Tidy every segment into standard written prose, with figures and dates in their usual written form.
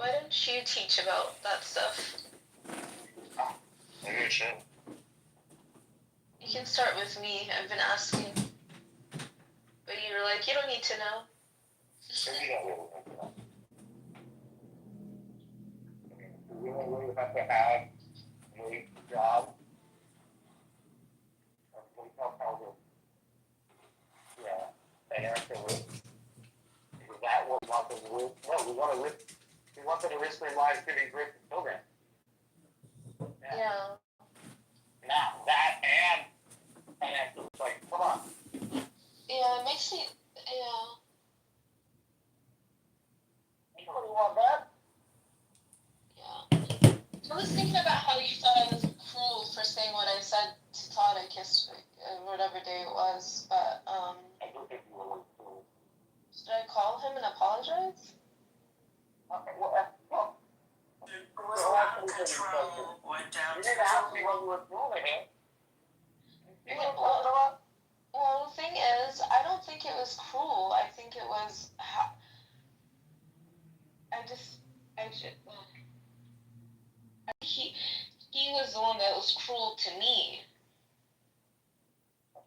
Why don't you teach about that stuff? Maybe I should. You can start with me. I've been asking. But you were like, you don't need to know. Maybe you don't really think that. You don't really have to have a job. And answer with. Is that what we want them to risk? No, we want them to risk their lives to these rich children. Yeah. Now, that and financial, like, come on. Yeah, it makes me, yeah. You really want that? Yeah. I was thinking about how you thought I was cruel for saying what I said to Todd at Kiss whatever day it was, but, I do think you were really cool. should I call him and apologize? Okay, well, It was out of control, went down you to didn't ask me what you were fooling me. You know what I'm talking Well, the thing is, I don't think it was cruel. I think it was, he was the one that was cruel to me.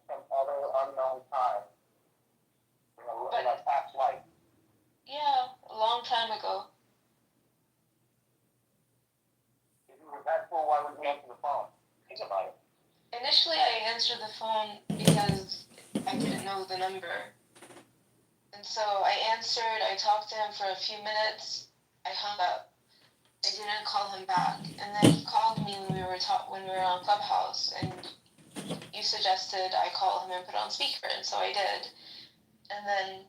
Some other unknown time. In a past life. Yeah, a long time ago. If you were that fool, why would you answer the phone? Think about it. Initially, I answered the phone because I didn't know the number. And so I answered, I talked to him for a few minutes, I hung up. I didn't call him back. And then he called me when we were on Clubhouse, and you suggested I call him and put on speaker, and so I did. And then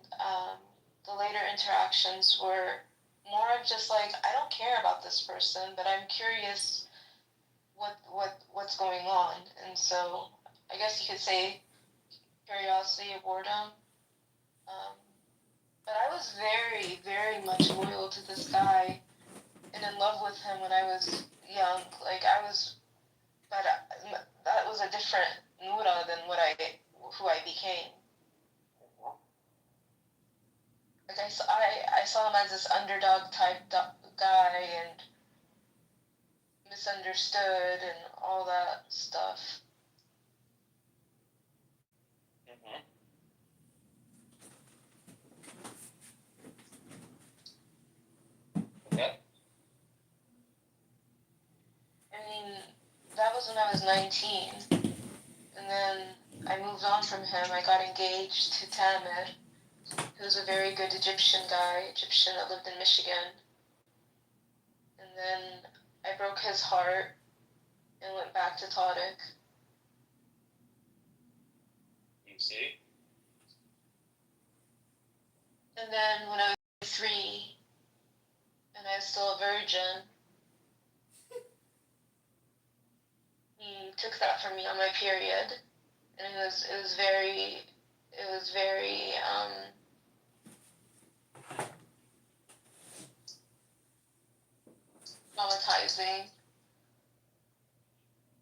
the later interactions were more of just like, I don't care about this person, but I'm curious what's going on. And so I guess you could say curiosity or boredom. But I was very, very much loyal to this guy and in love with him when I was young. Like but that was a different Nura than who I became. Like I saw him as this underdog type guy and misunderstood and all that stuff. Mm-hmm. Okay. I mean, that was when I was 19. And then I moved on from him. I got engaged to Tamir, who's a very good Egyptian that lived in Michigan. And then I broke his heart and went back to Tadic. You see? And then when I was 3, and I was still a virgin, he took that from me on my period. And it was very traumatizing.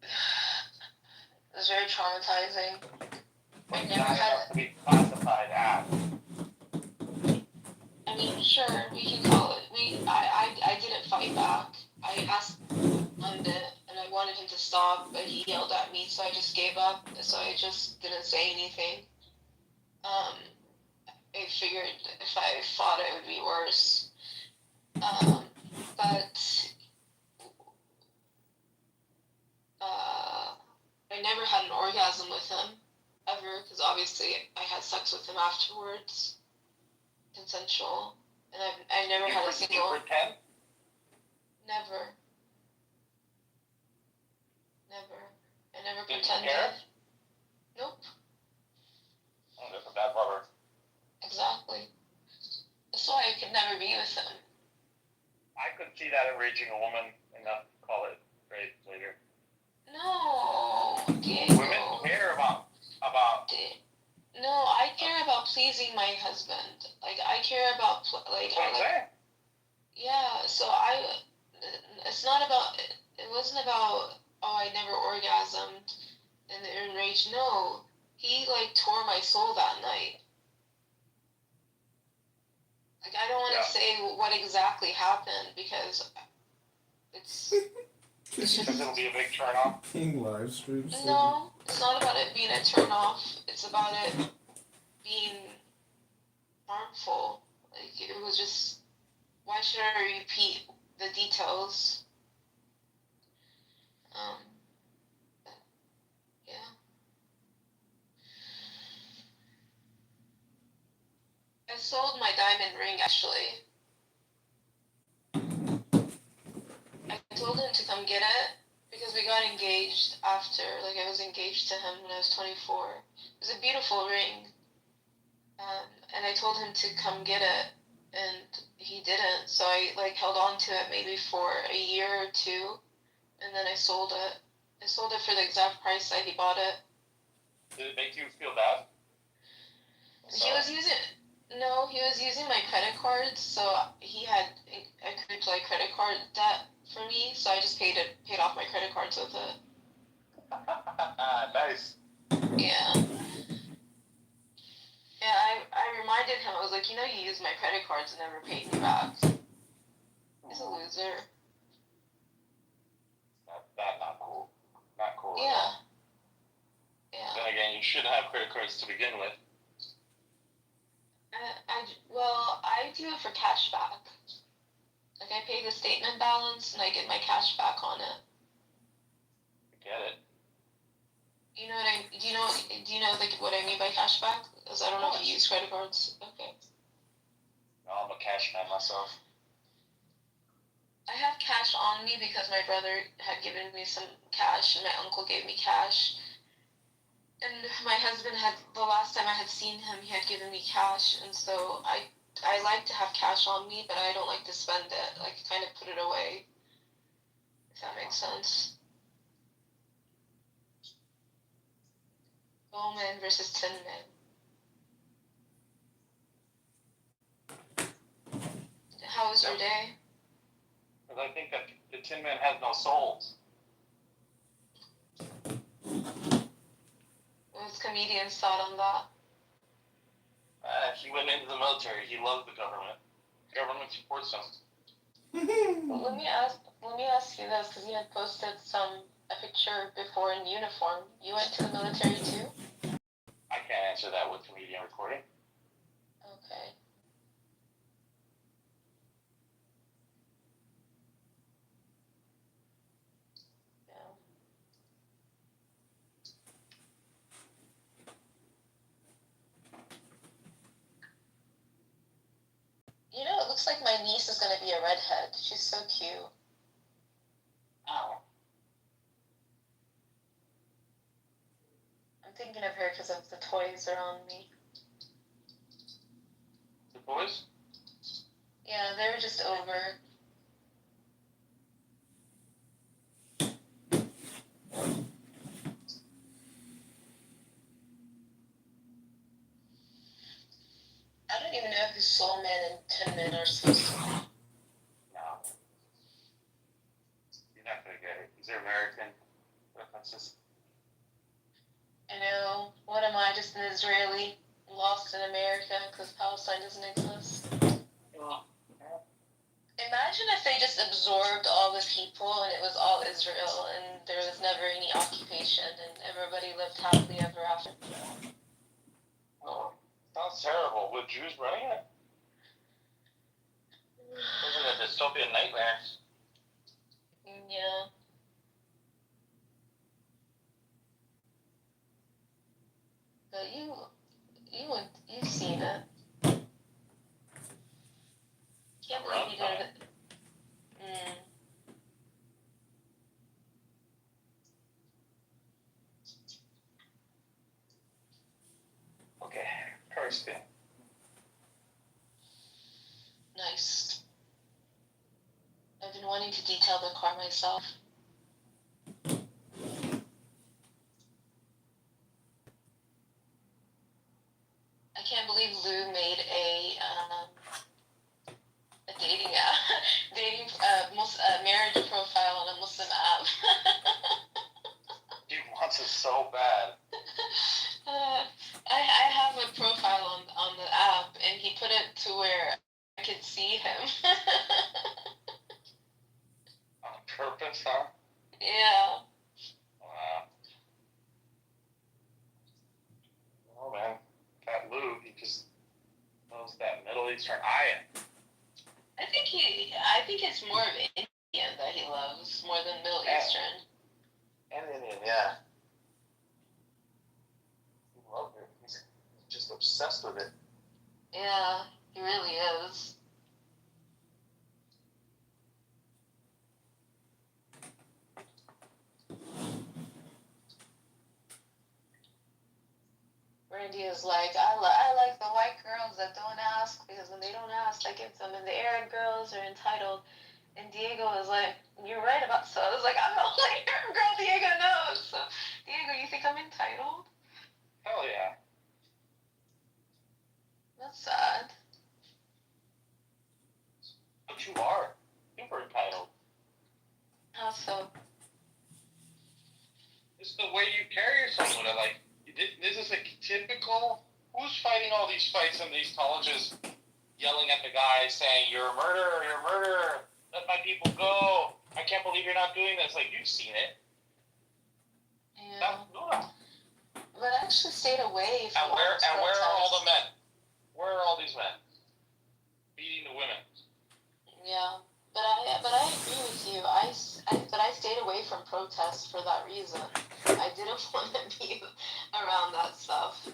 It was very traumatizing. I never had to be classified as. I mean, sure, we can call it. I didn't fight back. I asked London, and I wanted him to stop, but he yelled at me, so I just gave up. So I just didn't say anything. I figured if I fought, it would be worse. But I never had an orgasm with him, ever, because obviously I had sex with him afterwards, consensual, and I never had a single. You pretend? Never. I never Did you pretended. care? Nope. Oh, that's a bad lover. Exactly. That's why I could never be with him. I could see that enraging a woman enough to call it rape later. No, Diego. Women care about. No, I care about pleasing my husband. Like I care about Yeah. So it's not about. It wasn't about. Oh, I never orgasmed and enraged. No, he tore my soul that night. Like I don't want to say what exactly happened because it's Because it'll be a big turn off. King live stream. no, it's not about it being a turn off. It's about it being harmful. Like it was just, why should I repeat the details? Yeah. I sold my diamond ring actually. I told him to come get it because we got engaged after. Like I was engaged to him when I was 24. It was a beautiful ring. And I told him to come get it, and he didn't. So I like held on to it maybe for a year or two, and then I sold it. I sold it for the exact price that he bought it. Did it make you feel bad? He was using my credit cards, so he had accrued like credit card debt for me, so I just paid off my credit cards with it. Nice. Yeah. Yeah, I reminded him, I was like, you used my credit cards and never paid me back. He's a loser. That's not cool. Not cool. Yeah. Yeah. Then again, you shouldn't have credit cards to begin with. I do it for cash back. Like I pay the statement balance and I get my cash back on it. Get it. You know what do you know like what I mean by cash back? Because I don't know if you use credit cards. Okay. No, I'm a cash man myself. I have cash on me because my brother had given me some cash and my uncle gave me cash. And my husband the last time I had seen him, he had given me cash, and so I like to have cash on me, but I don't like to spend it. Like kind of put it away. If that makes sense. Bowman versus Tin Man. How was your day? Because I think that the Tin Man has no souls. What's comedian's thought on that? He went into the military. He loves the government. The government supports him. Well, let me ask you this, because you had posted a picture before in uniform. You went to the military too? I can't answer that with comedian recording. Okay. Yeah. It looks like my niece is gonna be a redhead. She's so cute. Oh. I'm thinking of her because of the toys around me. The boys? Yeah, they were just over. I don't even know who Soul Man and Tin Man are supposed to be. No. You're not going to get it. These are American references. I know. What am I, just an Israeli lost in America because Palestine doesn't exist? Imagine if they just absorbed all the people and it was all Israel and there was never any occupation and everybody lived happily ever after. Oh, sounds terrible. With Jews running it? Isn't it a dystopian nightmare? Yeah. But you've seen it. Can't believe you did it. Okay, car spin. Nice. I've been wanting to detail the car myself. I can't believe Lou made a dating app, marriage profile on a Muslim app. He wants it so bad. I have a profile on the app, and he put it to where I could see him. On purpose, huh? Yeah. Wow. Oh man, that Lou, he just knows that Middle Eastern eye. I think it's more of Indian that he loves more than Middle Eastern. And Indian, yeah. He loves it. He's just obsessed with it. Yeah, he really is. Randy is like, I like the white girls that don't ask, because when they don't ask, I give them. And the Arab girls are entitled. And Diego is like, you're right about so. I was like, I'm the only Arab girl Diego knows. So, Diego, you think I'm entitled? Hell yeah. That's sad. But you are super entitled. How so? It's the way you carry yourself with it. Like, this is a typical. Who's fighting all these fights in these colleges, yelling at the guy, saying, "You're a murderer! You're a murderer! Let my people go! I can't believe you're not doing this." Like, you've seen it. Yeah. That's Luna. But I actually stayed away from And where are all the protests. men? Where are all these men? Beating the women. Yeah. But I agree with you. But I stayed away from protests for that reason. I didn't want to be around that stuff.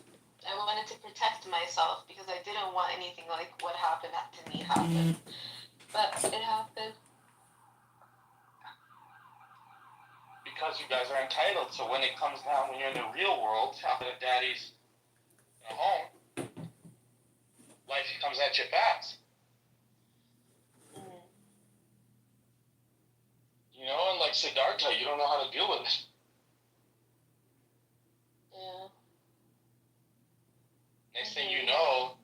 I wanted to protect myself because I didn't want anything like what happened to me happen. But it happened. Because you guys are entitled. So when it comes down, when you're in the real world, after the daddy's at home, life comes at you fast. Mm. You know, and like Siddhartha, you don't know how to deal with it. Yeah. Next thing you know,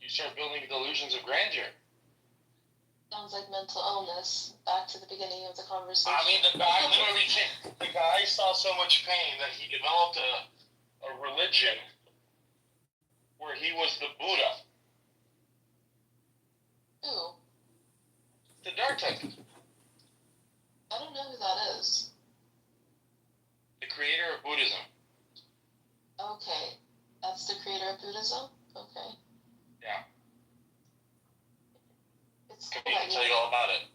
you start building delusions of grandeur. Sounds like mental illness. Back to the beginning of the conversation. I mean, the guy saw so much pain that he developed a religion where he was the Buddha. Who? Siddhartha, I don't know who that is. the creator of Buddhism. Okay. That's the creator of Buddhism? Okay. Yeah. It's He cool can that tell you all about it.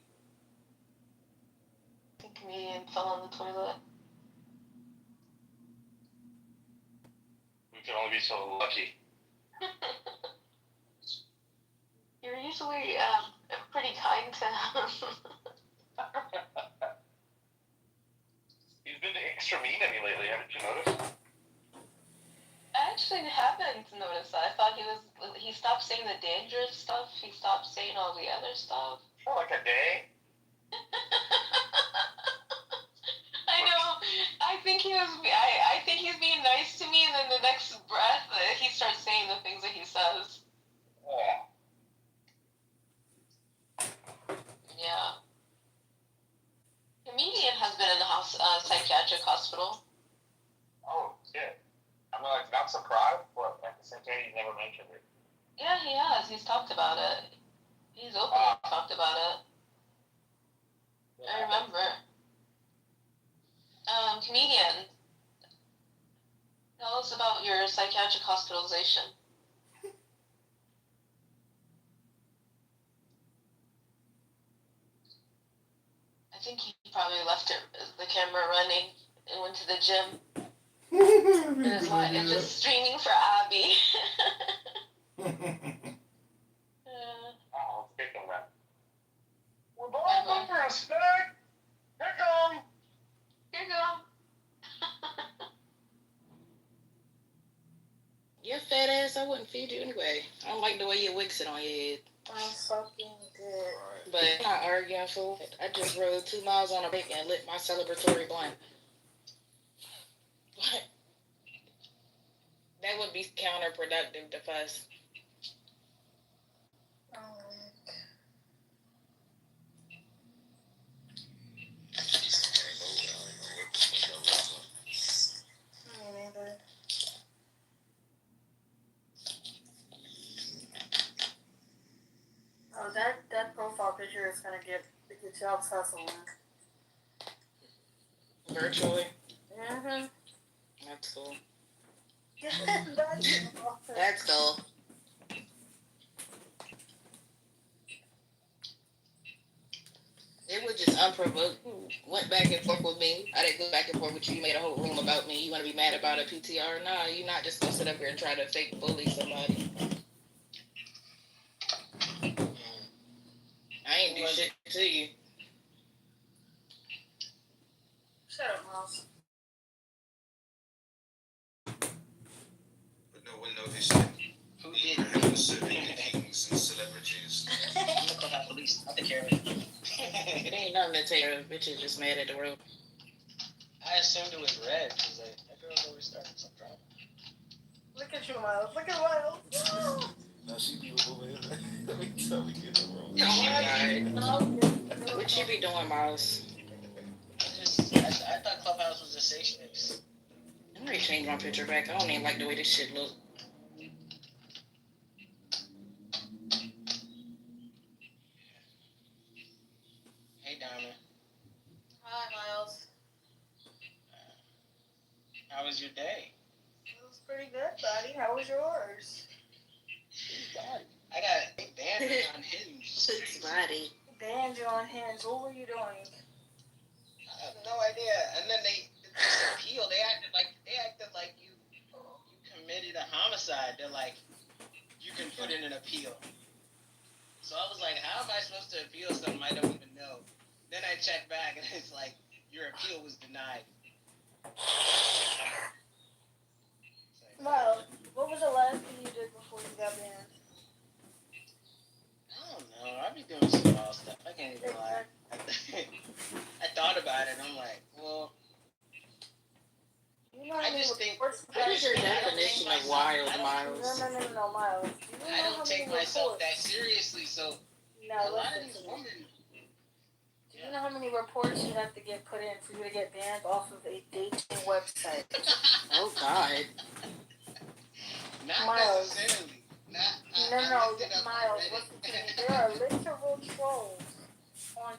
the comedian fell on the toilet. We can only be so lucky. You're usually pretty kind to him. He's been extra mean to me lately, haven't you noticed? I actually haven't noticed that. I thought he stopped saying the dangerous stuff. He stopped saying all the other stuff. For like a day. I know. I think he's being nice to me, and then the next breath, he starts saying the things that he says. Yeah. Yeah. Comedian has been in the psychiatric hospital. Oh, shit. I'm like not surprised, but at the same time, he never mentioned it. Yeah, he has. He's talked about it. He's openly talked about it. I remember. Comedian, tell us about your psychiatric hospitalization. I think he probably left the camera running and went to the gym. And is like, it's just streaming for Abby. Oh, pick him up. We're going for a snack. Pick him. Here you go. Your fat ass, I wouldn't feed you anyway. I don't like the way your wig sit on your head. I'm fucking good. But I'm not arguing, fool. I just rode 2 miles on a break and lit my celebratory blunt. What? That would be counterproductive to fuss. I that profile picture is gonna get the jobs hustling. Virtually. Mm-hmm. That's cool. That's That's cool. It was just unprovoked. Went back and forth with me. I didn't go back and forth with you. You made a whole room about me. You want to be mad about a PTR? Nah, you're not just gonna sit up here and try to fake bully somebody. I ain't do shit to you. Shut up, Miles. But no one noticed him. Who He did? ran with so many kings and celebrities. I'm gonna call that police. I'll take care of it. It ain't nothing to take care of. Bitches just mad at the world. I assumed it was red because that girl always started some drama. Look at you, Miles. Look at Miles. Now she be moving. Every time we get in the room. Oh my God. What you be doing, Miles? I thought Clubhouse was a safe space. I'm ready to change my picture back. I don't even like the way this shit look. Hey, Diamond. Hi, Miles. How was your day? It was pretty good, buddy. How was yours? I got banded on Hinge. Six body. Banned you on Hinge. What were you doing? I have no idea. And then this appeal, they acted like you committed a homicide. They're like, you can put in an appeal. So I was like, how am I supposed to appeal something I don't even know? Then I checked back and it's like, your appeal was denied. Miles, what was the last thing you did before you got banned? I don't know. I be doing some small stuff. I can't even lie. I thought about it and I'm like, well, You know how I many just think. reports you What got? is your definition of wild, Miles? No, Miles. Do you know I how don't many take myself reports? that seriously, so Now a lot of listen these to me. women. Do you know how many reports you have to get put in for you to get banned off of a dating website? Oh God. Not Miles. necessarily. No, Miles, listen to me. There are literal trolls on.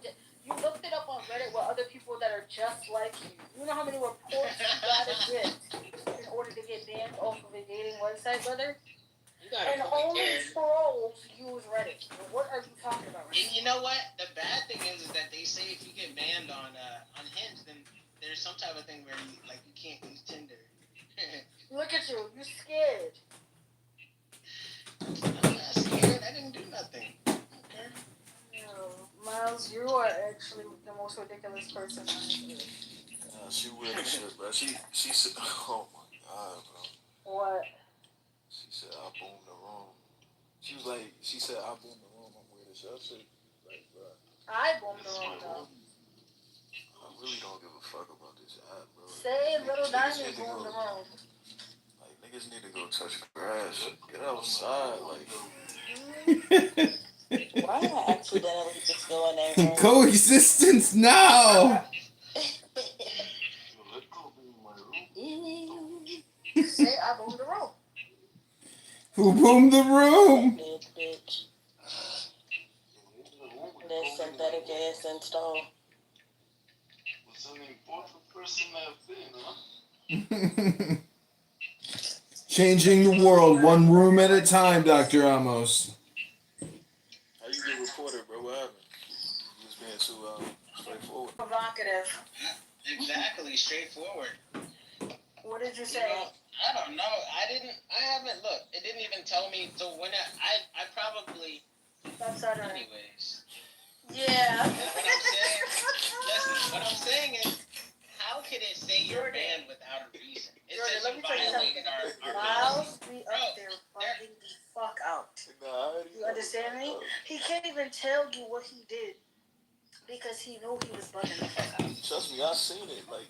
You looked it up on Reddit with other people that are just like you. You know how many reports you gotta get in order to get banned off of a dating website, brother? You gotta And fucking only care. trolls use Reddit. What are you talking about right And you know what? The bad thing is that they say if you get banned on Hinge, then there's some type of thing where you can't use Tinder. now? Look at you. You scared. I'm not scared. I didn't do nothing. Okay. No, Miles, you are actually the most ridiculous person I know. She weird as shit, bro. She said, oh my God, bro. What? She said, I boomed the room. She said, I boomed the room. I'm weird as shit. I said, like, bro. I boomed the room, though. I really don't give a fuck about this app, bro. Say Little Niggas Diamond need to boomed go- the room. Like, niggas need to go touch grass. Get outside, like. Why did I accidentally just go in there? Coexistence now. Say I boomed the room. Who boomed the room? Did, bitch. That synthetic ass install. Was an important person that thing, huh? Changing the world one room at a time, Dr. Amos. How you get reported, bro? What happened? You was being too straightforward. Provocative. Exactly. Straightforward. What did you You say? know, I don't know. I haven't looked. It didn't even tell me. So when I probably. Stop stuttering. Anyways. Yeah. What I'm saying. Listen. What I'm saying is, how can it say you're banned without a reason? It Jordan, says let you me tell you violated something. our Miles policy. be up there fucking the fuck out. Nah, You understand me? He can't even tell you what he did because he knew he was bugging the fuck out. Trust me, I seen it. Like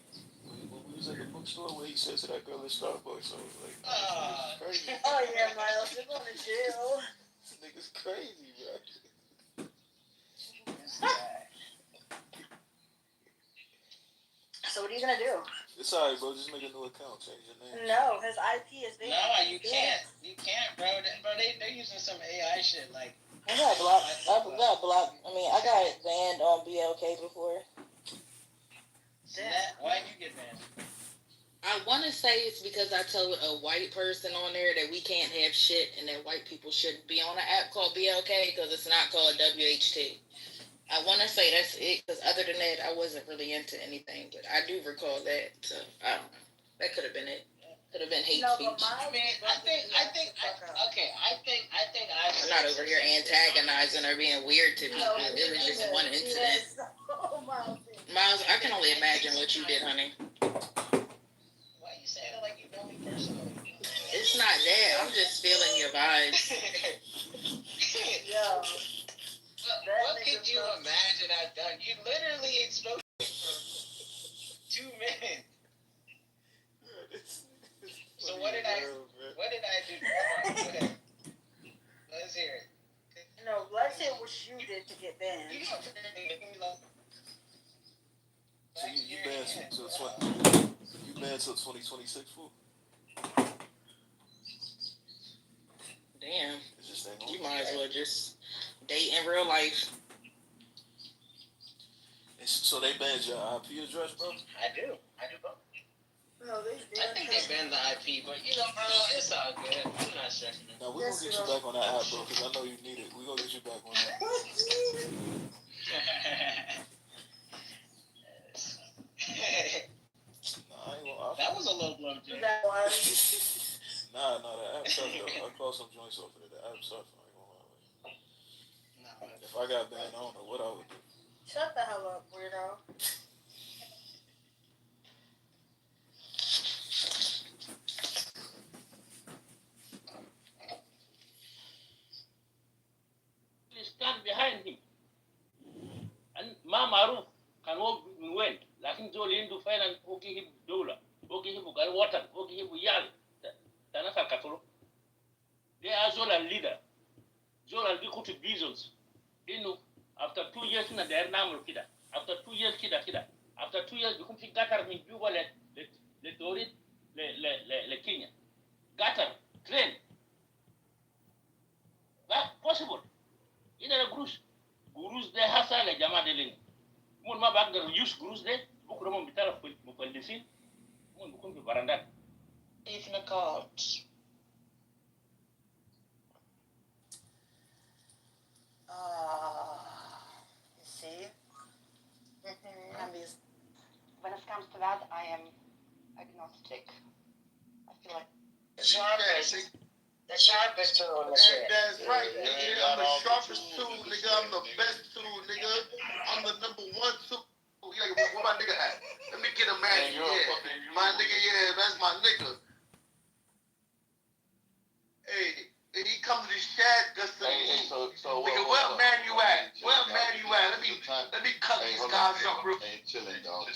when we was at the bookstore where he said to that girl at Starbucks, I was like, this nigga's crazy. Oh yeah, Miles, you're going to jail. This nigga's crazy, bro. So what are you gonna do? It's alright, bro. Just make a new account, change your name. No, his IP is big. No, you can't. You can't, bro. They're using some AI shit like. I got blocked. say it's because I told a white person on there that we can't have shit and that white people shouldn't be on an app called BLK because it's not called WHT. I want to say that's it because other than that, I wasn't really into anything, but I do recall that. So I don't know. That could have been it. Could have been hate No, speech. but I mine. mean, I think I'm not over here antagonizing or being weird to people. It was just one incident. Oh, Miles. Miles, I can only imagine what you did, honey. Why you saying it like you know me personally? It's not that. I'm just feeling your vibes. Yo. What could you imagine I've done? You literally exposed me for 2 minutes. So what did I do? Go ahead. Let's hear it. No, let's hear what you did to get banned. You don't think So you banned till 2026, fool? Damn. It's just ain't You gonna might as well just date in real life. So they banned your IP address, bro? I do both. No, they I think they banned the IP, but you know, bro, it's all good. I'm not stressing it. Now we're gonna get you back on that app, bro, because I know you need it. We're gonna get you back on that. Nah, I ain't gonna. That was a low blow, Jay. That was. Nah, the app sucked though. I called some joints off of it. The app sucked. I ain't gonna lie. No. If I got banned, I don't know what I would do. Shut the hell up, weirdo. Stand behind him. And Ma Maruf can walk well. Lakin Zol Hindu file and Oki Hibu Dola, Oki Hibu Galwatan, Oki Hibu Yal, Tanasal Katoro. They are Zol and leader. Zol and Bikutu Bezos. After 2 years in the Namur Kida. After 2 years, Kida. After 2 years, become Gatar in Juba, let Dorit, le Kenya. Gatar, train. That's possible. Ina gurus de hasa le jama de ling mun ma bag der use gurus de buku mo bitara mo paldisin mun buku fi baranda Even the cards. You see? When it comes to that, I am agnostic. I feel like The sharpest tool in the shed. That's right, nigga. I'm the sharpest tool, nigga. I'm the best tool, nigga. I'm the number 1 tool. Yeah, where my nigga at? Let me get a man. Yeah, my nigga, yeah, that's my nigga. Hey, he come to the shed, so nigga, where man you at? Where man you at? Let me cut these guys up real. Hey, chilling, bro.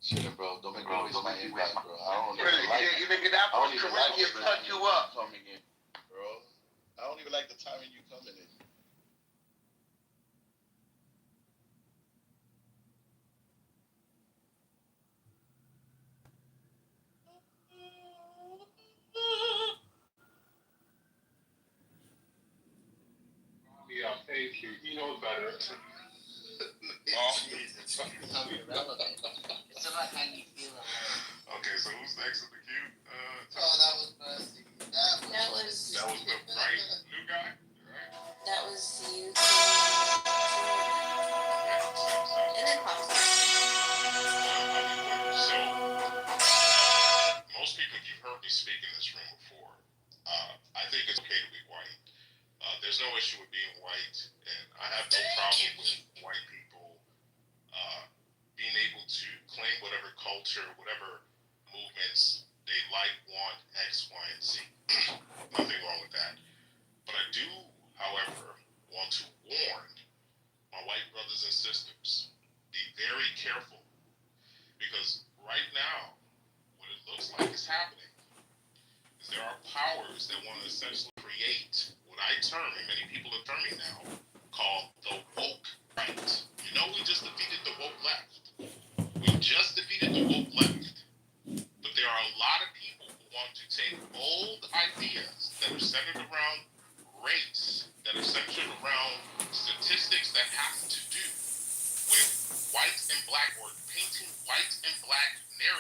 Chilling, bro. Don't make me waste my invite, bro. I don't even Really, like you nigga, that was Corinthians cut you up. coming in, bro. I don't even like the timing you coming in. Yeah, thank you. He knows better. It's irrelevant. It's about how you feel. Okay, so who's next in the queue? That was Busty. That was That was the right new guy, right? that was you. And then Pop. So, most people, you've heard me speak in this room before. I think it's okay to be white. There's no issue with being white, and I have no problem with white people being able to claim whatever culture, whatever movements they like, want, X, Y, and Z. Nothing wrong with that. But I do, however, want to warn my white brothers and sisters, be very careful. Because right now, what it looks like is happening is there are powers that want to essentially create what I term, and many people are terming now, called the woke right. You know, we just defeated the woke left. We just defeated the woke left. But there are a lot of people who want to take old ideas that are centered around race, that are centered around statistics that have to do with white and black, or painting white and black narratives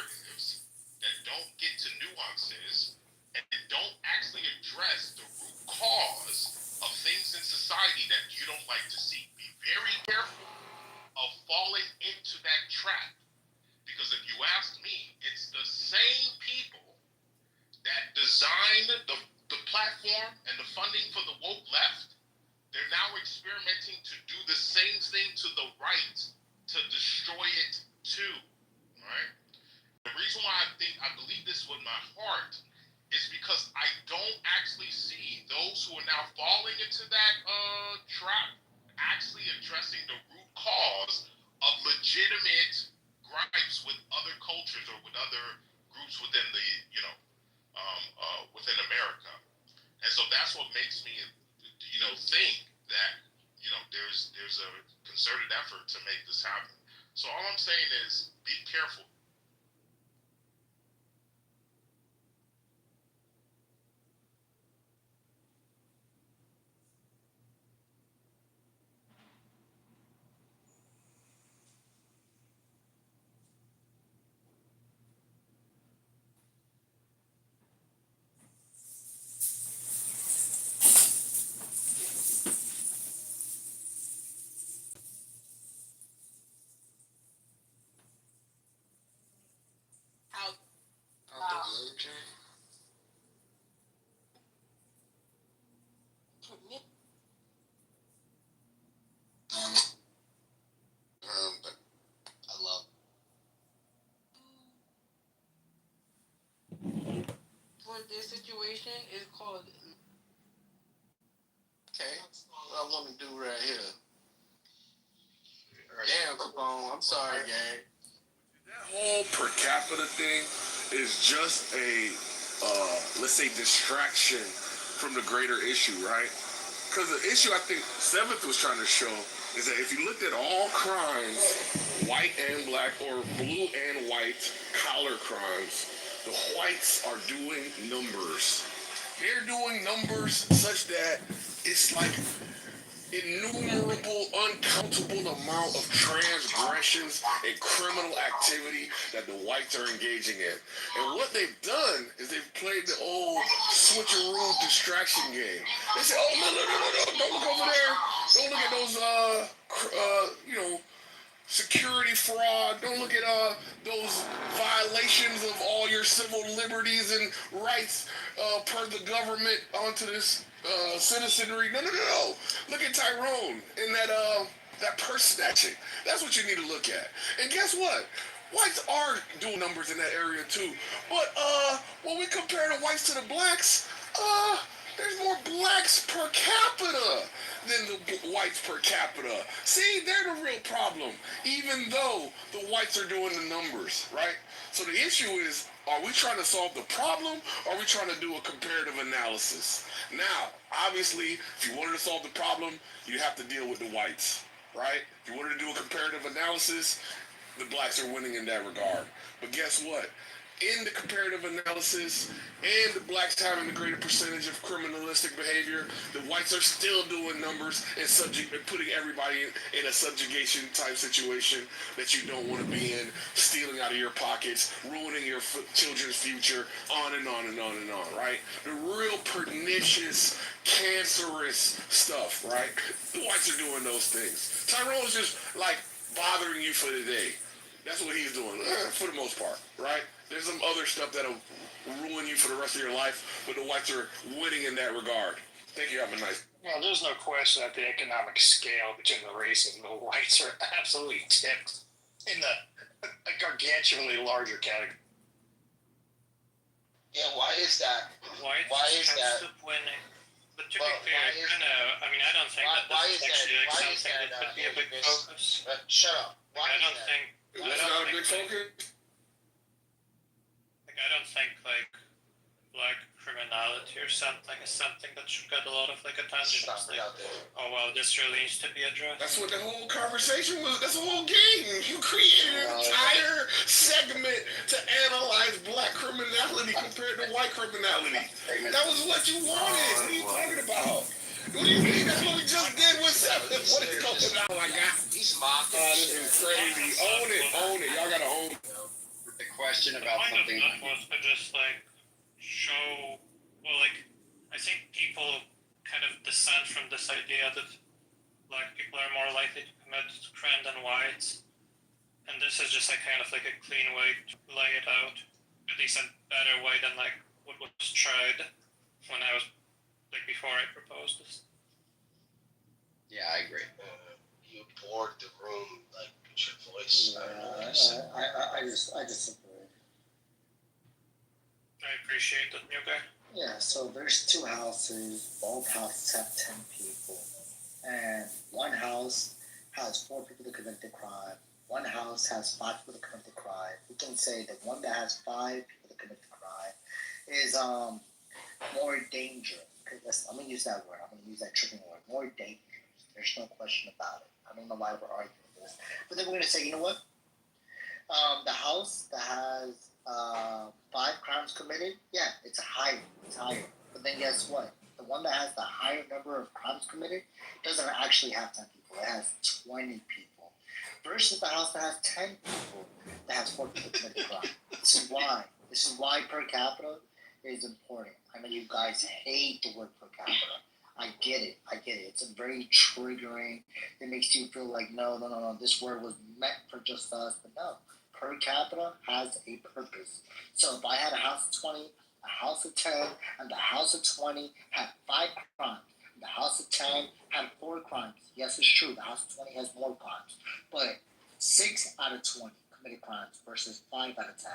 into that trap, actually addressing the root cause of legitimate gripes with other cultures or with other groups within the, within America. And so that's what makes me, think that, there's a concerted effort to make this happen. So all I'm saying is be careful. I love. For this situation is called. Okay, what I want to do right here. Damn, Capone, I'm sorry, gang. That whole per capita thing is just a, let's say, distraction from the greater issue, right? Because the issue I think Seventh was trying to show is that if you looked at all crimes, white and black, or blue and white collar crimes, the whites are doing numbers. They're doing numbers such that it's like innumerable, uncountable amount of transgressions and criminal activity that the whites are engaging in. And what they've done is they've played the old switcheroo distraction game. They say, oh, no, don't look over there. Don't look at those, security fraud. Don't look at those violations of all your civil liberties and rights per the government onto this citizenry. No. Look at Tyrone and that purse snatching. That's what you need to look at. And guess what? Whites are doing numbers in that area too. But when we compare the whites to the blacks, there's more blacks per capita than the whites per capita. See, they're the real problem, even though the whites are doing the numbers, right? So the issue is, are we trying to solve the problem, or are we trying to do a comparative analysis? Now, obviously, if you wanted to solve the problem, you have to deal with the whites, right? If you wanted to do a comparative analysis, the blacks are winning in that regard. But guess what? In the comparative analysis and the blacks having the greater percentage of criminalistic behavior, the whites are still doing numbers and putting everybody in a subjugation type situation that you don't want to be in, stealing out of your pockets, ruining your children's future, on and on and on and on, right? The real pernicious, cancerous stuff, right? The whites are doing those things. Tyrone's just like bothering you for the day. That's what he's doing, for the most part, right? There's some other stuff that'll ruin you for the rest of your life, but the whites are winning in that regard. Thank you. Have a nice. Well, there's no question that the economic scale between the races and the whites are absolutely tipped in a gargantuanly larger category. Yeah, why is that? Whites Why is that? winning. But to be Well, fair, why is- I don't think that why this is is that- actually like why is something that that, could be a big Miss- focus. Shut up. Why I is don't that? think. That's not a big focus. I don't think black criminality or something is something that should get a lot of attention. Stop It's it out there. oh well, this really needs to be addressed. That's what the whole conversation was. That's the whole game. You created an entire segment to analyze black criminality compared to white criminality. That was what you wanted. What are you talking about? What do you mean? That's what we just did with Seven. What is going on? I got. He's mocking. This is crazy. Own it. Y'all gotta own it. The question about The point something. of that was to just show, I think people kind of dissent from this idea that black people are more likely to commit crime than whites, and this is just a clean way to lay it out, at least a better way than what was tried when I was before I proposed this. Yeah, I agree. You bored the room with your voice. I don't know what you said. I just agree. I appreciate that, new guy. Yeah, so there's two houses, both houses have 10 people. house has 5 people that commit the crime, we can say the one that has 5 people that commit the crime is more dangerous. I'm gonna use that word. I'm gonna use that triggering word. More dangerous. There's no question about it. I don't know why we're arguing this, but then we're gonna say, you know what? The house that has 5 crimes committed, yeah, it's higher. It's higher. But then guess what? The one that has the higher number of crimes committed doesn't actually have 10 people. It has 20 people. Versus the house that has 10 people that has 4 people committed crime. This is why. This is why per capita is important. I know you guys hate the word per capita. I get it. It's a very triggering. It makes you feel like, no. This word was meant for just us. But no. Per capita has a purpose. So if I had a house of 20, a house of 10, and the house of 20 had 5 crimes, and the house of 10 had 4 crimes. Yes, it's true. The house of 20 has more crimes. But 6 out of 20 committed crimes versus 5 out of 10.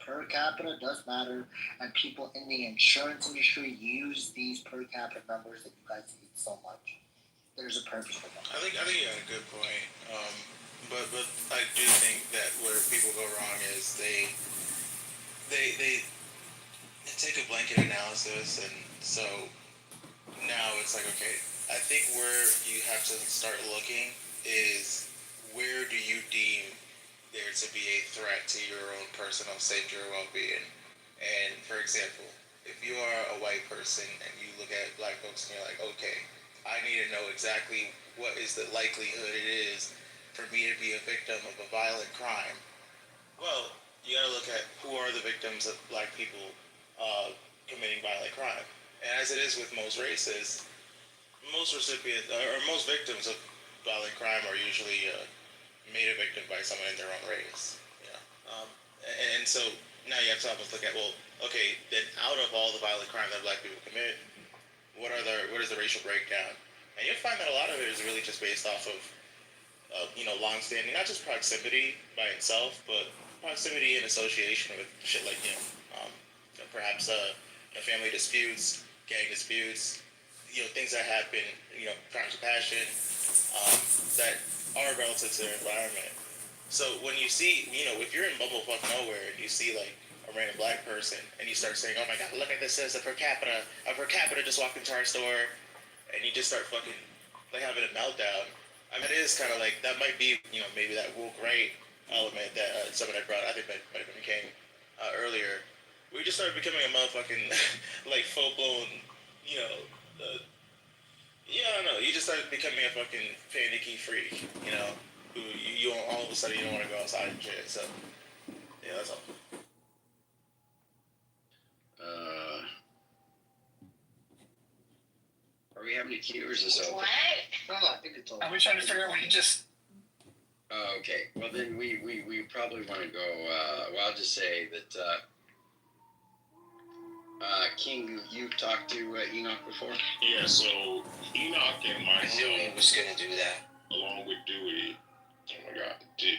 Per capita does matter, and people in the insurance industry use these per capita numbers that you guys hate so much. There's a purpose for them. I think you had a good point. But I do think that where people go wrong is they take a blanket analysis, and so now it's like, okay, I think where you have to start looking is where do you deem there to be a threat to your own personal safety or well-being. And for example, if you are a white person and you look at black folks and you're like, okay, I need to know exactly what is the likelihood it is for me to be a victim of a violent crime. Well, you gotta look at who are the victims of black people committing violent crime. And as it is with most races, most recipients or most victims of violent crime are usually made a victim by someone in their own race. And so now you have to almost look at, well, okay, then out of all the violent crime that black people commit, what is the racial breakdown? And you'll find that a lot of it is really just based off of long-standing, not just proximity by itself, but proximity and association with shit like, perhaps family disputes, gang disputes, things that happen, crimes of passion, that are relative to their environment. So when you see, if you're in bumblefuck nowhere and you see like a random black person and you start saying, oh my god, look at this, says a per capita just walked into our store, and you just start fucking like having a meltdown. I mean, it is kind of like, that might be, maybe that woke right element that someone had brought, I think might have been King earlier. We just started becoming a motherfucking, like, full-blown, I don't know, you just started becoming a fucking panicky freak, who you all of a sudden you don't want to go outside and shit, so, yeah, that's all. Are we having a queue or is this over? What? No, I think it's over. Are we trying to figure out what you just... Okay, well then we probably want to go, I'll just say that, King, you've talked to Enoch before? Yeah, so Enoch and myself. I knew he was going to do that. Along with Dewey. Oh my god.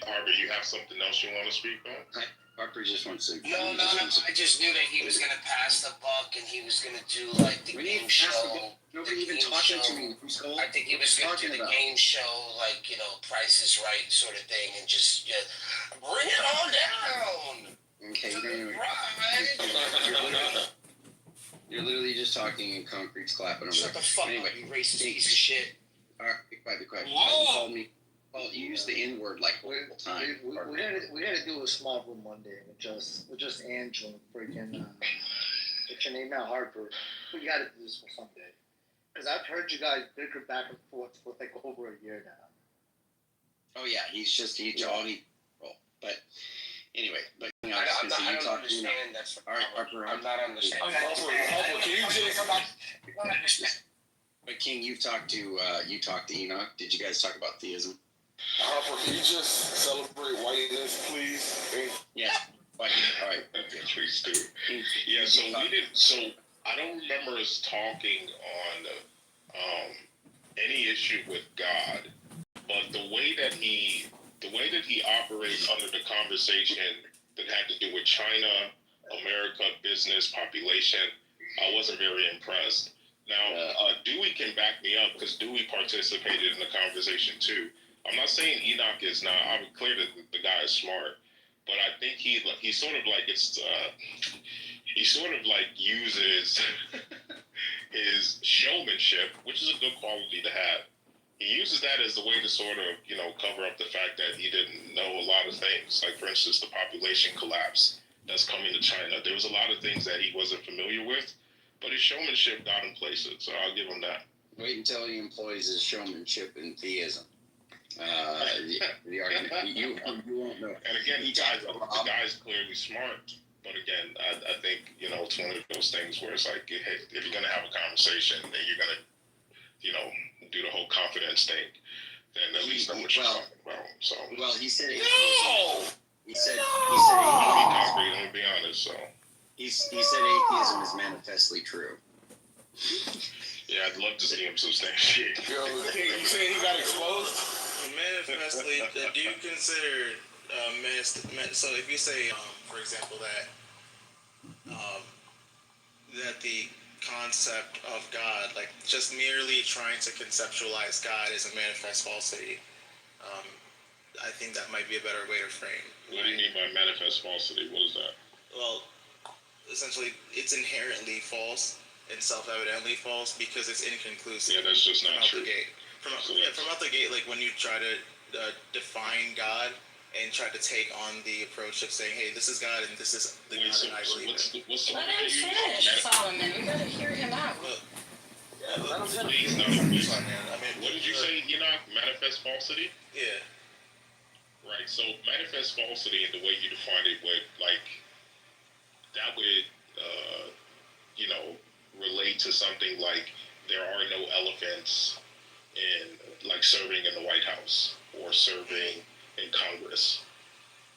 Harvey, you have something else you want to speak on? Harper just wants to. No. I just knew that he was going to pass the buck and he was going to do like the game show. Nobody even talking to me. I think he was going to do the game show, like, Price is Right sort of thing, and just bring it on down. Okay, anyway. You're literally just talking and concrete's clapping over Shut there. the fuck anyway, up, you racist piece of shit. Alright, be quiet. You called me. Well, you used the N-word like multiple times. We're gonna do a small room one day with just Angela and freaking what's your name now, Harper. We gotta do this for someday. Because I've heard you guys bicker back and forth for like over a year now. Oh yeah, he's all he. Well, but anyway, but I don't understand. That's all right, Harper. I'm not understanding. Harper, can you just come back? But King, you talked to Enoch. Did you guys talk about theism? Harper, can you just celebrate whiteness, please? Yeah. All right. Okay, please do. Yeah. So we didn't. So I don't remember us talking on any issue with God, but the way that he operates under the conversation that had to do with China, America, business, population, I wasn't very impressed. Now, Dewey can back me up because Dewey participated in the conversation too. I'm not saying Enoch is not. I'm clear that the guy is smart, but I think he sort of like he sort of like uses his showmanship, which is a good quality to have. He uses that as a way to sort of, cover up the fact that he didn't know a lot of things. Like, for instance, the population collapse that's coming to China. There was a lot of things that he wasn't familiar with, but his showmanship got him places, so I'll give him that. Wait until he employs his showmanship in theism. The argument, you won't know. And again, the guy's clearly smart, but again, I think, it's one of those things where it's like, hey, if you're going to have a conversation, then you're going to, do the whole confidence thing, then at least know what you're talking about. So. Well, he said. No! He said. Let me be honest. So. He said atheism is manifestly true. Yeah, I'd love to see him substantiate. Yo, you saying he got exposed? Manifestly, do you consider so if you say, for example, that the concept of God, like just merely trying to conceptualize God is a manifest falsity, I think that might be a better way to frame. What do you mean by manifest falsity? What is that? Well, essentially, it's inherently false and self-evidently false because it's inconclusive. Yeah, that's just not true. From out the gate, like when you try to define God and try to take on the approach of saying, hey, this is God and this is the God that I believe in. Let him finish, Solomon. You gotta hear him out. Let him finish. I mean, what did you say, manifest falsity? Yeah. Right, so manifest falsity and the way you define it would, that would, relate to something like there are no elephants in, serving in the White House or serving in Congress,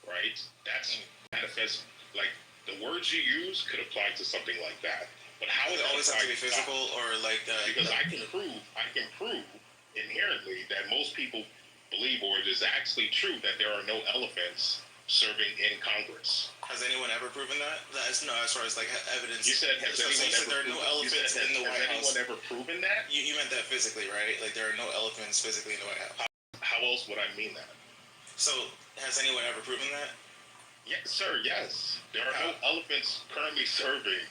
right? That's manifest, the words you use could apply to something like that. But how it always have to be physical or because I can prove inherently that most people believe, or it is actually true, that there are no elephants serving in Congress. Has anyone ever proven that? That's no, as far as evidence. You said has there are no elephants in the White House. Has anyone ever proven that? You meant that physically, right? Like there are no elephants physically in the White House. How else would I mean that? So has anyone ever proven that? Yes, sir. Yes, there are no elephants currently serving.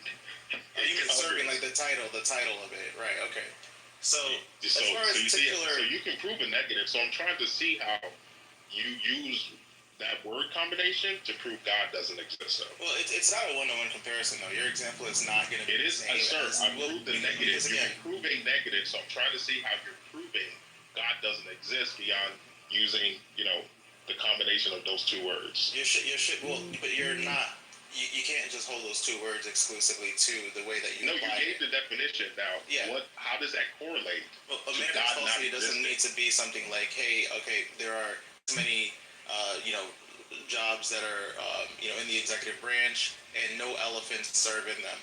You mean serving like the title of it, right? Okay. So as far as so you can prove a negative. So I'm trying to see how you use that word combination to prove God doesn't exist. So. Well, it's not a one-to-one comparison though. Your example is not going to be. It is, sir. I proved the negative. You can prove a negative, so I'm trying to see how you're proving God doesn't exist beyond using, the combination of those two words. Well, but you're not. You can't just hold those two words exclusively to the way that you. No, you gave the definition. Now, how does that correlate? Well, a manifest falsity doesn't need to be something like, hey, okay, there are so many, jobs that are, in the executive branch, and no elephants serve in them.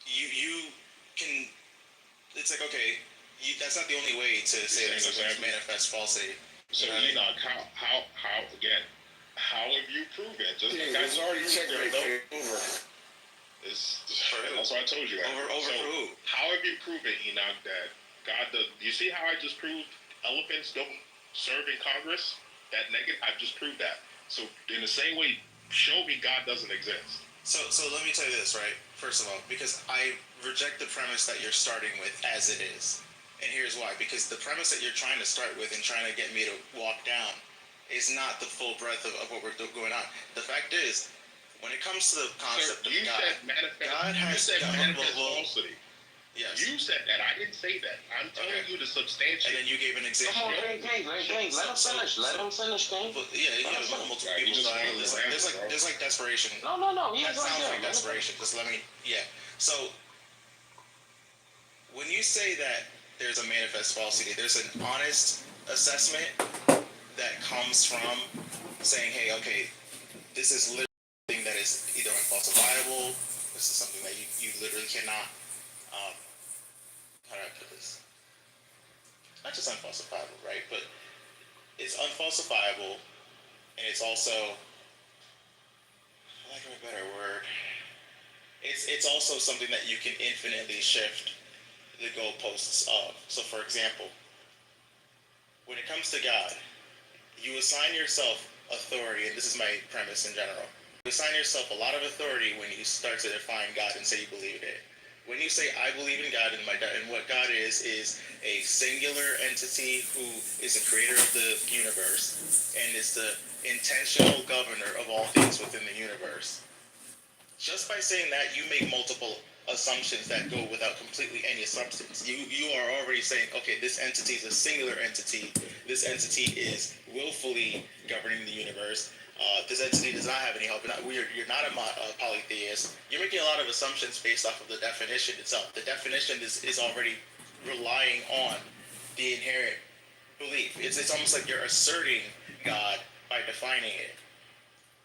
You can. It's like, okay, that's not the only way to say that something's manifest falsity. So Enoch, how again? How have you proven? Just it's already checked right there. That's what I told you. Over who? How have you proven, Enoch, that God does? You see how I just proved elephants don't serve in Congress? That negative, I've just proved that. So in the same way, show me God doesn't exist. So let me tell you this, right? First of all, because I reject the premise that you're starting with as it is. And here's why. Because the premise that you're trying to start with and trying to get me to walk down is not the full breadth of what we're going on. The fact is, when it comes to the concept of God, God has manifest falsity. Yes. You said that. I didn't say that. I'm telling you to substantiate. And then you gave an example. Come on, King. Let him finish. Let him finish, King. Multiple people dying. There's like desperation. No. That sounds like desperation. Just let me. Yeah. So when you say that there's a manifest falsity, there's an honest assessment that comes from saying, hey, okay, this is literally something that is either unfalsifiable. This is something that you literally cannot. How do I put this? Not just unfalsifiable, right? But it's unfalsifiable, and it's also, for lack of a better word, it's also something that you can infinitely shift the goalposts of. So, for example, when it comes to God, you assign yourself authority, and this is my premise in general. You assign yourself a lot of authority when you start to define God and say you believe in it. When you say I believe in God and what God is a singular entity who is the creator of the universe and is the intentional governor of all things within the universe. Just by saying that, you make multiple assumptions that go without completely any substance. You are already saying, okay, this entity is a singular entity. This entity is willfully governing the universe. This entity does not have any help. You're not a polytheist. You're making a lot of assumptions based off of the definition itself. The definition is already relying on the inherent belief. It's almost like you're asserting God by defining it.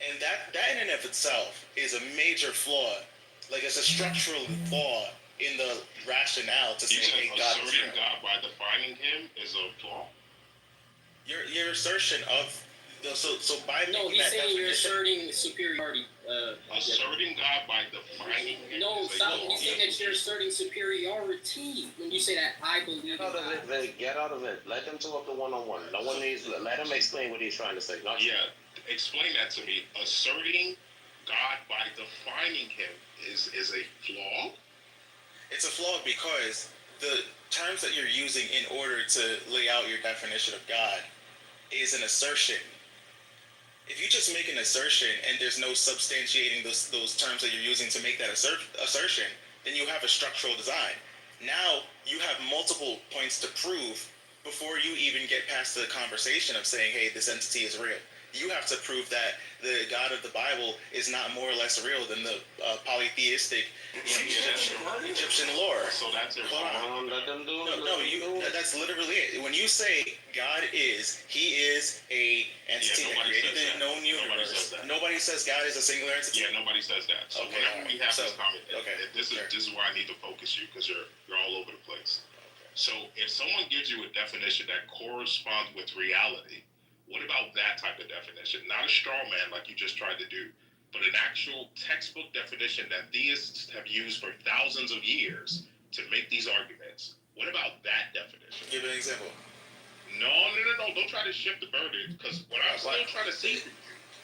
And that in and of itself is a major flaw. Like, it's a structural flaw in the rationale to say, hey, God is real. Asserting God by defining him is a flaw? Your assertion of... So by No, making he's that saying you're definition... asserting superiority. Asserting God by defining him No, is a stop. flaw. He's saying that you're asserting superiority when you say that I believe in Get out of God. it, Vic. Get out of it. Let him talk the one-on-one. No one needs. Let him explain what he's trying to say. Not you. Yeah, explain that to me. Asserting God by defining him is a flaw? It's a flaw because the terms that you're using in order to lay out your definition of God is an assertion. If you just make an assertion and there's no substantiating those terms that you're using to make that assertion, then you have a structural design. Now you have multiple points to prove before you even get past the conversation of saying, hey, this entity is real. You have to prove that the God of the Bible is not more or less real than the polytheistic Egyptian lore. So that's it. Let them do it. That's literally it. When you say God he is a entity that created the known universe. Nobody says God is a singular entity. Yeah, nobody says that. So Okay, whenever we have this comment, this sure. is where I need to focus you because you're all over the place. So if someone gives you a definition that corresponds with reality, what about that type of definition? Not a straw man like you just tried to do, but an actual textbook definition that theists have used for thousands of years to make these arguments. What about that definition? Give an example. No. Don't try to shift the burden, because what I'm still trying to see from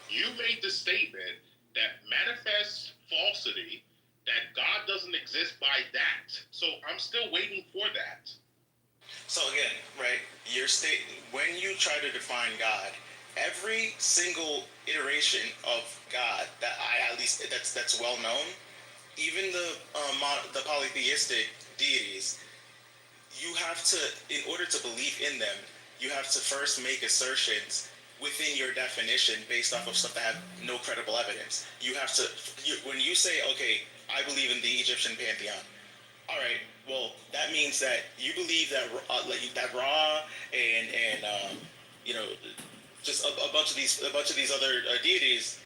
you made the statement that manifests falsity, that God doesn't exist by that. So I'm still waiting for that. So again, right, when you try to define God, every single iteration of God that's well known, even the polytheistic deities, you have to, in order to believe in them, you have to first make assertions within your definition based off of stuff that have no credible evidence. You have to, when you say, okay, I believe in the Egyptian pantheon, all right, well, that means that you believe that that Ra and just a bunch of these other deities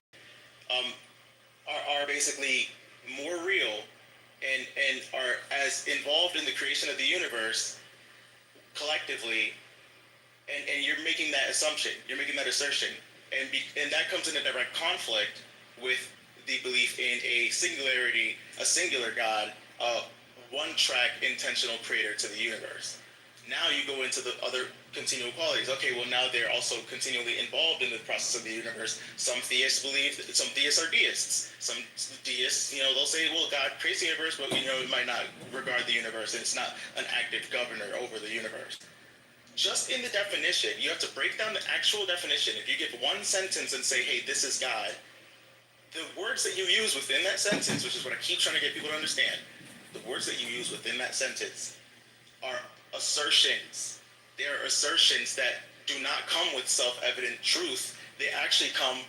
are basically more real and are as involved in the creation of the universe collectively, and you're making that assumption, you're making that assertion, and that comes in a direct conflict with the belief in a singular God, one-track intentional creator to the universe. Now you go into the other continual qualities. Okay, well now they're also continually involved in the process of the universe. Some theists are deists. Some deists, they'll say, well, God creates the universe, but it might not regard the universe, and it's not an active governor over the universe. Just in the definition, you have to break down the actual definition. If you give one sentence and say, hey, this is God, the words that you use within that sentence, which is what I keep trying to get people to understand, the words that you use within that sentence are assertions. They are assertions that do not come with self-evident truth. They actually come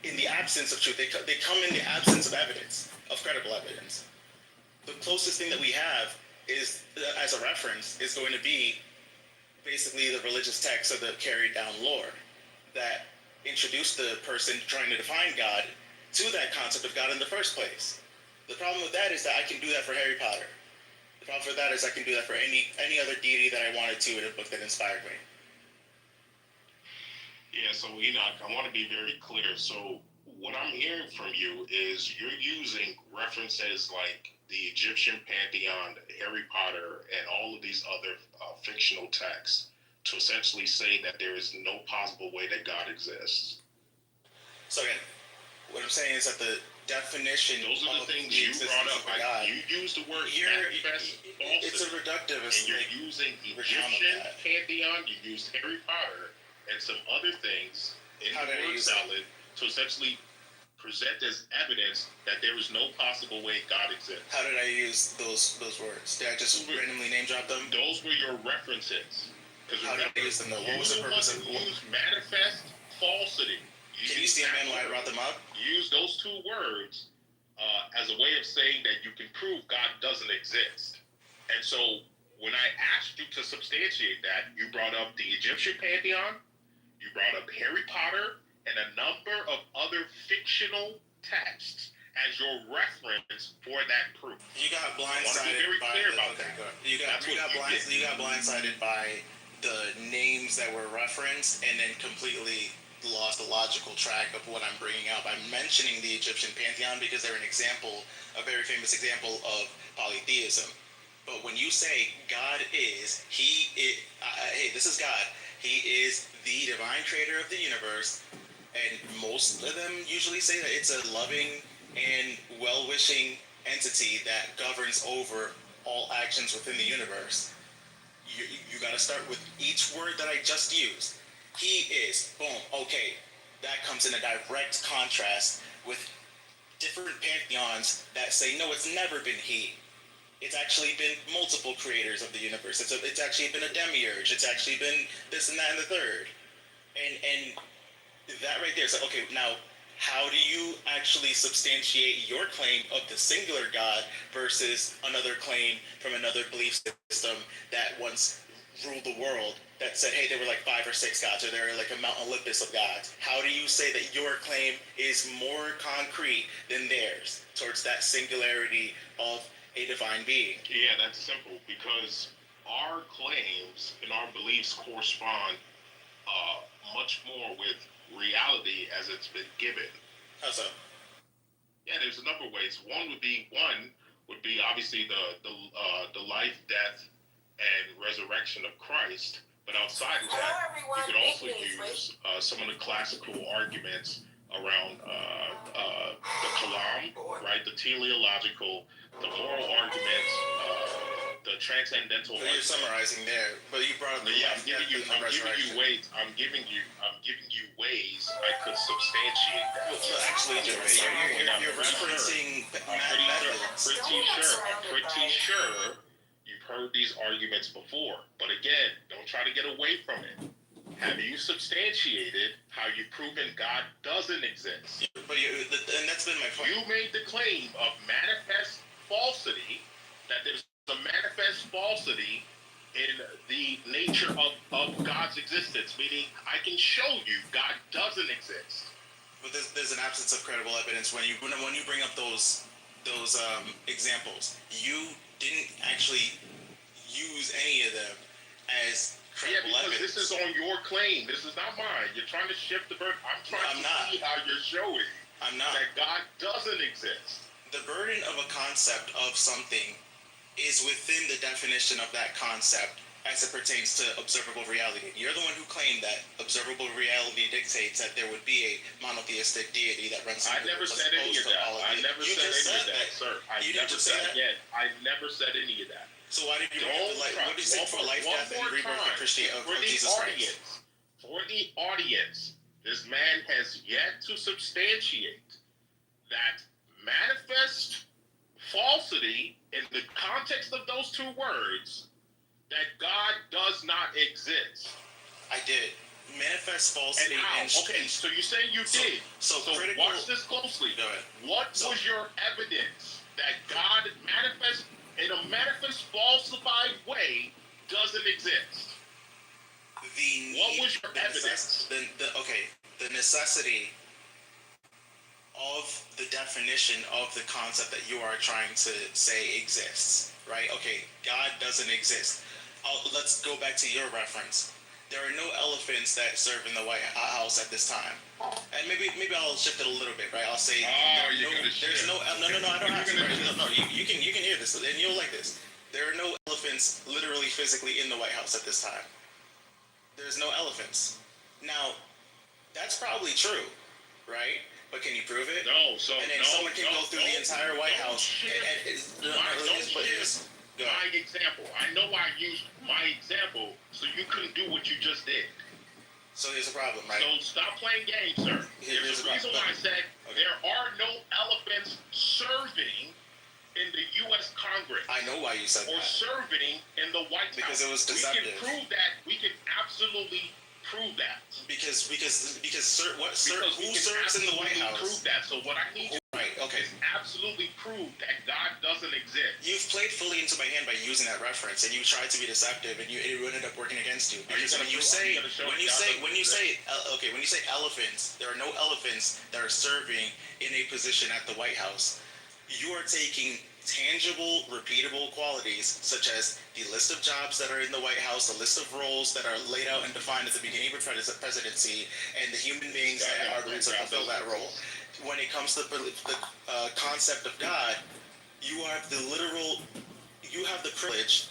in the absence of truth. They come in the absence of evidence, of credible evidence. The closest thing that we have is, as a reference, is going to be basically the religious text of the carried down lore that introduced the person trying to define God to that concept of God in the first place. The problem with that is that I can do that for Harry Potter. The problem for that is I can do that for any other deity that I wanted to in a book that inspired me. Yeah, so Enoch, I want to be very clear. So what I'm hearing from you is you're using references like the Egyptian pantheon, Harry Potter, and all of these other fictional texts to essentially say that there is no possible way that God exists. So again, what I'm saying is that the definition those are the of things the you existence brought up. of God, You used the word manifest falsity. it's a reductive. And you're using Egyptian pantheon. You used Harry Potter and some other things in the word salad to essentially present as evidence that there is no possible way God exists. How did I use those words? Did I just randomly name drop them? Those were your references. How did I use them though? What was the purpose of use manifest falsity? Can you see, man, why I brought them up? Use those two words as a way of saying that you can prove God doesn't exist. And so when I asked you to substantiate that, you brought up the Egyptian pantheon, you brought up Harry Potter, and a number of other fictional texts as your reference for that proof. You got blindsided by you got blindsided by the names that were referenced, and then completely lost the logical track of what I'm bringing up. I'm mentioning the Egyptian pantheon because they're a very famous example of polytheism. But when you say God is, hey, this is God. He is the divine creator of the universe, and most of them usually say that it's a loving and well-wishing entity that governs over all actions within the universe. You got to start with each word that I just used. He is, boom, okay. That comes in a direct contrast with different pantheons that say, no, it's never been he. It's actually been multiple creators of the universe. It's actually been a demiurge. It's actually been this and that and the third. And that right there is like, okay, now, how do you actually substantiate your claim of the singular God versus another claim from another belief system that once ruled the world that said, hey, there were like 5 or 6 gods, or there were like a Mount Olympus of gods? How do you say that your claim is more concrete than theirs towards that singularity of a divine being? Yeah, that's simple, because our claims and our beliefs correspond much more with reality as it's been given. How so? Yeah, there's a number of ways. One would be obviously the life, death, and resurrection of Christ. But outside of that, you could also use some of the classical arguments around the kalam, right? The teleological, the moral arguments, the transcendental. So you're summarizing there, but you brought up the I'm giving you ways I could substantiate that. Well, actually, you're referencing methods. I'm pretty sure you've heard these arguments before. But again, don't try to get away from it. Have you substantiated how you've proven God doesn't exist? And that's been my point. You made the claim of manifest falsity, that there's a manifest falsity in the nature of God's existence, meaning I can show you God doesn't exist. But there's an absence of credible evidence when you bring up those examples. You didn't actually use any of them as credible evidence. This is on your claim. This is not mine. You're trying to shift the burden. I'm trying to see how you're showing that God doesn't exist. The burden of a concept of something is within the definition of that concept as it pertains to observable reality. You're the one who claimed that observable reality dictates that there would be a monotheistic deity that runs. I never said any of that. I never said any of that, sir. I never said any of that. So why did you what did you say for life, death, and rebirth of Christianity of Jesus Christ? For the audience, this man has yet to substantiate that manifest falsity in the context of those two words, that God does not exist. I did. Manifest falsity and okay, so you say you did. So watch this closely. Go ahead. What was your evidence that God manifest in a manifest falsified way doesn't exist? What was your evidence? The necessity of the definition of the concept that you are trying to say exists, right? Okay, God doesn't exist. Let's go back to your reference. There are no elephants that serve in the White House at this time. And maybe I'll shift it a little bit, right? I'll say there's no I don't have to. You can hear this and you'll like this. There are no elephants literally physically in the White House at this time. there's no elephants. Now, that's probably true, right? But can you prove it? No, so and then someone can go through the entire White House. My example. I know I used my example, so you couldn't do what you just did. So there's a problem, right? So stop playing games, sir. There's a reason why I said there are no elephants serving in the U.S. Congress. I know why you said or that. serving in the White House. Because it was deceptive. We can prove that. We can absolutely prove that. Because who serves in the White House? Prove that. So what I need right, okay. is absolutely prove that God doesn't exist. You've played fully into my hand by using that reference, and you tried to be deceptive, and it ended up working against you. Because when you say elephants, there are no elephants that are serving in a position at the White House. You are taking tangible, repeatable qualities such as the list of jobs that are in the White House, the list of roles that are laid out and defined at the beginning of a presidency, and the human beings that are going to fulfill that role. When it comes to the concept of God, you have the privilege,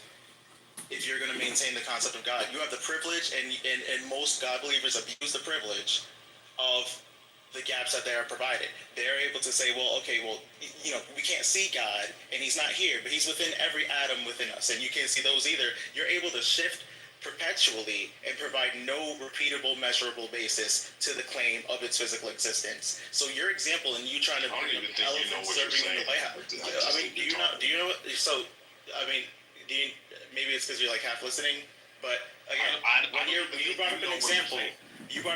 if you're going to maintain the concept of God, you have the privilege, and most God believers abuse the privilege of the gaps that they are provided. They're able to say, well, okay, well, we can't see God, and he's not here, but he's within every atom within us, and you can't see those either. You're able to shift perpetually and provide no repeatable, measurable basis to the claim of its physical existence. So your example, and you trying to bring up elephants serving in the White House. I mean, maybe it's because you're like half listening, but again, you brought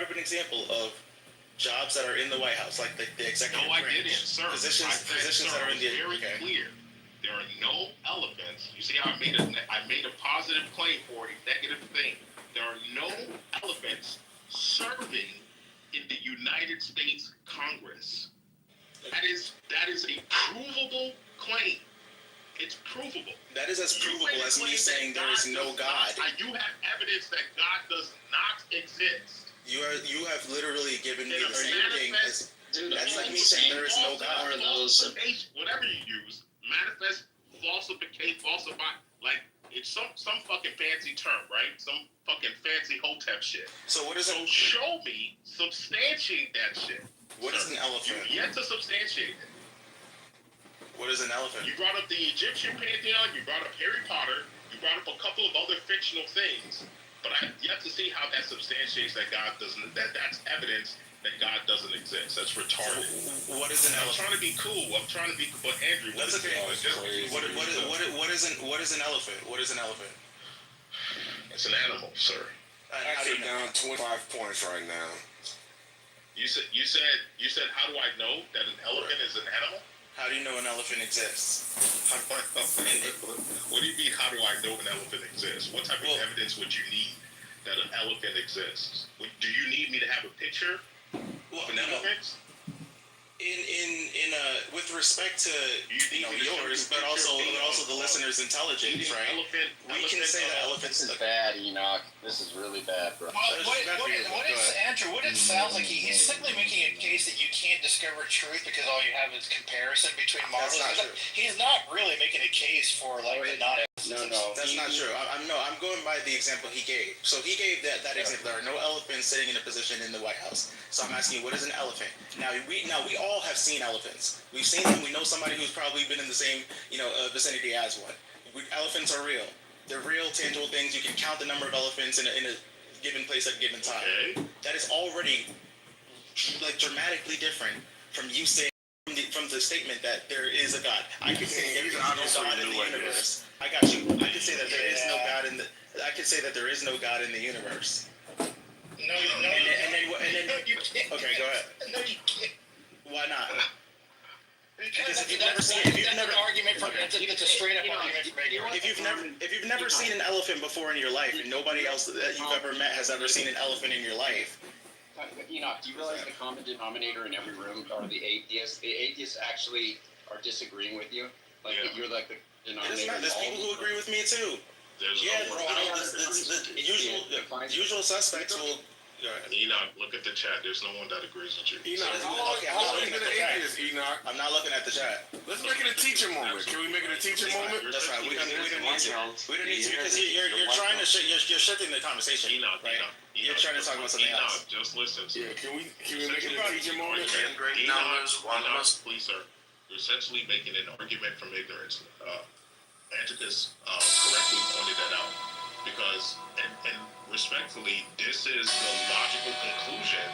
up an example of jobs that are in the White House, like the executive branch. No, I didn't, sir. Positions that are in the very clear. There are no elephants. You see how I made a positive claim for a negative thing. There are no elephants serving in the United States Congress. That is a provable claim. It's provable. That is as provable as me saying there is no God. You have evidence that God does not exist. You have literally given me the same thing. That's like me saying there is no God. Whatever you use, manifest, falsify, like it's some fucking fancy term, right? Some fucking fancy hotep shit. So what is it? So show me, substantiate that shit. What is an elephant? You yet to substantiate it. What is an elephant? You brought up the Egyptian pantheon. You brought up Harry Potter. You brought up a couple of other fictional things. But I've yet to see how that substantiates that God doesn't. That's evidence that God doesn't exist. That's retarded. What is an elephant? I'm trying to be cool. But Andrew, that's okay. What is an elephant? What is an elephant? It's an animal, sir. Actually, down 25 points right now. You said. How do I know that an elephant is an animal? How do you know an elephant exists? How do I know an elephant? What do you mean, how do I know an elephant exists? What type of evidence would you need that an elephant exists? Do you need me to have a picture of an elephant? With respect to yours, but also the listeners' intelligence, right? We can say that elephants is bad, Enoch. This is really bad, bro. Andrew, what it sounds like, he's simply making a case that you can't discover truth because all you have is comparison between models. He's not really making a case for like the non. No, that's not true. I'm going by the example he gave. So he gave that example. There are no elephants sitting in a position in the White House. So I'm asking you, what is an elephant? Now we all have seen elephants. We've seen them. We know somebody who's probably been in the same vicinity as one. Elephants are real. They're real, tangible things. You can count the number of elephants in a given place at a given time. Okay. That is already like dramatically different from you saying from the statement that there is a God. I can say there is no God in the universe. I got you. I can say that there is no God in the. I can say that there is no God in the universe. No, you can't. Okay, go ahead. No, you can't. Why not? Because if you've never seen, it's a straight up argument from Edgar. If you've never seen an elephant before in your life, and nobody else that you've ever met has ever seen an elephant in your life. Enoch, do you realize the common denominator in every room are the atheists? The atheists actually are disagreeing with you. Like you're like the denominator. There's people who agree with me too. The usual suspects will Go ahead. Enoch, look at the chat. There's no one that agrees with you. Enoch, Okay, how long you been an atheist, Enoch? I'm not looking at the chat. Let's make it a teacher moment. Can we make it a teacher moment? That's right. We don't need to. We don't need to because you're trying to you're shifting the conversation. Enoch, right? You're trying to talk about something else. Just listen. Yeah, can we make it a teacher moment? Enoch, please, sir. You're essentially making an argument from ignorance. Anticus correctly pointed that out because, and respectfully, this is the logical conclusion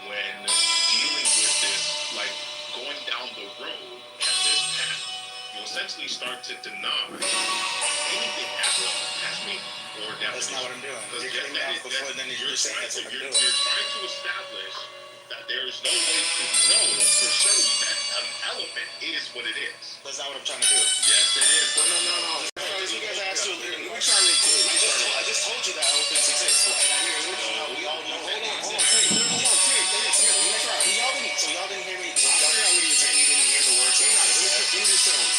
when dealing with this, like going down the road at this path. You essentially start to deny anything happening or definition. That's not what I'm doing. You're getting me off before then you're saying that's what I'm doing. You're trying to establish that there is no way to know for certain that an elephant is what it is. That's not what I'm trying to do. Yes, it is. No. You guys asked to. Let me try real quick. I just told you that elephants exist. And I hear we all know that. Hold on. Y'all didn't hear me. You didn't hear the words. Let me just tell you.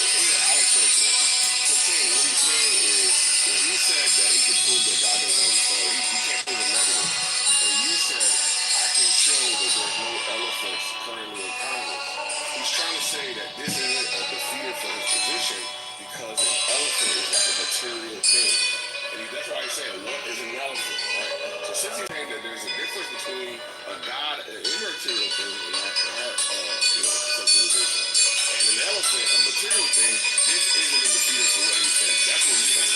Alex Rachel. So, King, what he's saying is, when he said that he could prove that God doesn't, he can't prove a negative, and you said, I can show that there's no elephants currently in Congress. He's trying to say that this isn't a defeater for his position because an elephant is like a material thing. And that's why he's saying, what is an elephant, right? So since he's saying that there's a difference between a God, an immaterial thing, and socialization, and an elephant, a material thing, this isn't a defeater for what he's saying. That's what he's saying.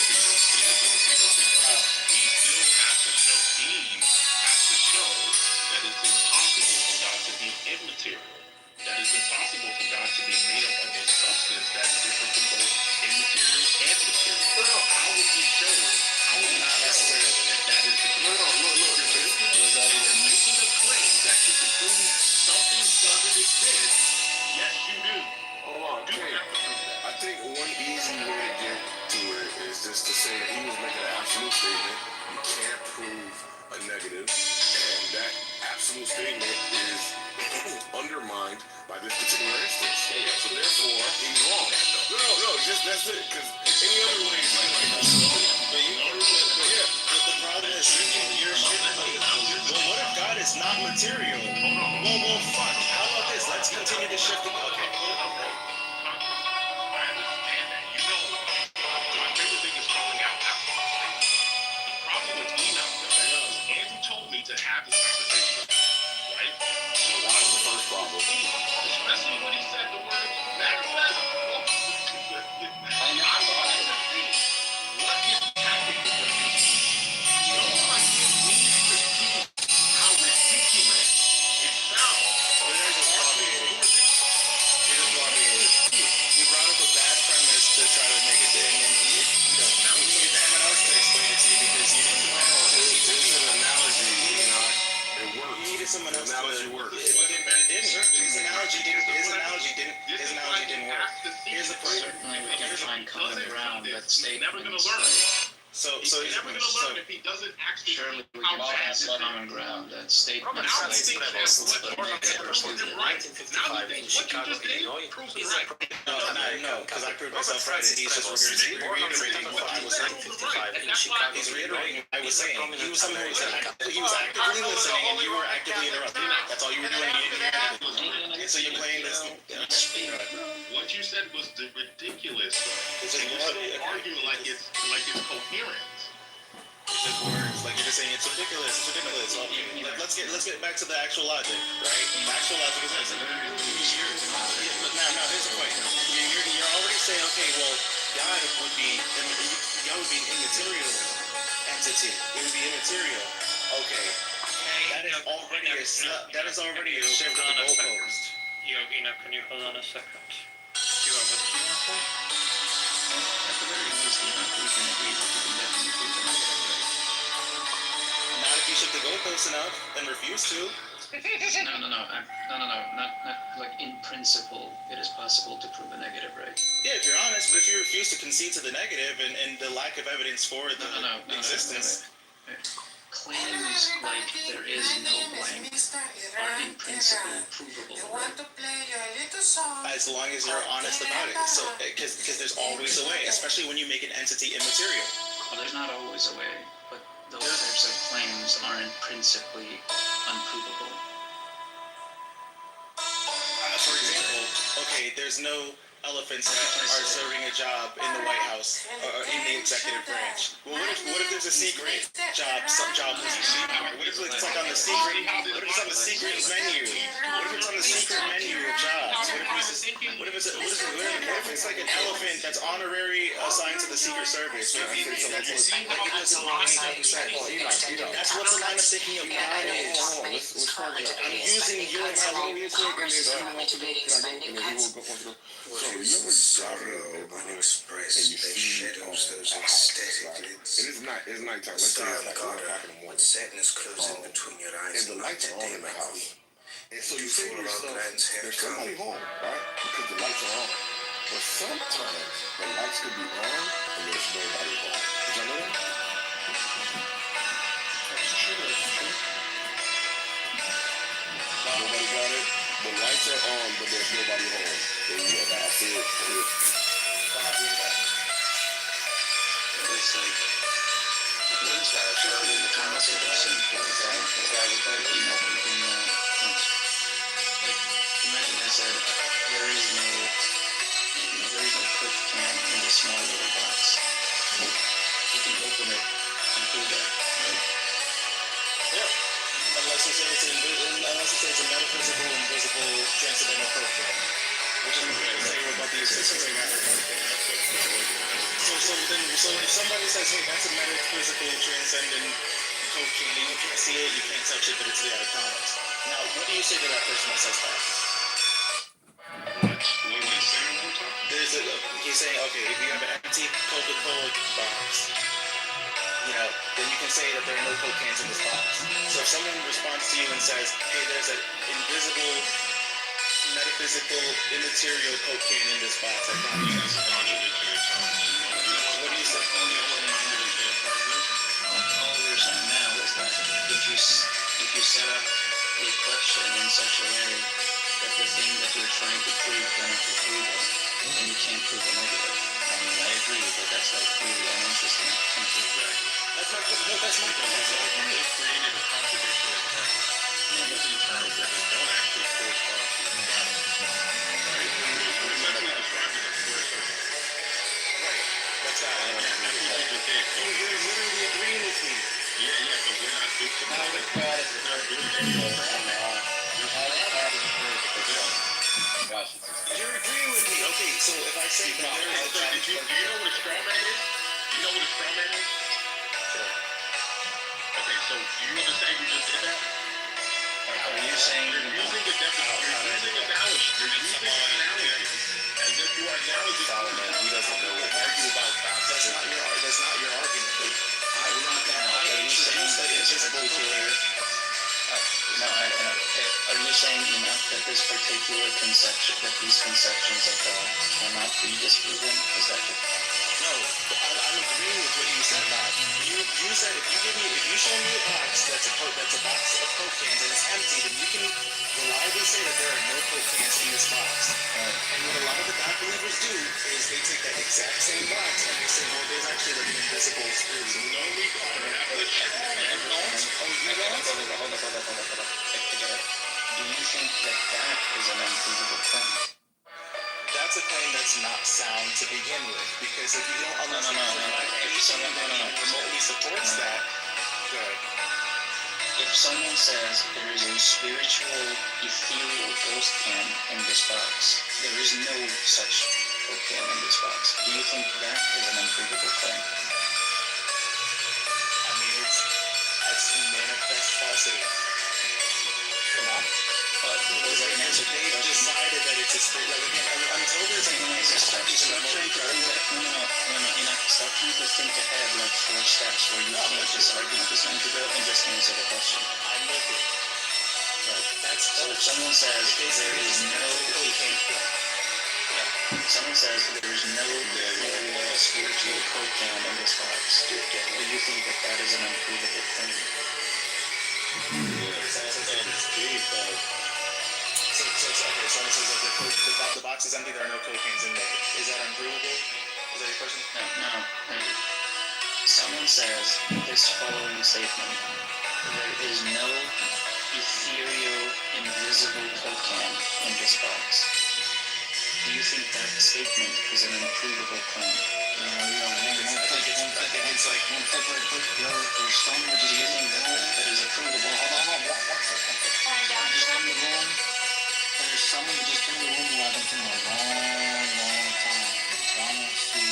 He still has to show, that it's impossible for God to be immaterial. That it's impossible for God to be made up of a substance that's different from both immaterial and material. How would he show it? How would he show that that is the case? You're making a claim that you can prove something doesn't exist. Yes, you do. Hold on, King. I think one easy way to get to it is just to say that he was making an absolute statement. You can't prove a negative, and that absolute statement is undermined by this particular instance. So therefore, he's wrong. No, just that's it. Because any other way, the problem is you're well, what if God is not material? Well, fuck. How about this? Let's continue to shift the. Okay. Someone else analogy works. His analogy didn't work. Here's the point. Certainly we can find common ground, but statements. Never gonna learn. So he's never gonna learn if he doesn't actually. Surely we can find common ground. That statements like No, because I proved myself right, and he's just reiterating what I was saying. He's reiterating what I was saying. He was someone who was actively listening, and you were actively interrupting. That's all you were doing. So you're playing this. What you said was ridiculous. You're still arguing like it's coherent. It's just words. Like you're just saying it's ridiculous. It's ridiculous. Okay, let's get back to the actual logic, right? The actual logic is this. Now here's the point. You're already saying, okay, well, God would be an immaterial entity. It would be immaterial. Okay. That is already a shift of the goalpost. Yogina, can you hold on a second? What did you want to say? At the very least, we can agree that we can definitely prove the negative, right? Not if you shift the goalpost enough and refuse to. No. Not like in principle, it is possible to prove a negative, right? Yeah, if you're honest, but if you refuse to concede to the negative and the lack of evidence for the existence. Claims like there is no blank are in principle provable. As long as you're honest about it. So, because there's always a way, especially when you make an entity immaterial. Well, there's not always a way, but those types of claims claims aren't principally unprovable. For example, okay, there's no elephants that are serving a job in the White House or in the executive branch. Well, what if there's a secret job position? What if it's like on the secret? What if it's on the secret menu? What if it's on the secret menu of jobs? What if it's like an elephant that's honorary assigned to the Secret Service? That's what's the line of thinking of God is. I'm using you and my real quick, and then want to go. And then he will go. So you ever drive and you see those aesthetic lights? It is nighttime. Let's say it's like 1 o'clock in the morning. Sadness closing between your eyes. And the lights are on in the house. And so you say to yourself, there's somebody home, right? Because the lights are on. But sometimes the lights could be on and there's nobody home. Did y'all know that? That's true. Nobody got it? The lights are on, but there's nobody home. Then you have to see it. It's like, what is that? Showing in the comments or something. The guy with that email from like, imagine I said, there is no Coke can in this small little box. You can open it and do that, right? Yep. Unless you say it's a metaphysical, invisible, transcendental program, which is what they say about the existence of matter. So if somebody says, hey, that's a metaphysical, transcendent cocaine, you can't see it, you can't touch it, but it's there, I promise. Now, what do you say to that person that says that? He's saying, okay, if you have an empty Coca-Cola box, then you can say that there are no Coke cans in this box. So if someone responds to you and says, hey, there's an invisible, metaphysical, immaterial Coke can in this box, I promise you. What do you say? All we're saying now is that if you set up a question in such a way that the thing that you're trying to prove cannot be proven, then you can't prove a negative. I mean, I agree, but that's like really uninteresting. That's my point. They've created a contradictory term. Using terms that don't actually correspond to reality. Right? We're essentially describing a square circle. Right. That's that. That's what you just did. You're literally agreeing with me. Yeah, but we're not doing it. We're not doing it. You're agreeing with me. Okay, so if I say that there is a do you know what a straw man is? Do you know what a straw man is? Okay, so do you understand you just did that? Are you saying you're using the definition? You're using analogy. You're using analogy as if you are acknowledging. Solomon, he doesn't know what argue about. That's not your argument. I introduced that invisible clear. No, I know. Are you saying, that this particular conception, that these conceptions of God cannot be disproven? Is that the No, I'm agreeing with what you said, Bob. You said if you show me a box that's a box of Coke cans and it's empty, then you can reliably say that there are no Coke cans in this box. And what a lot of the God believers do is they take that exact same box and they say, well, there's actually like an invisible spiritual. Hold up. Do you think that is an unprovable claim? That's a claim that's not sound to begin with, because if you don't remotely supports that, good. If someone says there is a spiritual, ethereal ghost can in this box, there is no such Coke can in this box. Do you think that is an unprovable claim? I mean, it's manifest falsity. But they've decided that it's a spirit. Like again, until there's a stop trying to think ahead like 4 steps where you think this argument is going to go and just answer the question. I'm looking. Right. So if someone says there is no someone says there is no spiritual Coke can in this box, do you think that is an unprovable claim? So someone says that the box is empty, there are no Coke cans in there. Is that unprovable? Is that your question? No. Someone says this following statement. There is no ethereal, invisible cocaine in this box. Do you think that statement is an unprovable claim? I think it's like there's some that do you think that is a provable? There's someone who just came in the room who I've been seeing a long time. Donald C.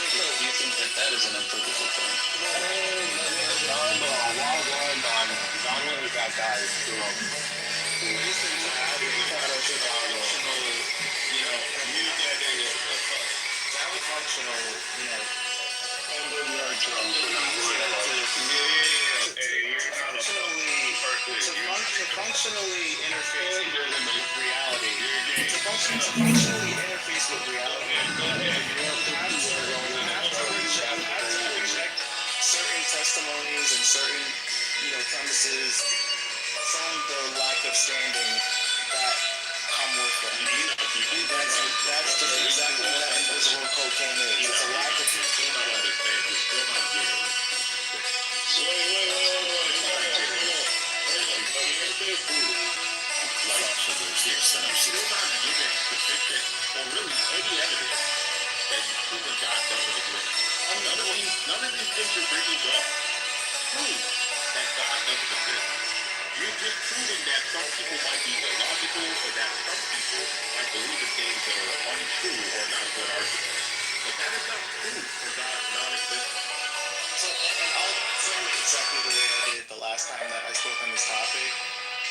Do you think that is an unprovable claim? Donald is that guy. To functionally interface with reality. To functionally interface with reality. You have to reject certain testimonies and certain, premises from the lack of standing that come with them. That's just exactly what that invisible cocaine is. It's a lack of Still not given sufficient or really any evidence that you've proven God doesn't exist. None of these things you're bringing up prove that God doesn't exist. You're just proving that some people might be illogical or that some people might believe in things that are untrue or not good arguments. But that is not proof for God's non-existence. So, and I'll frame it exactly the way I did the last time that I spoke on this topic,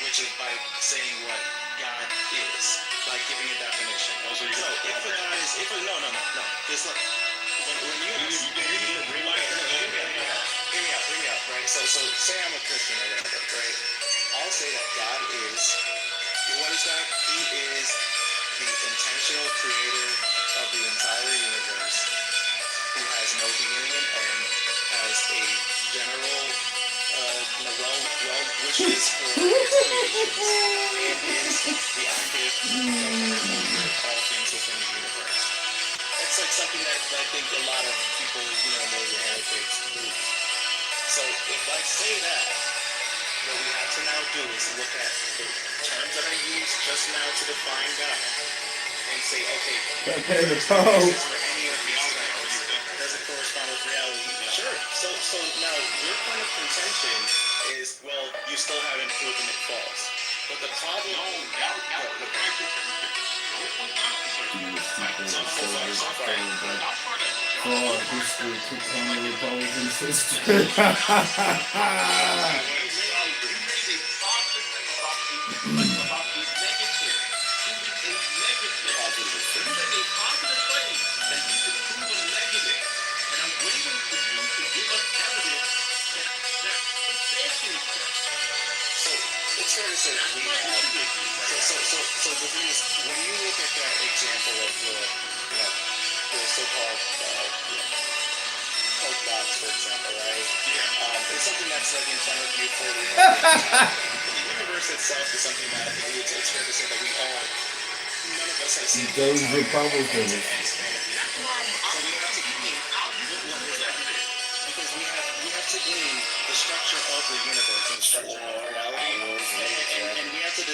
which is by saying what God is, by giving a definition. So, if a God is, no. Just like, when you ask, hear me out, right? So say I'm a Christian or whatever, right? I'll say that God is, what is God? He is the intentional creator of the entire universe, who has no beginning and end, has a general, well wishes for its creations, and is the active governor over all things within the universe. It's like something that I think a lot of people, know the atheists believe. So if I say that, what we have to now do is look at the terms that I used just now to define God and say, okay, for any of these terms, does it correspond with reality? Sure. So now your point of contention is, well, you still haven't proven it false. But the problem history to come with brothers and sisters. It's fair to say that we have. So the thing is, when you look at that example of the so-called Coke box, for example, right? It's something that's like in front of you for the universe itself is something that I think it's fair to say that we all, none of us have seen. Those Republicans. Because we have to glean the structure of the universe and the structure of reality, and we have to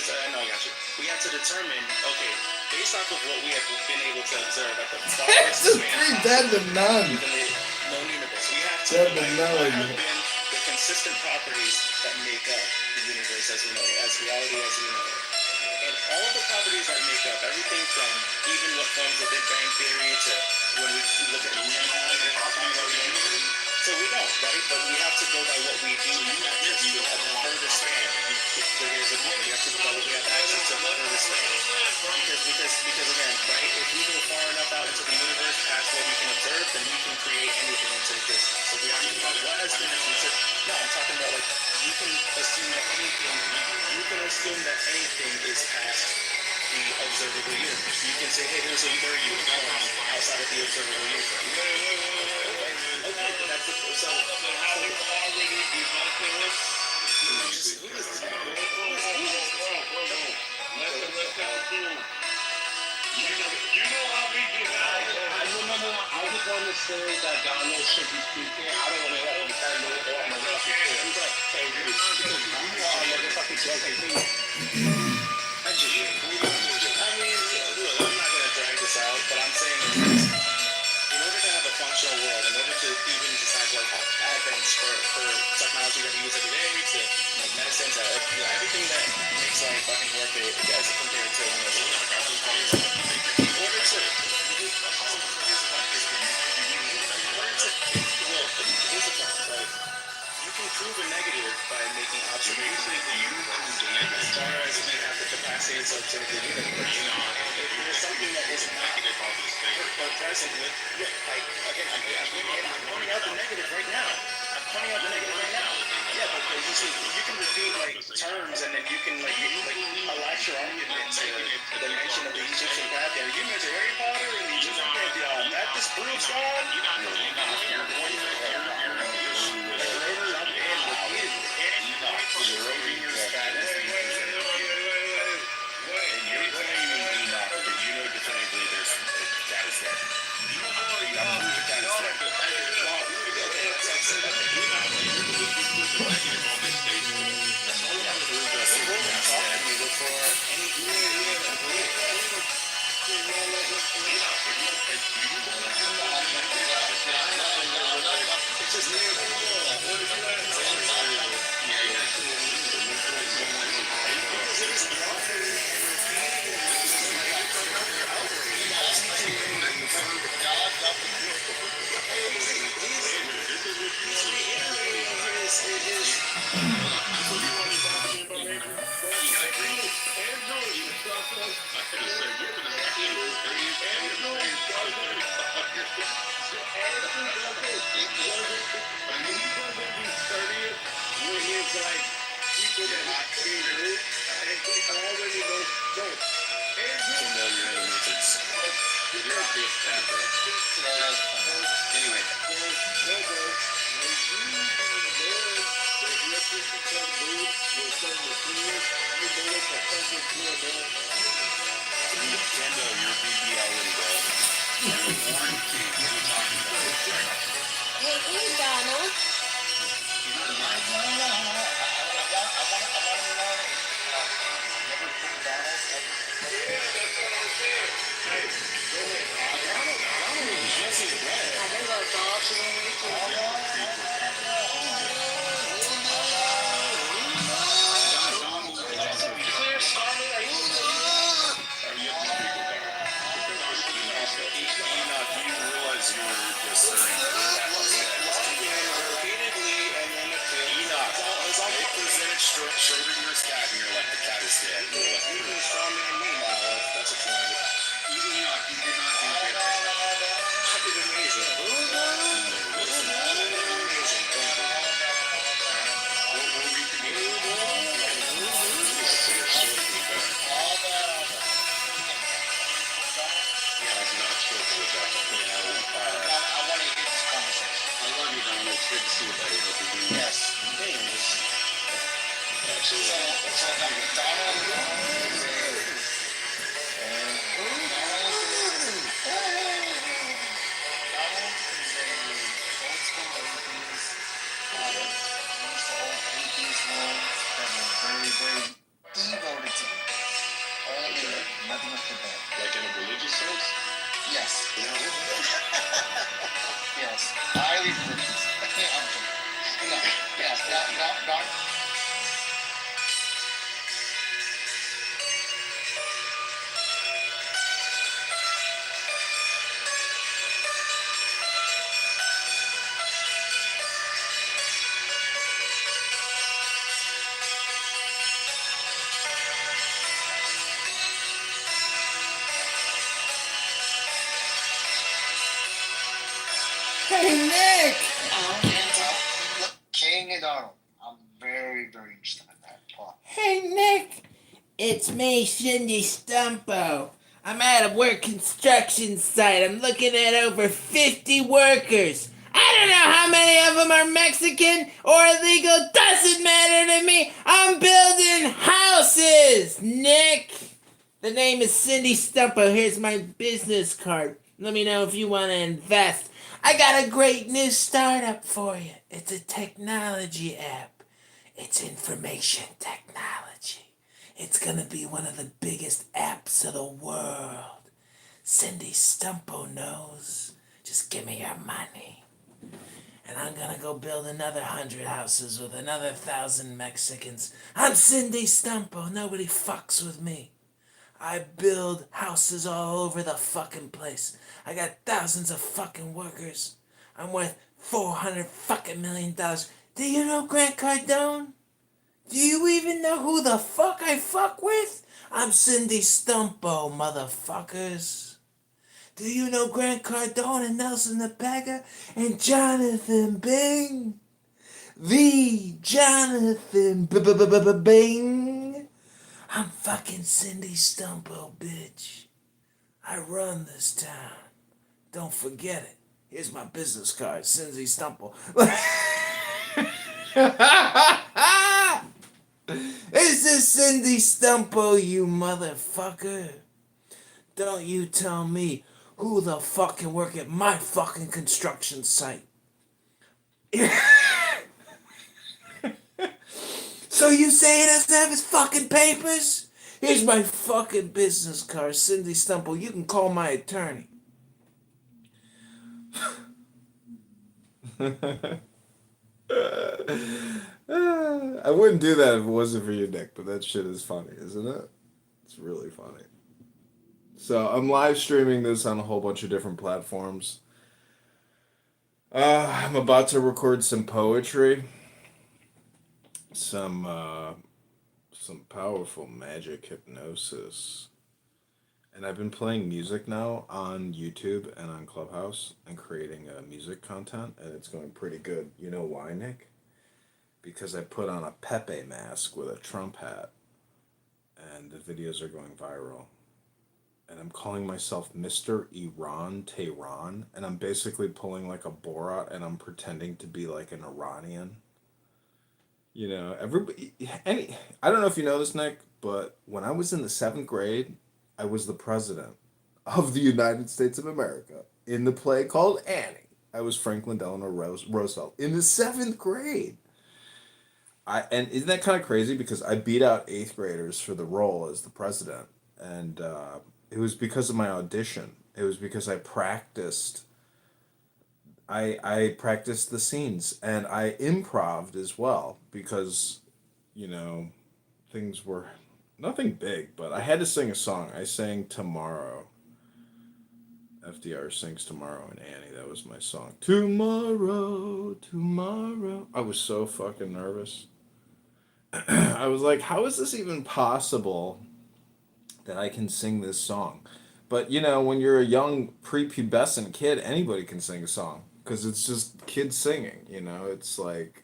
we have to determine, okay, based off of what we have been able to observe at the farthest span Dead to none. within the known universe, we have to Dead to know what have none. been the consistent properties that make up the universe as we know it, as reality as we know it. And all the properties that make up everything from even what forms the Big Bang Theory to when we look at so we don't, right? But we have to go by what we do have access to at the furthest span. Here's the point. We have to go by what we have access to at the furthest span. Because again, right, if we go far enough out into the universe past what we can observe, then we can create anything into existence. So we have to find what has been considered. No, I'm talking about like you can assume that anything is past the observable universe. You can say, hey, there's a unicorn outside of the observable universe. Okay, that's it. So how we already debunked this? You know how we get out. says that Donald should be speaking, I don't want to let him tell me or I'm gonna fucking say it. Because you are a motherfucking drug addict. I mean, look, I'm not gonna drag this out, but I'm saying is this. In order to have a functional world, in order to even just have like advents for technology that we use every day, to like medicine, to everything that makes life fucking worth it as compared to in order to you can prove a negative by making observations. As far as we have the capacity to observe the universe, if there's something that is negative or present with, like again, I'm pointing out the negative right now. Yeah, but you see, you can repeat like terms, and then you can like attach your argument to the mention of the Egyptian pantheon. You mention Harry Potter and the Egyptian pantheon. That disproves God. Schrodinger's cat, and you're like, the cat is dead. Even strong man me now, that's a point. Even Enoch, you did not do good. I did amazing. Amazing, thank you. We'll reconvene. Yeah, I'm not sure what that I want to hear this conversation. I love you, Donald. It's good to see you, buddy. Hope you're doing well. Yes. Hey, like in a religious sense? Yes. Yes. Highly religious. No. Yes. Not. Hey, Nick! King and Donald. I'm very, very interested in that part. Hey, Nick! It's me, Cindy Stumpo. I'm at a work construction site. I'm looking at over 50 workers. I don't know how many of them are Mexican or illegal. Doesn't matter to me. I'm building houses, Nick. The name is Cindy Stumpo. Here's my business card. Let me know if you want to invest. I got a great new startup for you. It's a technology app. It's information technology. It's going to be one of the biggest apps of the world. Cindy Stumpo knows. Just give me your money. And I'm gonna go build another 100 houses with another 1,000 Mexicans. I'm Cindy Stumpo. Nobody fucks with me. I build houses all over the fucking place. I got thousands of fucking workers. I'm worth $400 fucking million. Do you know Grant Cardone? Do you even know who the fuck I fuck with? I'm Cindy Stumpo, motherfuckers. Do you know Grant Cardone and Nelson Apega and Jonathan Bing? The Jonathan Bing. I'm fucking Cindy Stumpo, bitch. I run this town. Don't forget it. Here's my business card, Cindy Stumpo. This is Cindy Stumpo, you motherfucker. Don't you tell me who the fuck can work at my fucking construction site. So you say he doesn't have his fucking papers? Here's my fucking business card, Cindy Stumpo. You can call my attorney. I wouldn't do that if it wasn't for you, Nick, but that shit is funny, isn't it? It's really funny. So I'm live streaming this on a whole bunch of different platforms. I'm about to record some poetry, some powerful magic hypnosis, and I've been playing music now on YouTube and on Clubhouse and creating music content, and it's going pretty good. You know why, Nick? Because I put on a Pepe mask with a Trump hat, and the videos are going viral. And I'm calling myself Mr. Iran Tehran, and I'm basically pulling like a Borat, and I'm pretending to be like an Iranian. You know, I don't know if you know this, Nick, but when I was in the 7th grade, I was the president of the United States of America in the play called Annie. I was Franklin Delano Roosevelt in the 7th grade. And isn't that kind of crazy? Because I beat out 8th graders for the role as the president, and it was because of my audition. It was because I practiced. I practiced the scenes, and I improv'd as well because, you know, things were nothing big, but I had to sing a song. I sang Tomorrow. FDR sings Tomorrow in Annie. That was my song. Tomorrow, tomorrow. I was so fucking nervous. I was like, how is this even possible that I can sing this song? But, you know, when you're a young prepubescent kid, anybody can sing a song. Because it's just kids singing, you know? It's like,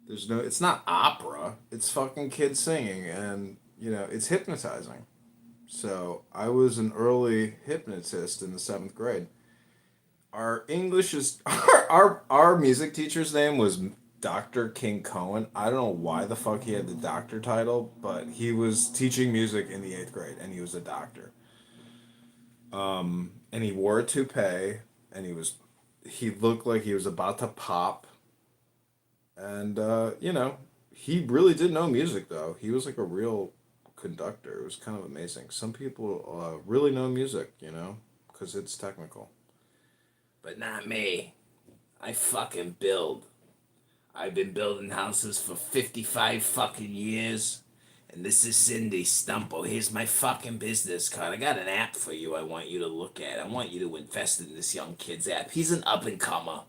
it's not opera. It's fucking kids singing. And, you know, it's hypnotizing. So I was an early hypnotist in the 7th grade. Our our music teacher's name was Dr. King Cohen. I don't know why the fuck he had the doctor title, but he was teaching music in the 8th grade, and he was a doctor. And he wore a toupee, and he looked like he was about to pop. And, you know, he really did know music, though. He was like a real conductor. It was kind of amazing. Some people really know music, you know, because it's technical. But not me. I fucking build. I've been building houses for 55 fucking years. And this is Cindy Stumpo. Here's my fucking business card. I got an app for you I want you to look at. I want you to invest in this young kid's app. He's an up-and-comer.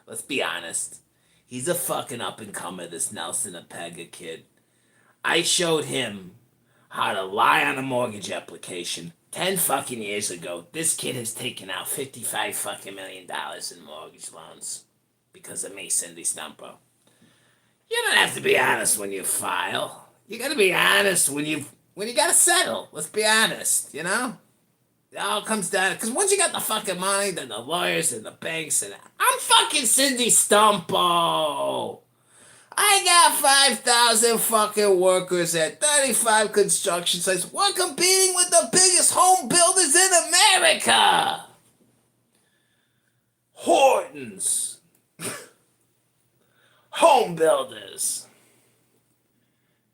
Let's be honest. He's a fucking up-and-comer, this Nelson Apega kid. I showed him how to lie on a mortgage application 10 fucking years ago. This kid has taken out $55 fucking million in mortgage loans because of me, Cindy Stumpo. You don't have to be honest when you file. You gotta be honest when you gotta settle. Let's be honest, you know? It all comes down, because once you got the fucking money, then the lawyers and the banks, and I'm fucking Cindy Stumpo. I got 5,000 fucking workers at 35 construction sites. We're competing with the biggest home builders in America. Hortons. Home builders.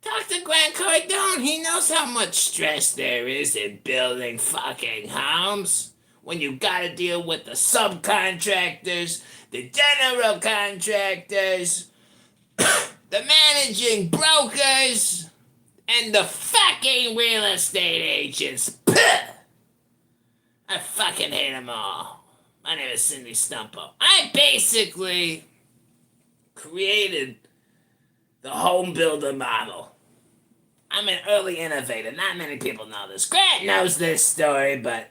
Talk to Grant Cardone. He knows how much stress there is in building fucking homes. When you gotta deal with the subcontractors, the general contractors, the managing brokers, and the fucking real estate agents. Puh! I fucking hate them all. My name is Cindy Stumpo. I basically created the home builder model. I'm an early innovator. Not many people know this. Grant knows this story, but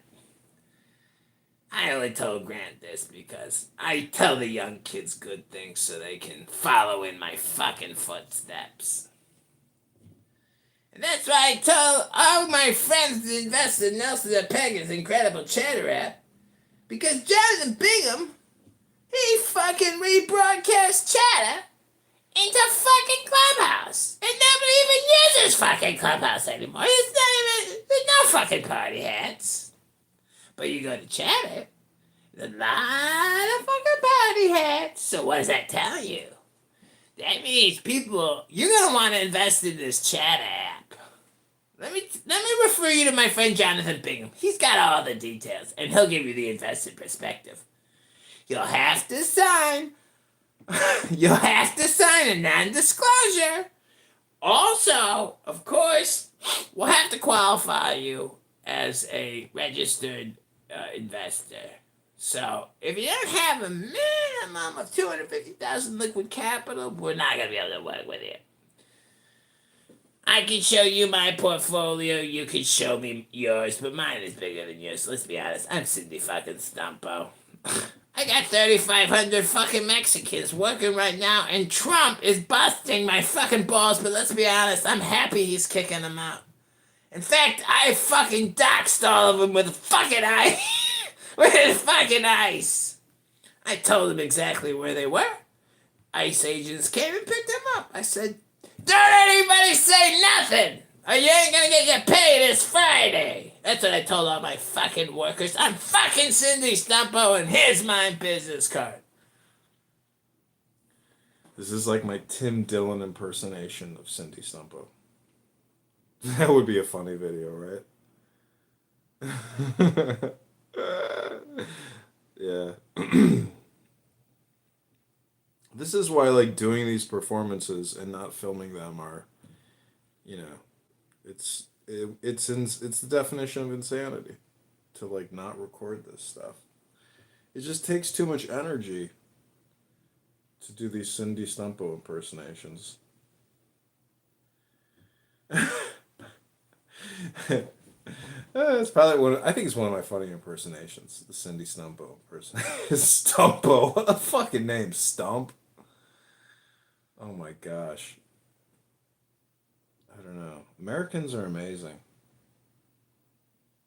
I only told Grant this because I tell the young kids good things so they can follow in my fucking footsteps. And that's why I told all my friends to invest in Nelson Ortega's incredible Chatter app. Because Jonathan Bingham, he fucking rebroadcast Chatter into fucking Clubhouse. And nobody even uses fucking Clubhouse anymore. There's no fucking party hats. But you go to Chatter, there's a lot of fucking party hats. So what does that tell you? That means people, you're going to want to invest in this Chatter app. Let me refer you to my friend Jonathan Bingham. He's got all the details, and he'll give you the invested perspective. You'll have to sign a non-disclosure. Also, of course, we'll have to qualify you as a registered investor. So, if you don't have a minimum of $250,000 liquid capital, we're not going to be able to work with you. I can show you my portfolio, you can show me yours, but mine is bigger than yours. Let's be honest, I'm Cindy fucking Stumpo. I got 3,500 fucking Mexicans working right now, and Trump is busting my fucking balls, but let's be honest, I'm happy he's kicking them out. In fact, I fucking doxed all of them with fucking ice. With fucking ice. I told them exactly where they were. ICE agents came and picked them up. I said, don't anybody say nothing, or you ain't gonna get your pay this Friday. That's what I told all my fucking workers. I'm fucking Cindy Stumpo, and here's my business card. This is like my Tim Dillon impersonation of Cindy Stumpo. That would be a funny video, right? Yeah. This is why, like, doing these performances and not filming them are, you know, it's the definition of insanity to, like, not record this stuff. It just takes too much energy to do these Cindy Stumpo impersonations. It's probably I think it's one of my funny impersonations, the Cindy Stumpo impersonation. Stumpo, what a fucking name, Stump. Oh my gosh. I don't know. Americans are amazing.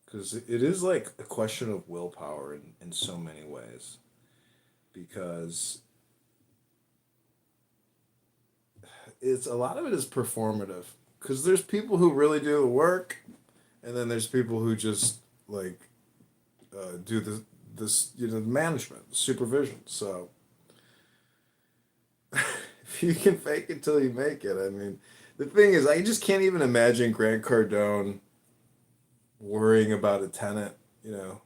Because it is like a question of willpower in so many ways. Because a lot of it is performative. Because there's people who really do the work, and then there's people who just like do this management, supervision. So if you can fake it till you make it, I mean, the thing is, I just can't even imagine Grant Cardone worrying about a tenant, who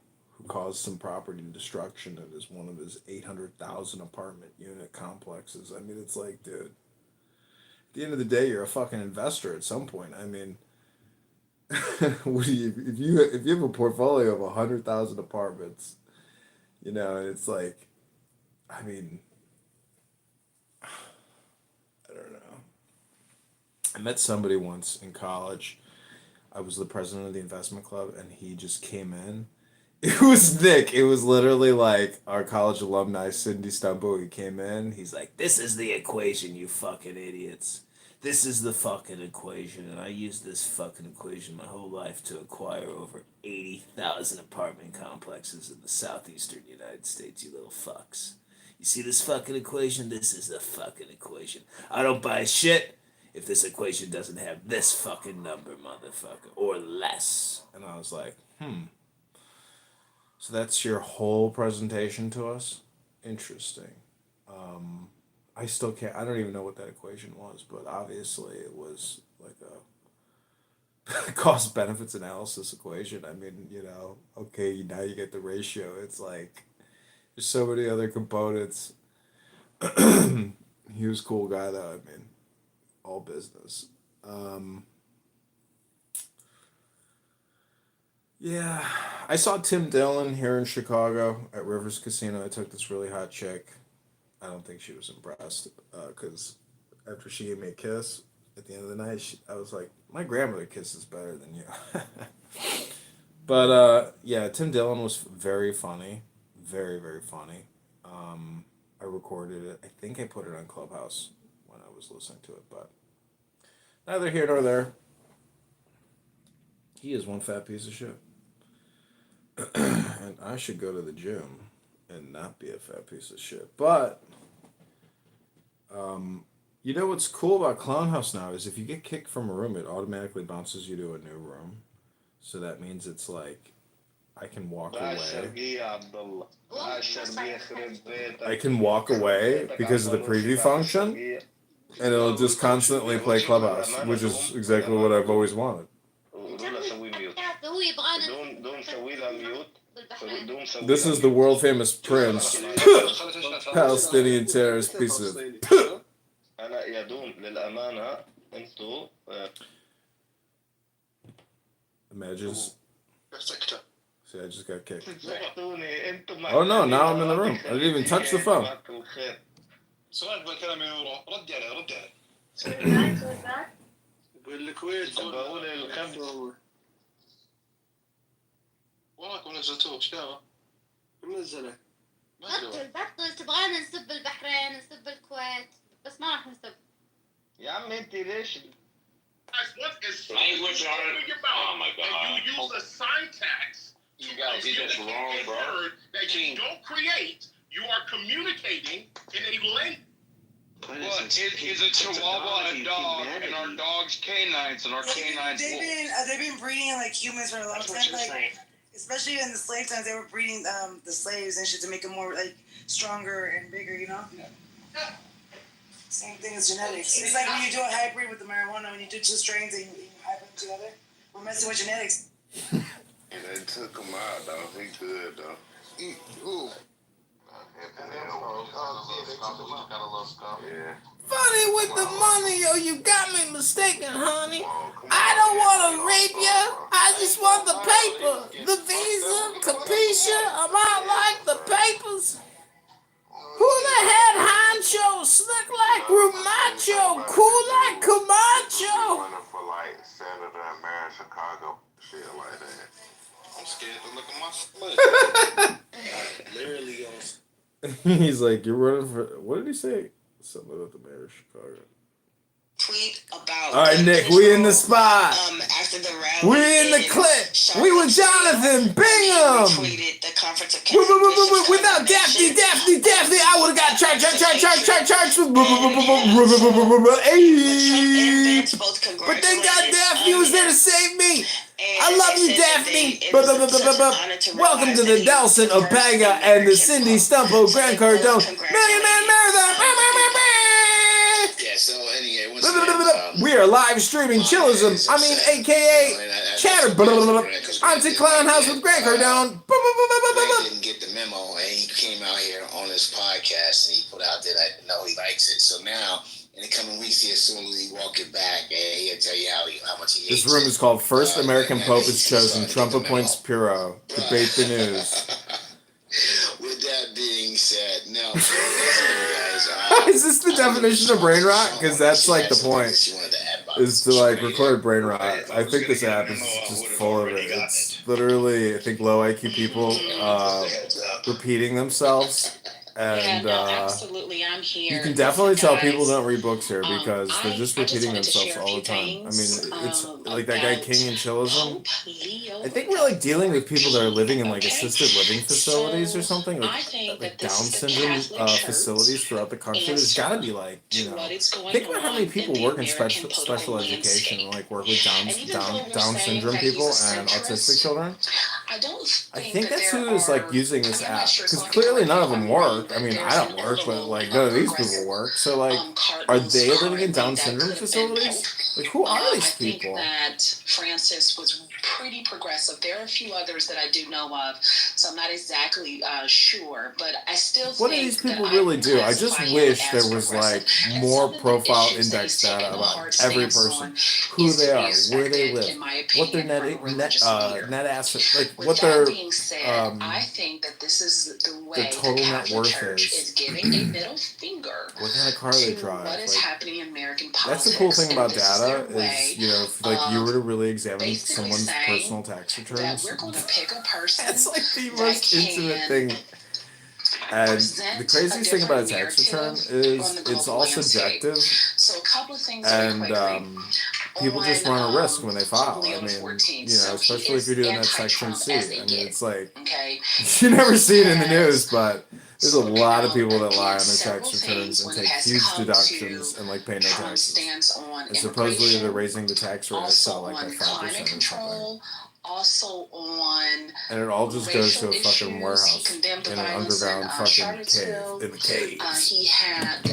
caused some property destruction at one of his 800,000 apartment unit complexes. I mean, it's like, dude, at the end of the day, you're a fucking investor at some point. I mean, if you have a portfolio of 100,000 apartments, it's like, I mean, I don't know. I met somebody once in college. I was the president of the investment club, and he just came in. It was Nick. It was literally like our college alumni, Cindy Stumpo. He came in. He's like, this is the equation, you fucking idiots. This is the fucking equation, and I used this fucking equation my whole life to acquire over 80,000 apartment complexes in the southeastern United States, you little fucks. You see this fucking equation? This is the fucking equation. I don't buy shit if this equation doesn't have this fucking number, motherfucker, or less. And I was like, So that's your whole presentation to us? Interesting. I still can't, I don't even know what that equation was, but obviously it was like a cost benefits analysis equation. I mean, okay, now you get the ratio. It's like, there's so many other components. He was a cool guy though, I mean, all business. Yeah, I saw Tim Dillon here in Chicago at Rivers Casino. I took this really hot chick. I don't think she was impressed because after she gave me a kiss at the end of the night, I was like, my grandmother kisses better than you. But yeah, Tim Dillon was very funny. Very, very funny. I recorded it. I think I put it on Clubhouse when I was listening to it, but neither here nor there. He is one fat piece of shit. And I should go to the gym and not be a fat piece of shit. But, you know what's cool about Clown House now is if you get kicked from a room, it automatically bounces you to a new room. So that means it's like, I can walk away. I can walk away because of the preview function, and it'll just constantly play Clubhouse, which is exactly what I've always wanted. This is the world famous Prince, Palestinian terrorist piece of. Imagine. See, I just got kicked. Oh no, now I'm in the room. I didn't even touch the phone. سؤال بالكلام يا ورا رد عليه بالكويت وراك ما نزلتوه شباب منزله بطل تبغانا نسب البحرين نسب الكويت بس ما راح نسب يا عم انت ليش Language on your mouth. Oh my God. And you use a syntax to that's wrong, a word that you don't create. You are communicating in a language. What is a chihuahua a dog, and our dogs canines, and our canines. They've been breeding like humans for a long time, like especially in the slave times. They were breeding the slaves and shit to make them more like stronger and bigger, Yeah. Same thing as genetics. It's like when you do a hybrid with the marijuana, when you do two strains and you hybrid them together. We're messing with genetics. And they took him out though. He good though. Ooh. Funny with the money, yo, you got me mistaken, honey. I don't want to rape you. I just want the paper, the visa, capisha. I'm out like the papers. Who the head honcho? Slick like Rumacho, cool like Camacho. For like Senator and Mayor of Chicago, shit like that. I'm scared to look at my split. Literally, He's like, you're running for, what did he say? Something about the mayor of Chicago. Tweet about. All right, Nick, we in the spot. After the rally, we in the clip. We with Jonathan Bingham. Tweeted the conference of without Daphne, I would have got charged. But thank God Daphne was there to save me. I love you, Daphne. Welcome to the Delson Opega and the Cindy Stumpo Grant Cardone Million Man Marathon. Yeah, so anyway, we are live streaming Chillism, aka Chatter, onto Clown House with Grant Cardone. Greg didn't get the memo, and he came out here on his podcast, and he put out that I know he likes it. So now, in the coming weeks, he'll slowly walk it back, and he'll tell you how much he hates This room is called First American Pope is Chosen. Trump appoints Puro. Debate the news. With that being said, no. Guys, is this the definition of brain rot? Because that's like the point. Is to like record brain rot. I think this app is just full of it. It's literally, I think, low IQ people repeating themselves And absolutely. I'm here. you can definitely tell Guys, people don't read books here because they're just I just repeating wanted to themselves share a all few the time. I mean, things, it's like that guy about King and Chillism. Pope Leo I think we're like dealing with people that are living in like Okay. assisted living facilities or something, I like think like that this Down is the syndrome Catholic Church facilities throughout the country. There's got to be like, you know, what is going think about how many on people in the work in American special political education and like work with And even though we're Down saying syndrome that he's people a and centrist, autistic children. I don't I think think that that's there who is like are. using I this mean, I'm not app sure. because Someone clearly correct me none if of them I'm wrong, work. I but mean, there's I an don't work, but elderly, like none of these people progressive work. So like, are cardinals they living in currently Down that syndrome could have been pope. facilities? Like, who are I these think people? that Francis was pretty progressive. There are a few others that I do know of, so I'm not exactly sure, but I still What do think these that people I really would do? I just classify him wish there as was progressive. like And more some of the profile issues that index he's taken data a about hard every stance person, on who is they to are, be where they expected, live, in my what their opinion, from a religious leader. net asset, like With what that their being said, I think that this is the way their the total net Catholic worth Church is, is giving a middle finger what kind of car they to drive. what is Like, happening in American that's politics. the cool thing And about this is their data way is, you know, if like you of were to really examine basically someone's saying personal tax that returns, we're going to pick a person that's like the that most intimate can thing. And the present a craziest thing about different a tax return narrative is on the it's global all landscape. subjective, So a couple of things very and quickly. people just On run a risk when they file. Pope Leo I mean, 14. you know, So he especially if is you're doing that Section anti-Trump C. as I they mean, get. it's like Okay. you never see it in the Has news, but there's a lot of people that lie on their several tax returns things and when it take has huge come deductions to and like pay no Trump's taxes. stance on And supposedly they're immigration, raising the tax rate, I also saw like by on 5% climate or something. control, also on And it all just goes to racial a fucking issues. He warehouse condemned the in an violence in underground fucking cave, Charlottesville. in the caves. He had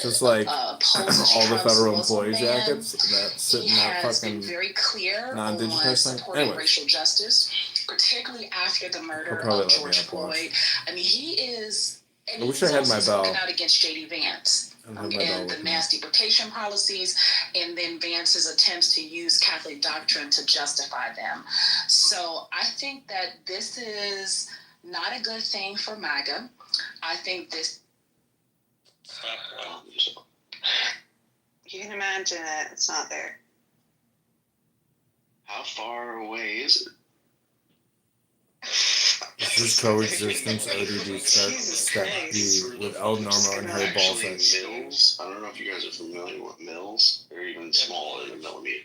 Just like opposed all the Trump's federal Muslim employee ban. jackets that sit He in that has been fucking very clear on non-digitized thing. supporting Anyways, racial justice, particularly after the he'll murder probably of let me George up watch. Floyd. I mean, he is. And I wish he's I had my also spoken bell. out against J.D. Vance I don't have my bell and the with me. mass deportation policies, and then Vance's attempts to use Catholic doctrine to justify them. So I think that this is not a good thing for MAGA. I think this. You can imagine it. It's not there. How far away is it? Is this coexistence ODD step B with El Normo and Harry Actually, Balsach? mils. I don't know if you guys are familiar with mils. They're even smaller than a millimeter.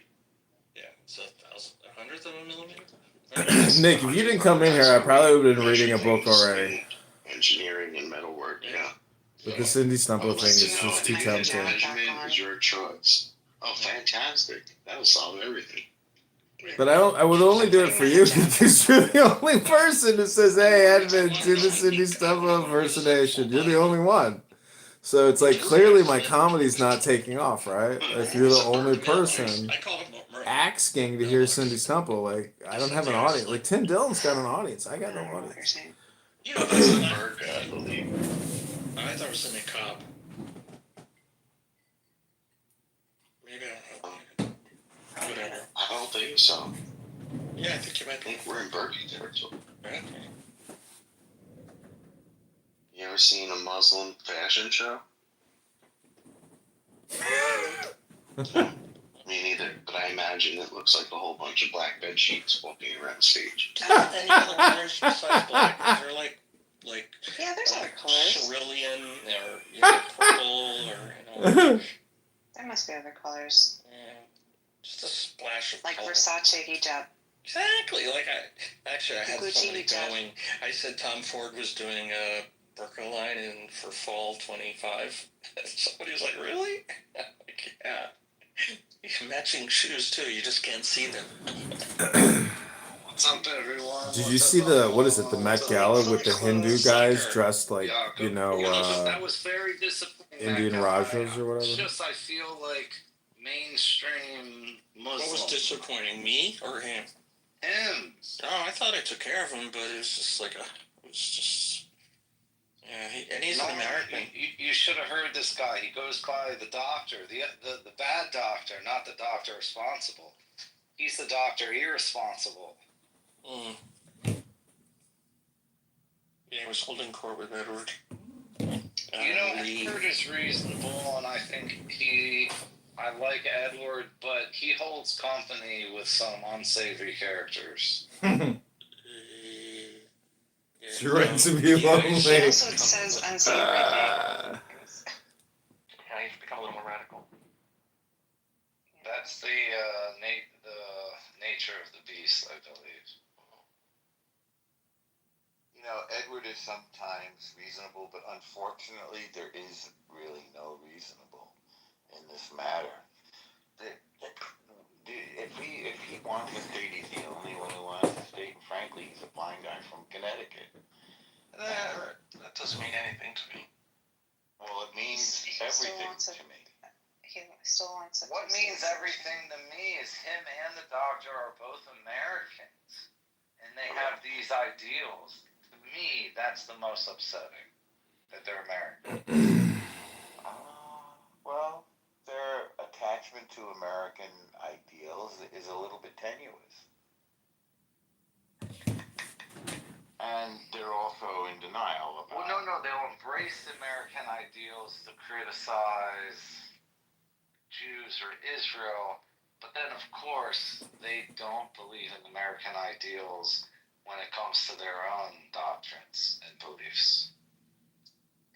Yeah, it's 100th of a millimeter. Nick, if you didn't come in here, I probably would have been reading a book already. Engineering and metalwork, yeah. But the Cindy Stumpo thing is Unless, you know, just too advantage tempting. management is your choice. Oh, fantastic. That'll solve everything. But I would only do it for you because you're the only person who says, "Hey, Edmund, do the Cindy Stumpo impersonation." You're the only one. So it's like clearly my comedy's not taking off, right? If you're the only person asking to hear Cindy Stumpo, like I don't have an audience. Like Tim Dillon's got an audience. I got no audience. You know, that's an America, I believe. I thought it was Cindy Cobb. Maybe I don't know. Whatever. I don't think so. Yeah, I think you might I think we're in Berkeley territory. Right? You ever seen a Muslim fashion show? Me neither, but I imagine it looks like a whole bunch of black bed sheets walking around stage. Any other colors besides black? Is there like Yeah, there's other colors. cerulean or you know, purple or you know, There must be other colors. just a splash of Like color. Versace hijab. Exactly. Like I had Gucci somebody hijab. going. I said Tom Ford was doing a burqa line in for fall 25. Somebody was like, "Really?" I'm like, yeah. Matching shoes too. You just can't see them. What's up, everyone? Did you see the what is it? The Met Gala with the Hindu guys dressed like that was very disappointing. Indian Rajas or whatever. It's just I feel like mainstream Muslim. What was disappointing, me or him? Him. Oh, I thought I took care of him, but it was just like it was just. Yeah, and he's an American. You should have heard this guy. He goes by the doctor, the bad doctor, not the doctor responsible. He's the doctor irresponsible. Mm. Yeah, he was holding court with Edward. Edward is reasonable, and I think I like Edward, but he holds company with some unsavory characters. It's your right to be lonely. Also, it says unsavory Ah. Yeah, he's become a little more radical. That's the nature of the beast, I believe. You know, Edward is sometimes reasonable, but unfortunately, there is really no reasonable in this matter. If he wants to state he's the only one who wants to state, and frankly, he's a blind guy from Connecticut. That doesn't mean anything to me. Well, it means He still everything wants to it. me. He still wants it. What means everything to me is him and the doctor are both Americans, and they have these ideals. To me, that's the most upsetting, that they're American. Well, their attachment to American ideals is a little bit tenuous. And they're also in denial about Well, no, they'll embrace American ideals to criticize Jews or Israel, but then, of course, they don't believe in American ideals when it comes to their own doctrines and beliefs.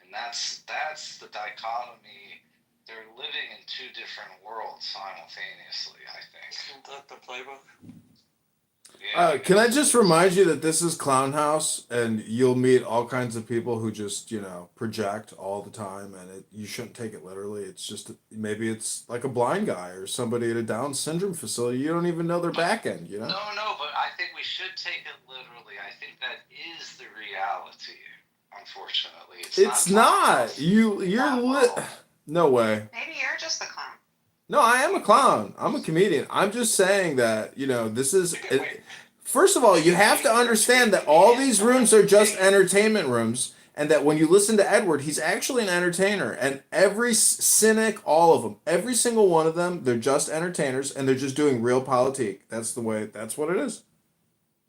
And that's the dichotomy. They're living in two different worlds simultaneously, I think. Isn't that the playbook? Can I just remind you that this is Clown House, and you'll meet all kinds of people who just, project all the time, and you shouldn't take it literally. It's just, maybe it's like a blind guy or somebody at a Down syndrome facility. You don't even know their back end, No, but I think we should take it literally. I think that is the reality, unfortunately. It's not. No way. Maybe you're just the clown. No, I am a clown. I'm a comedian. I'm just saying that, this is... First of all, you have to understand that all these rooms are just entertainment rooms, and that when you listen to Edward, he's actually an entertainer. And every cynic, all of them, every single one of them, they're just entertainers, and they're just doing real politique. That's what it is.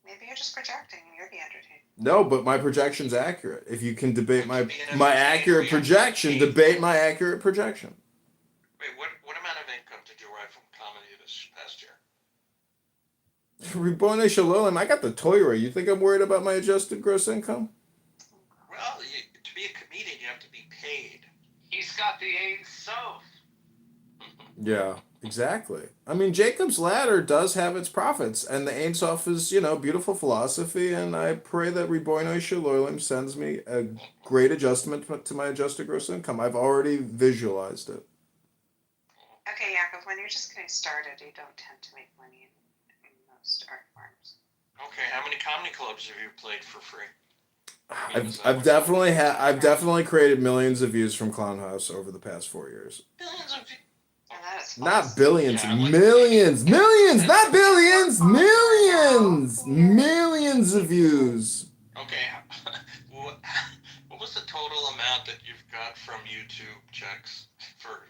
Maybe you're just projecting and you're the entertainer. No, but my projection's accurate. If you can debate my accurate projection, debate my accurate projection. Wait, what amount of income did you write from comedy this past year? Ribbono Shalom, I got the toy ray. You think I'm worried about my adjusted gross income? Well, to be a comedian, you have to be paid. He's got the Ein Sof. Yeah, exactly. I mean, Jacob's Ladder does have its profits, and the Ein Sof is, beautiful philosophy, and I pray that Ribbono Shalom sends me a great adjustment to my adjusted gross income. I've already visualized it. Okay, Yaakov, when you're just getting started, you don't tend to make money in most art forms. Okay, how many comedy clubs have you played for free? I've definitely created millions of views from Clown House over the past 4 years. Billions of views. Not billions, millions, not billions, millions of views. Okay, what was the total amount that you've got from YouTube checks for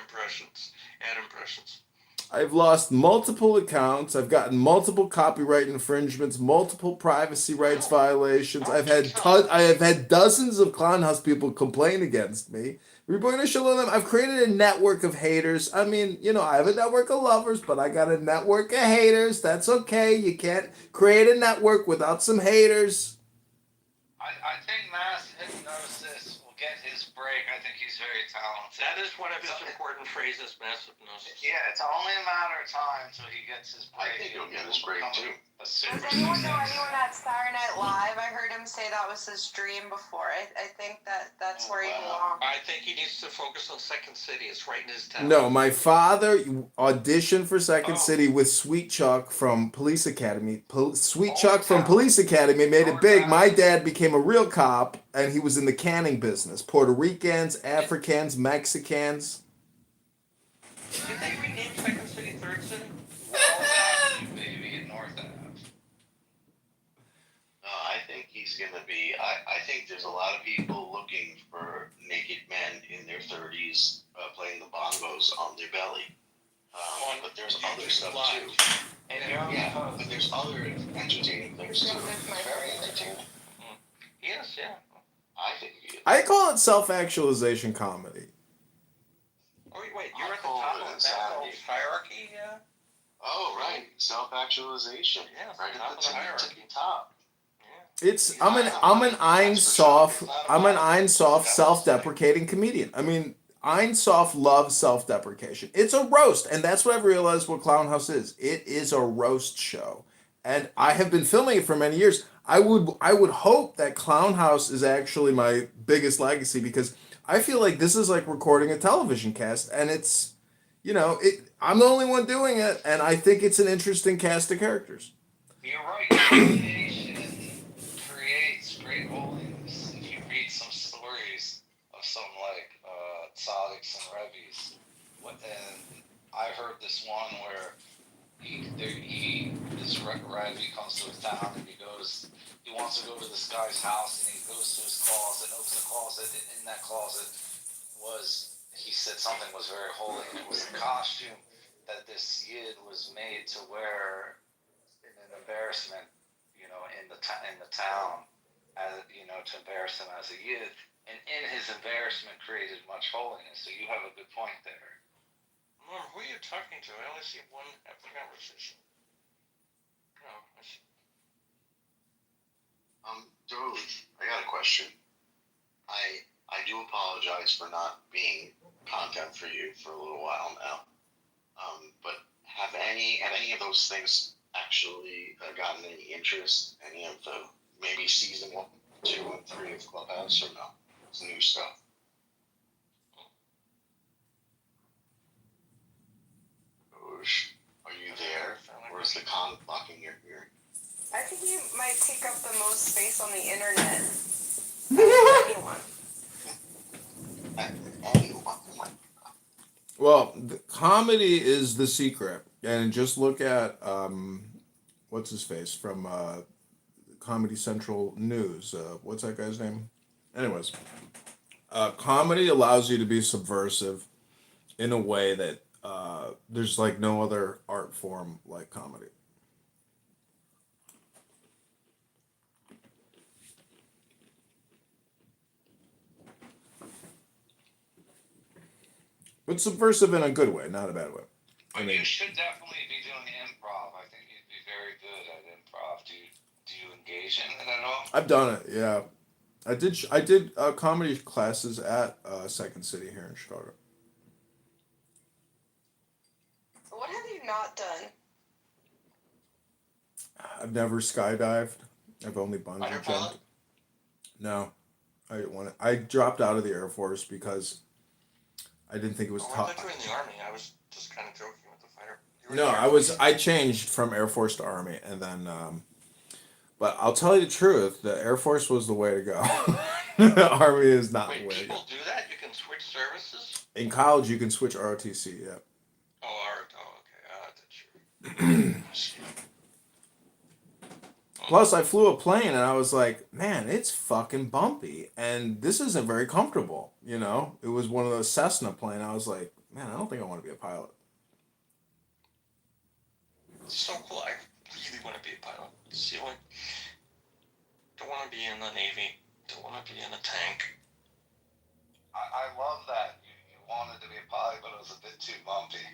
impressions, ad impressions? I've lost multiple accounts. I've gotten multiple copyright infringements, multiple privacy rights violations. I have had dozens of Clown House people complain against me. Ribbono Shalom, I've created a network of haters. I mean, I have a network of lovers, but I got a network of haters. That's okay. You can't create a network without some haters. I think mass hypnosis will get his break. I think he's very talented. That is one of his important phrases, mass hypnosis. Yeah, it's only a matter of time until he gets his break. I think he'll get his break too. Does anyone know anyone at Saturday Night Live? I heard him say that was his dream before. I think that's where he belongs. I think he needs to focus on Second City. It's right in his town. No, my father auditioned for Second City with Sweet Chuck from Police Academy. Sweet Chuck from Police Academy made it big. My dad became a real cop, and he was in the canning business. Puerto Ricans, Africans, Mexicans. Did they rename Second City Third City? Maybe North Ave. No, I think he's going to be. I think there's a lot of people looking for naked men in their 30s playing the bongos on their belly. But there's other stuff too. But there's other entertaining things too. Very entertaining. Yes, yeah. I think he is. I call it self-actualization comedy. Oh, wait, you're at the top of Maslow's hierarchy, yeah? Oh, right. Self-actualization. Yeah, right top at of the hierarchy. the top. I'm an Ein Sof self-deprecating comedian. I mean, Ein Sof loves self-deprecation. It's a roast, and that's what I've realized what Clown House is. It is a roast show, and I have been filming it for many years. I would hope that Clown House is actually my biggest legacy because I feel like this is like recording a television cast, and it's, I'm the only one doing it, and I think it's an interesting cast of characters. You're right. Combination creates great holdings. If you read some stories of something like Tzaddiks and Rebbe's, and I heard this one where this Rebbe comes to his town and he wants to go to this guy's house and he goes to his closet, opens the closet, and in that closet he said something was very holy, and it was a costume that this Yid was made to wear in an embarrassment, in the town, to embarrass him as a Yid, and in his embarrassment created much holiness. So you have a good point there. Mom, who are you talking to? I only see one half the conversation. No, Doge, I got a question. I do apologize for not being content for you for a little while now. But have any of those things actually gotten any interest? Any of the maybe season 1, 2, and 3 of Clubhouse, or no? It's new stuff. Doge, are you there? Or is the con blocking your hearing? I think you might take up the most space on the internet. Anyone. Well, the comedy is the secret, and just look at what's his face from Comedy Central News. What's that guy's name? Anyways, comedy allows you to be subversive in a way that there's like no other art form like comedy. But subversive in a good way, not a bad way. But you should definitely be doing improv. I think you'd be very good at improv. Do you engage in it at all? I've done it, yeah. I did comedy classes at Second City here in Chicago. What have you not done? I've never skydived. I've only bungee jumped. No, I didn't want to. I dropped out of the Air Force because I didn't think it was I tough. thought you were in the Army. I was just kind of joking with the fighter. No, I changed from Air Force to Army, and then, but I'll tell you the truth, the Air Force was the way to go. The Army is not the way to go. People do that? You can switch services? In college, you can switch ROTC, yeah. Okay. Plus, I flew a plane, and I was like, man, it's fucking bumpy, and this isn't very comfortable, It was one of those Cessna plane. I was like, man, I don't think I want to be a pilot. It's so cool. I really want to be a pilot. See, like, don't want to be in the Navy. Don't want to be in a tank. I love that. You wanted to be a pilot, but it was a bit too bumpy.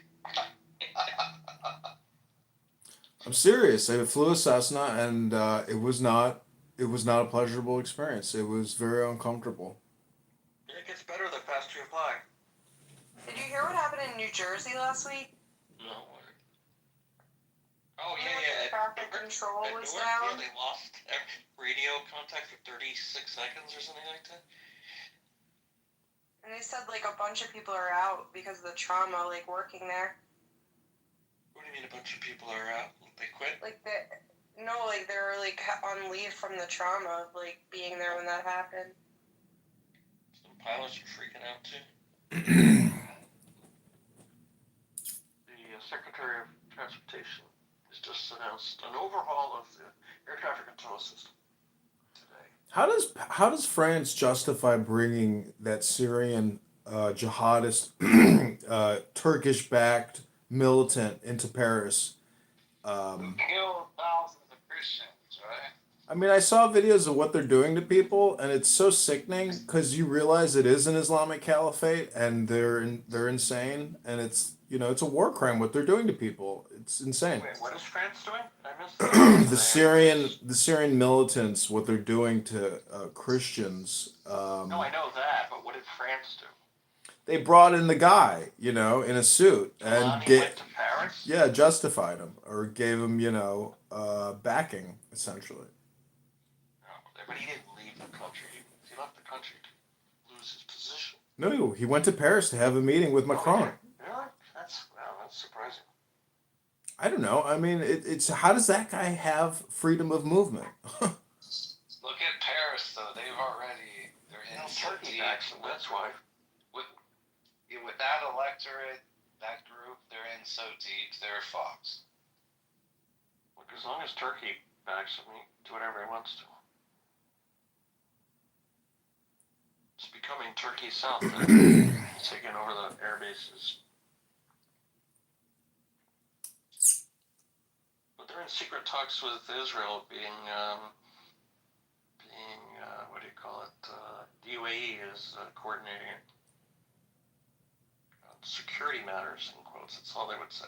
I'm serious. I flew a Cessna, and it was not a pleasurable experience. It was very uncomfortable. It gets better the faster you fly. Did you hear what happened in New Jersey last week? No. Oh, yeah. Traffic control was Yeah, down. they lost radio contact for 36 seconds or something like that. And they said like a bunch of people are out because of the trauma, like working there. What do you mean a bunch of people are out? They quit? Like they were like on leave from the trauma of like being there when that happened. Some pilots are freaking out too. The Secretary of Transportation has just announced an overhaul of the air traffic control system today. How does France justify bringing that Syrian jihadist Turkish-backed militant into Paris? Killed thousands of Christians, right? I mean, I saw videos of what they're doing to people, and it's so sickening because you realize it is an Islamic caliphate, and they're insane, and it's it's a war crime what they're doing to people. It's insane. Wait, what is France doing? I missed The Syrian militants, what they're doing to Christians. No, I know that, but what did France do? They brought in the guy, you know, in a suit and Went to Paris? yeah, justified him or gave him, backing essentially. But he didn't leave the country. He left the country to lose his position. No, he went to Paris to have a meeting with Macron. Really? That's surprising. I don't know. I mean, it's how does that guy have freedom of movement? Look at Paris, though. They're in so deep. That's why. With that electorate, that group, they're in so deep, they're fucked. Look, as long as Turkey backs him, he can do whatever he wants to. It's becoming Turkey South. Taking over the air bases. But they're in secret talks with Israel being what do you call it? The UAE is coordinating it. Security matters, in quotes. That's all they would say.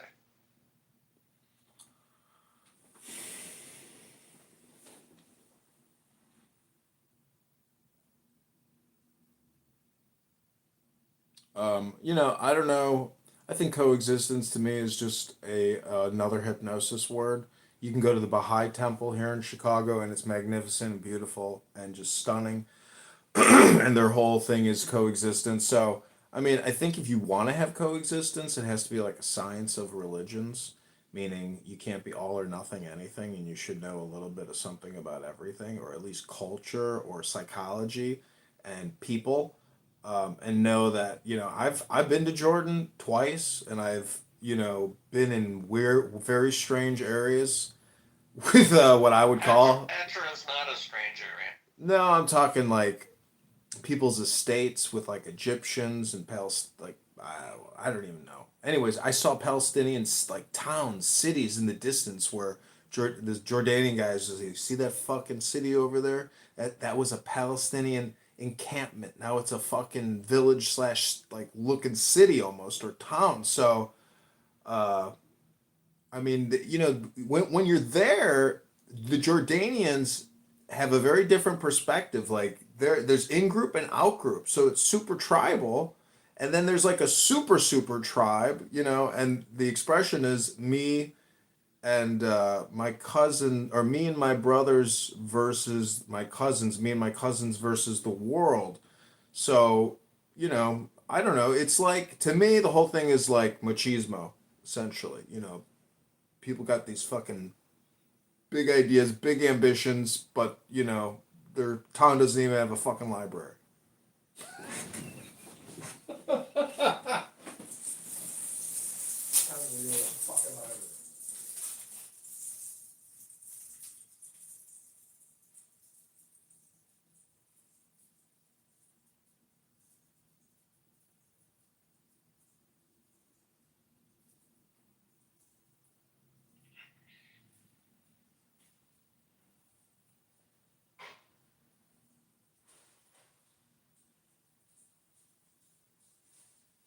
I don't know. I think coexistence to me is just another hypnosis word. You can go to the Baha'i Temple here in Chicago, and it's magnificent and beautiful and just stunning. And their whole thing is coexistence. So, I mean, I think if you want to have coexistence, it has to be like a science of religions, meaning you can't be all or nothing anything, and you should know a little bit of something about everything, or at least culture or psychology and people, and know that I've been to Jordan twice, and I've been in weird, very strange areas with what I would call. Petra is not a strange area. No, I'm talking like people's estates with like Egyptians and I don't even know. Anyways, I saw Palestinian like towns, cities in the distance where the Jordanian guys was, you see that fucking city over there? That was a Palestinian encampment. Now it's a fucking village slash like looking city almost or town. So, I mean, when you're there, the Jordanians have a very different perspective. Like there's in group and out group, so it's super tribal, and then there's like a super tribe, and the expression is me and my cousin, or me and my brothers versus my cousins, me and my cousins versus the world. So I don't know. It's like, to me, the whole thing is like machismo, essentially. People got these fucking big ideas, big ambitions, but their town doesn't even have a fucking library.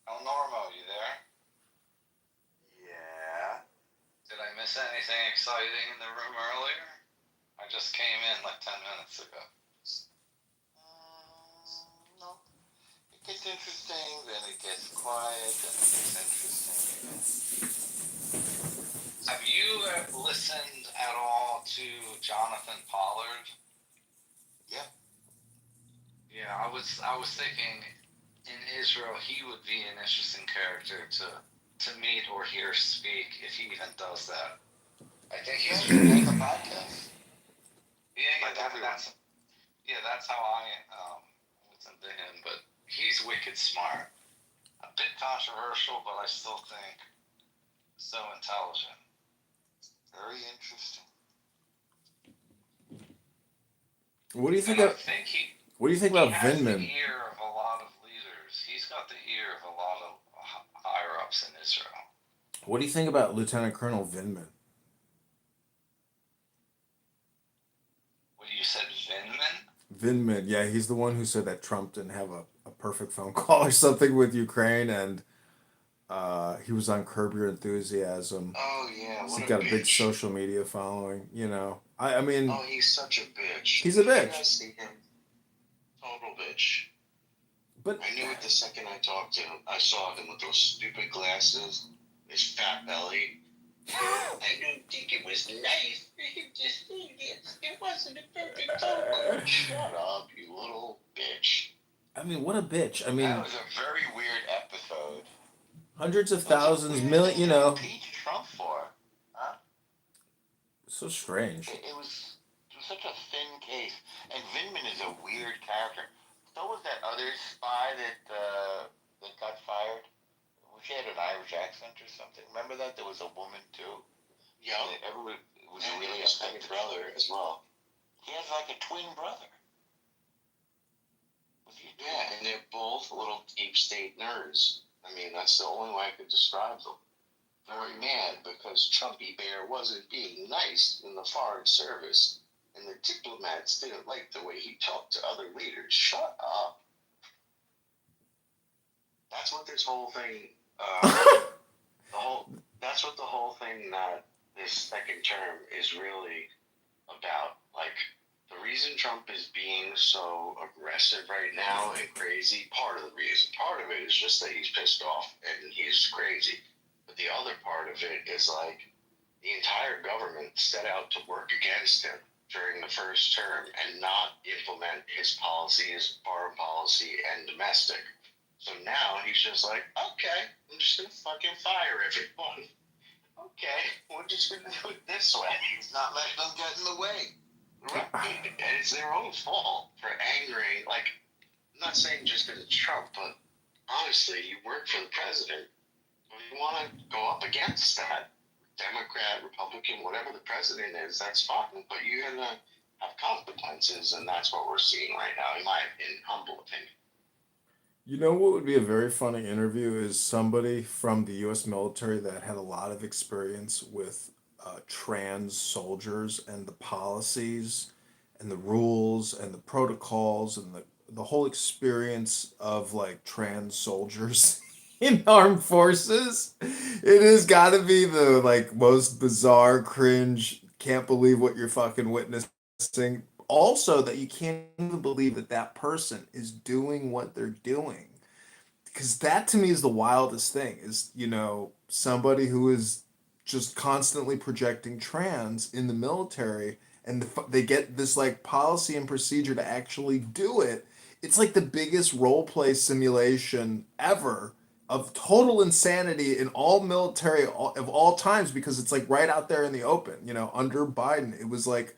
El Normo, you there? Yeah. Did I miss anything exciting in the room earlier? I just came in like 10 minutes ago. No. It gets interesting, then it gets quiet, then it gets interesting. Have you listened at all to Jonathan Pollard? Yeah. Yeah, I was thinking in Israel he would be an interesting character to meet or hear speak if he even does that. I think he's doing a podcast. Yeah, that's how I listen to him. But he's wicked smart. A bit controversial, but I still think so intelligent. Very interesting. What do you think? What do you think he about has Vindman? the ear of a lot of leaders. He's got the ear of a lot of higher ups in Israel. What do you think about Lieutenant Colonel Vindman? What you said, Vindman? Vindman, yeah, he's the one who said that Trump didn't have a perfect phone call or something with Ukraine, and He was on Curb Your Enthusiasm. Oh yeah, He's what a got a big bitch. social media following. You know, I mean, Oh, he's such a bitch. he's a Did you bitch. guys see him? Total bitch. But I knew it the second I talked to him. I saw him with those stupid glasses, his fat belly. I don't think it was nice for him to say this. It wasn't a perfect talk. Shut up, you little bitch. I mean, what a bitch. I mean, That was a very weird episode. hundreds of thousands, million. You know, Impeach Trump for? Huh? so strange. It was such a thin case. And Vindman is a weird character. So was that other spy that got fired? She had an Irish accent or something. Remember that? There was a woman too. Yeah. Everyone was And really his upset. big brother as well. He has like a twin brother. Yeah, and they're both little deep state nerds. I mean, that's the only way I could describe them. Very mad because Chumpy Bear wasn't being nice in the Foreign Service, and the diplomats didn't like the way he talked to other leaders. Shut up. That's what this whole thing. That's what the whole thing that this second term is really about. Like, the reason Trump is being so aggressive right now and crazy, part of the reason. Part of it is just that he's pissed off and he's crazy. But the other part of it is like the entire government set out to work against him during the first term and not implement his policies, foreign policy, and domestic. So now he's just like, okay, I'm just going to fucking fire everyone. Okay, we're just going to do it this way. He's not letting them get in the way. Right. And it's their own fault for angering. Like, I'm not saying just because it's Trump, but honestly, you work for the president. If you want to go up against that, Democrat, Republican, whatever the president is, that's fine. But you're going to have consequences, and that's what we're seeing right now, in my humble opinion. You know what would be a very funny interview is somebody from the U.S. military that had a lot of experience with trans soldiers and the policies and the rules and the protocols and the whole experience of like trans soldiers in armed forces. It has got to be the like most bizarre, cringe, can't believe what you're fucking witnessing. Also, that you can't even believe that that person is doing what they're doing. Because that to me is the wildest thing is, you know, somebody who is just constantly projecting trans in the military and they get this like policy and procedure to actually do it. It's like the biggest role play simulation ever of total insanity in all military of all times because it's like right out there in the open, you know, under Biden. It was like,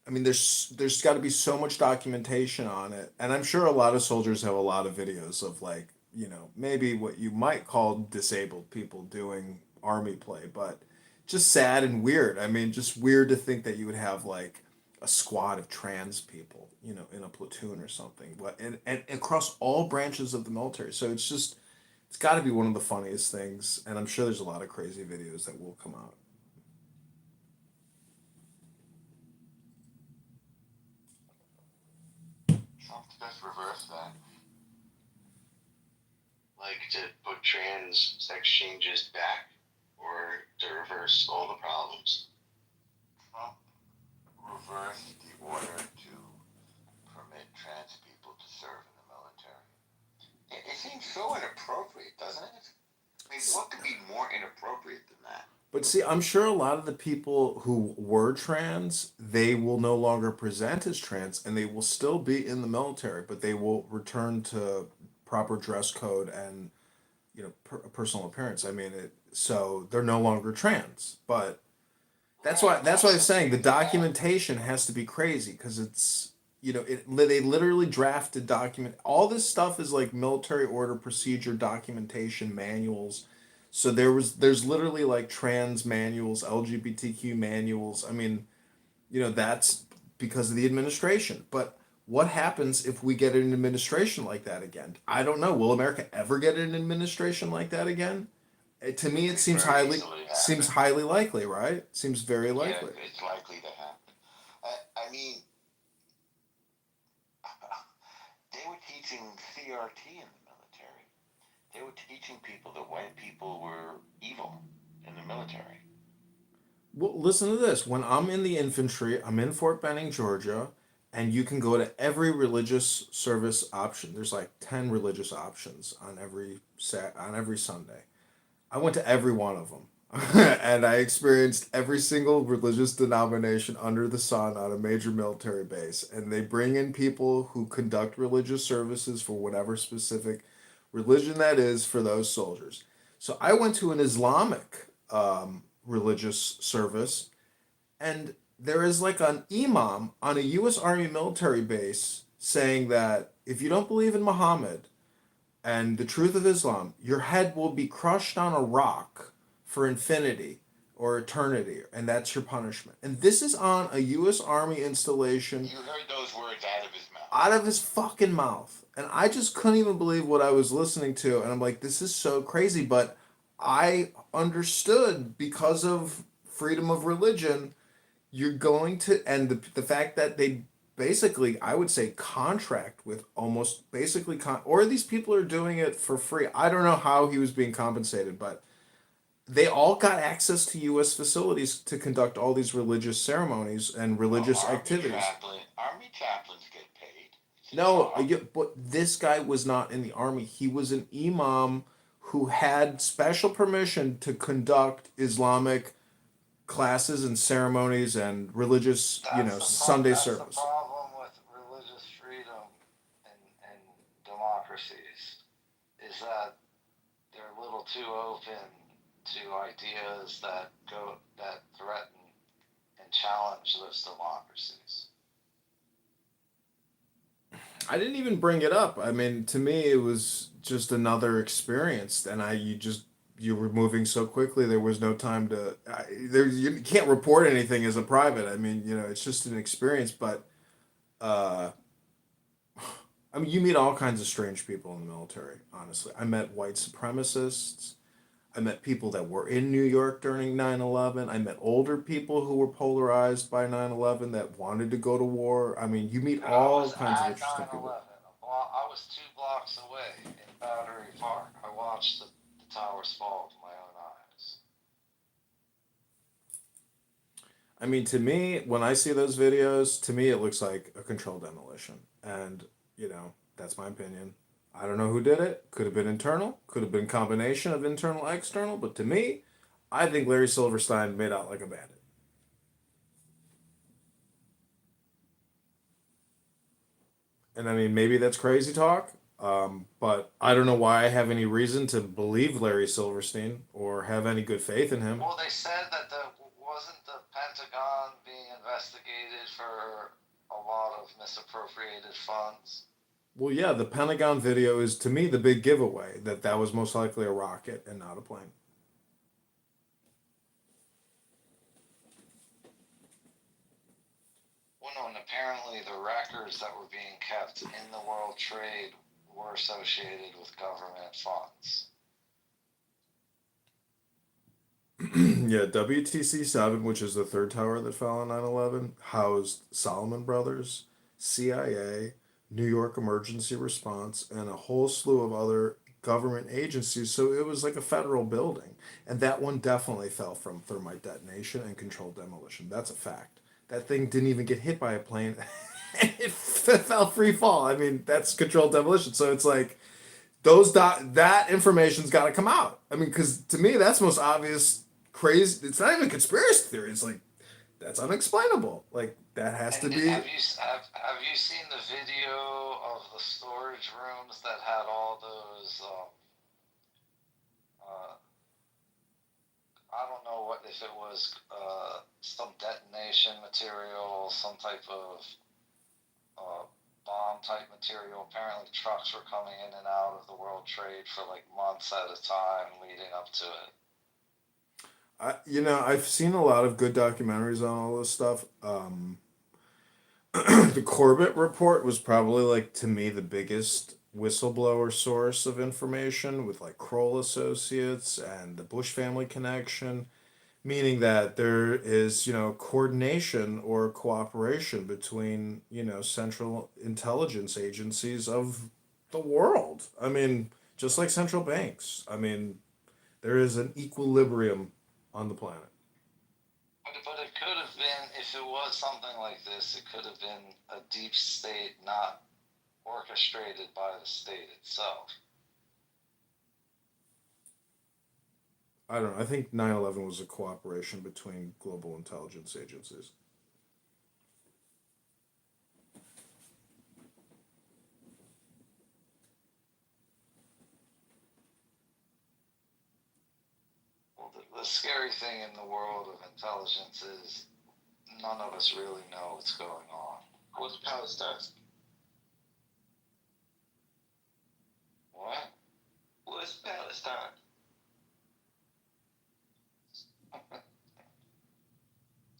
I mean, there's got to be so much documentation on it, and I'm sure a lot of soldiers have a lot of videos of like, you know, maybe what you might call disabled people doing army play, but just sad and weird. I mean, just weird to think that you would have like a squad of trans people, you know, in a platoon or something, but and across all branches of the military. So it's just it's got to be one of the funniest things, and I'm sure there's a lot of crazy videos that will come out. Trump's just reverse that. Like to put trans sex changes back or to reverse all the problems. Trump reversed the order to permit trans people to serve in the military. It seems so inappropriate, doesn't it? I mean, what could be more inappropriate than that? But see, I'm sure a lot of the people who were trans, they will no longer present as trans and they will still be in the military, but they will return to proper dress code and, you know, personal appearance. I mean, so they're no longer trans. But that's why I'm saying the documentation has to be crazy because it's, you know, they literally drafted document. All this stuff is like military order procedure documentation manuals. So there's literally like trans manuals, LGBTQ manuals. I mean, you know, that's because of the administration. But what happens if we get an administration like that again? I don't know. Will America ever get an administration like that again? To me, it seems highly likely, right? Seems very likely. Yeah, it's likely to happen. I mean, they were teaching CRT in the military. they were teaching people that white people were evil in the military. Well, listen to this. When I'm in the infantry, I'm in Fort Benning, Georgia, and you can go to every religious service option. There's like 10 religious options on every Sunday. I went to every one of them. And I experienced every single religious denomination under the sun on a major military base. And they bring in people who conduct religious services for whatever specific religion that is for those soldiers. So I went to an Islamic religious service, and there is like an imam on a U.S. Army military base saying that if you don't believe in Muhammad and the truth of Islam, your head will be crushed on a rock for infinity or eternity, and that's your punishment. And this is on a U.S. Army installation. You heard those words out of his mouth. Out of his fucking mouth. And I just couldn't even believe what I was listening to. And I'm like, this is so crazy. But I understood, because of freedom of religion, you're going to, and the fact that they basically, I would say, contract with almost basically, or these people are doing it for free. I don't know how he was being compensated, but they all got access to U.S. facilities to conduct all these religious ceremonies and religious activities. Army chaplains get paid. No, but this guy was not in the army. He was an imam who had special permission to conduct Islamic classes and ceremonies and religious, Sunday service. That's the problem with religious freedom and democracies, is that they're a little too open to ideas that threaten and challenge those democracies. I didn't even bring it up. I mean, to me, it was just another experience, and you were moving so quickly. There was no time to. You can't report anything as a private. I mean, it's just an experience. But, I mean, you meet all kinds of strange people in the military. Honestly, I met white supremacists. I met people that were in New York during 9/11. I met older people who were polarized by 9/11 that wanted to go to war. I mean, you meet all kinds of interesting people. I was 2 blocks away in Battery Park. I watched the towers fall with my own eyes. I mean, to me, when I see those videos, to me, it looks like a controlled demolition. And, that's my opinion. I don't know who did it. Could have been internal. Could have been a combination of internal, external. But to me, I think Larry Silverstein made out like a bandit. And I mean, maybe that's crazy talk. But I don't know why I have any reason to believe Larry Silverstein or have any good faith in him. Well, they said that wasn't the Pentagon being investigated for a lot of misappropriated funds? Well, yeah, the Pentagon video is, to me, the big giveaway that was most likely a rocket and not a plane. Well, no, and apparently the records that were being kept in the World Trade were associated with government funds. Yeah, WTC-7, which is the third tower that fell on 9/11, housed Salomon Brothers, CIA, New York Emergency Response, and a whole slew of other government agencies. So it was like a federal building. And that one definitely fell from thermite detonation and controlled demolition. That's a fact. That thing didn't even get hit by a plane. It fell free fall. I mean, that's controlled demolition. So it's like that information's got to come out. I mean, because to me, that's most obvious crazy. It's not even conspiracy theory. It's like, that's unexplainable. Like, that has to be. Have you seen the video of the storage rooms that had all those? I don't know if it was some detonation material, some type of bomb type material. Apparently, trucks were coming in and out of the World Trade for like months at a time leading up to it. I've seen a lot of good documentaries on all this stuff. The Corbett report was probably, like, to me, the biggest whistleblower source of information, with like Kroll Associates and the Bush family connection, meaning that there is, coordination or cooperation between, central intelligence agencies of the world. I mean, just like central banks. I mean, there is an equilibrium on the planet. But it could have been, if it was something like this, it could have been a deep state not orchestrated by the state itself. I don't know. I think 9/11 was a cooperation between global intelligence agencies. Well, the scary thing in the world of intelligence is none of us really know what's going on. What's Palestine? What? What's Palestine?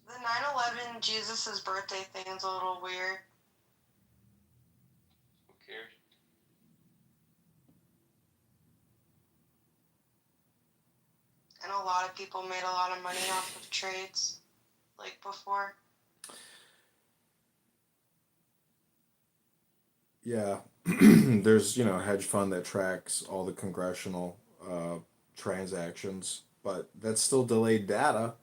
The 9/11 Jesus' birthday thing is a little weird. Who cares? And a lot of people made a lot of money off of trades, like before. Yeah, there's a hedge fund that tracks all the congressional transactions, but that's still delayed data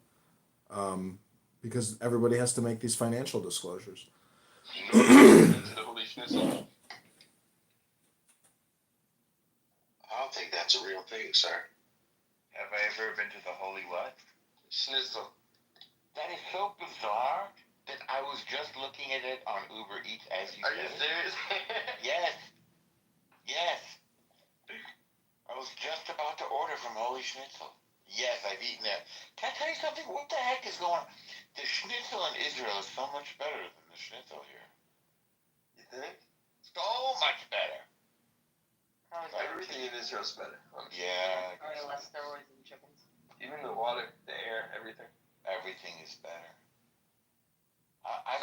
because everybody has to make these financial disclosures. Into the Holy Schnitzel. I don't think that's a real thing, sir. Have I ever been to the Holy what? Schnitzel. That is so bizarre that I was just looking at it on Uber Eats as you Are you said. serious? Yes. Yes. I was just about to order from Holy Schnitzel. Yes, I've eaten that. Can I tell you something? What the heck is going on? The schnitzel in Israel is so much better than the schnitzel here. You think? So much better. Everything in Israel's better. Yeah. Less steroids and chickens. Even the water, the air, everything. Everything is better. I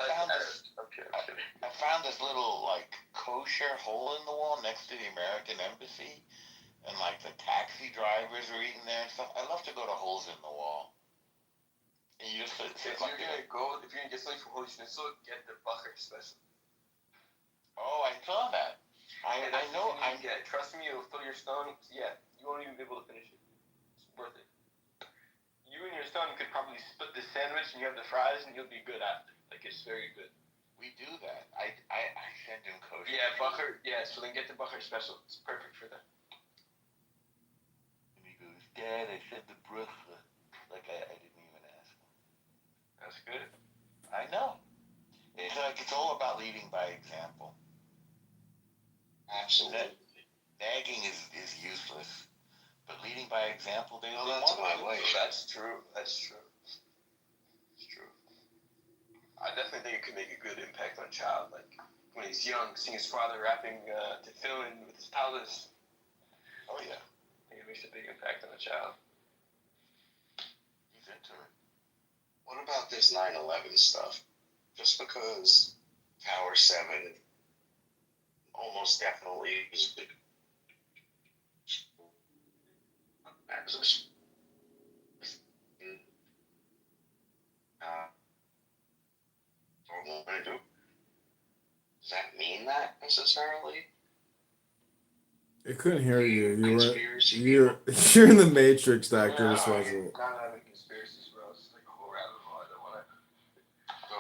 found this little kosher hole in the wall next to the American embassy, and the taxi drivers were eating there and stuff. I love to go to holes in the wall. And you just If you're gonna get something from Holy Schnitzel, get the Bucker special. Oh, I saw that. I know. Trust me, it'll fill your stomach. Yeah, you won't even be able to finish it. It's worth it. You and your son could probably split the sandwich, and you have the fries, and you'll be good after. It's very good. We do that. I send him kosher. Yeah, Bucker. Yeah, so then get the Bucker special. It's perfect for them. And he goes, Dad, I said the bracha. I didn't even ask him. That's good. I know. It's all about leading by example. Absolutely. Nagging is useless. But leading by example, they only that's want my to. way. That's true. That's true. It's true. I definitely think it could make a good impact on a child. When he's young, seeing his father rapping tefillin with his talis. Oh, yeah. I think it makes a big impact on a child. He's into it. What about this 9/11 stuff? Just because Tower 7 almost definitely is the what we're going to do? Does that mean that necessarily? I couldn't hear you. Conspiracy You're in the Matrix, Dr. Disposal. Not having conspiracies, bro. It's like a whole rabbit hole. I don't want to. So,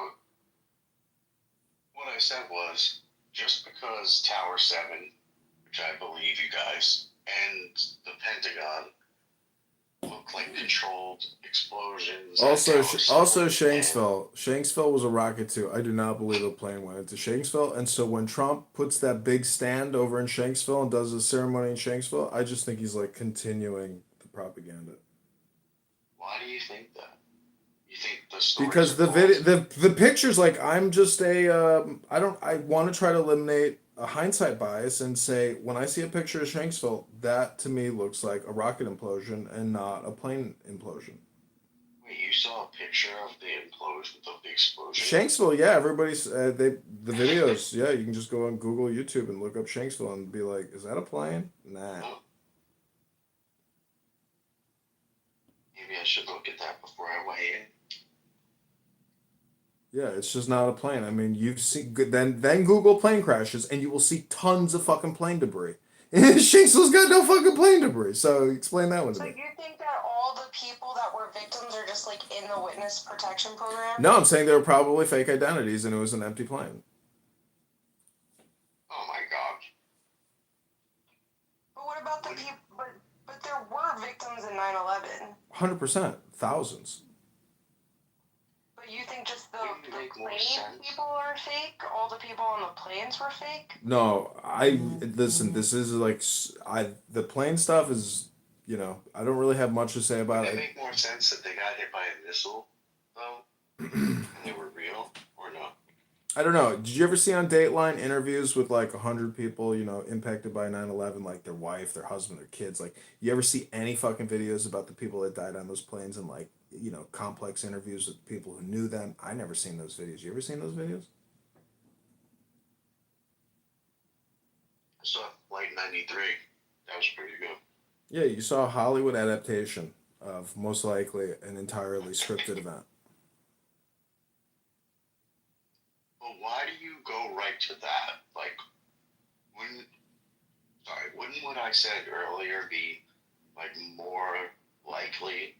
what I said was, just because Tower 7, which I believe you guys, and the Pentagon look like controlled explosions. Also Shanksville. Shanksville was a rocket too. I do not believe a plane went into Shanksville. And so when Trump puts that big stand over in Shanksville and does a ceremony in Shanksville, I just think he's continuing the propaganda. Why do you think that? You think the stories Because the video, the pictures, I'm just I want to try to eliminate a hindsight bias and say, when I see a picture of Shanksville, that to me looks like a rocket implosion and not a plane implosion. Wait, you saw a picture of the implosion, of the explosion? Shanksville, yeah, everybody's the videos, yeah, you can just go on Google, YouTube, and look up Shanksville and be like, is that a plane? Nah. Maybe I should look at that before I weigh in. Yeah, it's just not a plane. I mean, you've seen then Google plane crashes and you will see tons of fucking plane debris. Shanksville's got no fucking plane debris. So explain that one to So me. you think that all the people that were victims are just like in the witness protection program? No, I'm saying they were probably fake identities and it was an empty plane. Oh my god. But what about the people? But there were victims in 9/11. 100%. Thousands. But you think just the plane people are fake? All the people on the planes were fake? No, listen, this is like, the plane stuff is, I don't really have much to say about Would it it. make more sense that they got hit by a missile, though? And they were real, or no? I don't know. Did you ever see on Dateline interviews with like 100 people, impacted by 9/11, like their wife, their husband, their kids? Like, you ever see any fucking videos about the people that died on those planes and like, complex interviews with people who knew them? I never seen those videos. You ever seen those videos? I saw Flight 93. That was pretty good. Yeah, you saw a Hollywood adaptation of most likely an entirely scripted event. But why do you go right to that? Like, wouldn't what I said earlier be like more likely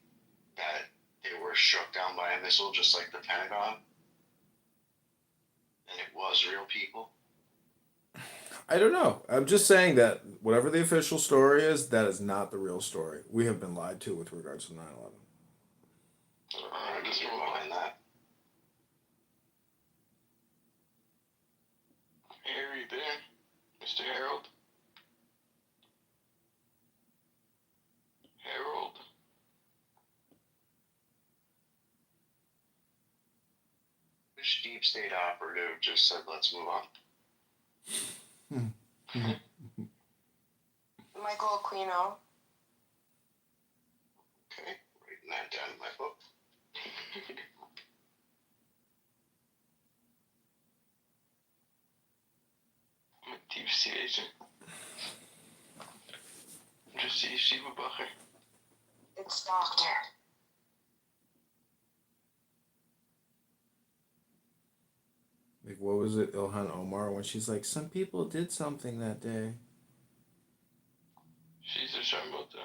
that they were struck down by a missile, just like the Pentagon, and it was real people? I don't know. I'm just saying that whatever the official story is, that is not the real story. We have been lied to with regards to 9/11. I can get behind that. Harry there, Mr. Harold. Harold. Which deep state operative just said, "Let's move on"? Michael Aquino. Okay, writing that down in my book. I'm a deep sea agent. I'm just Steve Shiva Bucher. It's Doctor. Like, what was it, Ilhan Omar, when she's like, some people did something that day. She's a Sharmota.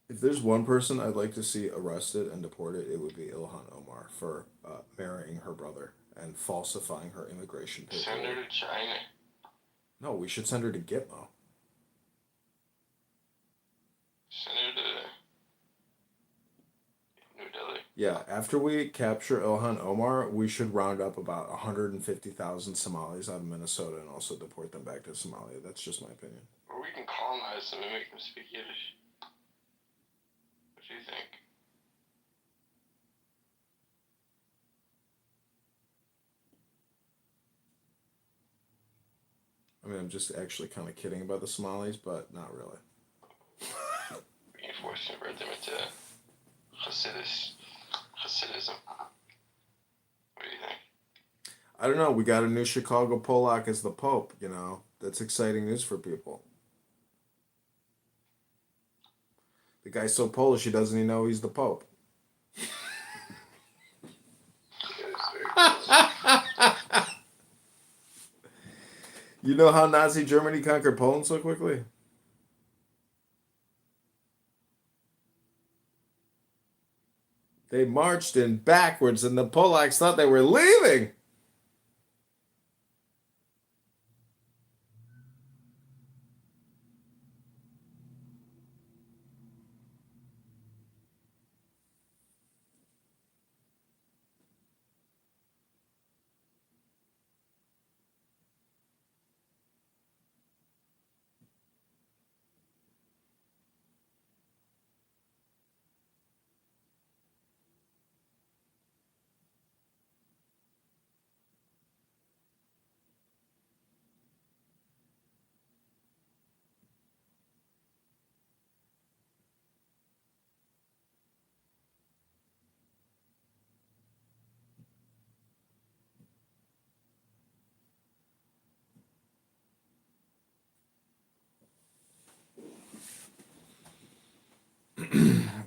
If there's one person I'd like to see arrested and deported, it would be Ilhan Omar for marrying her brother and falsifying her immigration paperwork. Send her to China. No, we should send her to Gitmo. Send her to New Delhi. Yeah, after we capture Ilhan Omar, we should round up about 150,000 Somalis out of Minnesota and also deport them back to Somalia. That's just my opinion. Or we can colonize them and make them speak Yiddish. What do you think? I mean, I'm just actually kind of kidding about the Somalis, but not really. Reinforce and convert them into Hasidism. What do you think? I don't know. We got a new Chicago Polak as the Pope, That's exciting news for people. The guy's so Polish, he doesn't even know he's the Pope. You know how Nazi Germany conquered Poland so quickly? They marched in backwards and the Polacks thought they were leaving.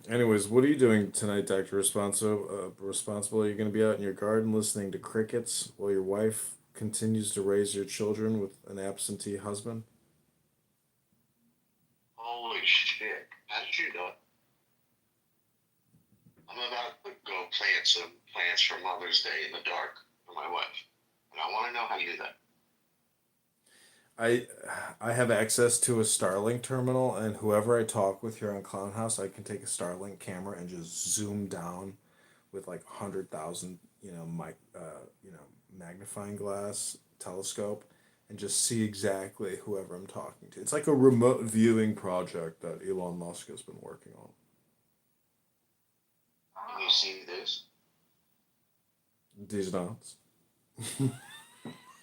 Anyways, what are you doing tonight, Dr. Responsible? Are you going to be out in your garden listening to crickets while your wife continues to raise your children with an absentee husband? shit. How did you know? I'm about to go plant some plants for Mother's Day in the dark for my wife. And I want to know how you do that. I have access to a Starlink terminal, and whoever I talk with here on Clown House, I can take a Starlink camera and just zoom down with like 100,000, magnifying glass telescope, and just see exactly whoever I'm talking to. It's like a remote viewing project that Elon Musk has been working on. Can you see this? These nuts.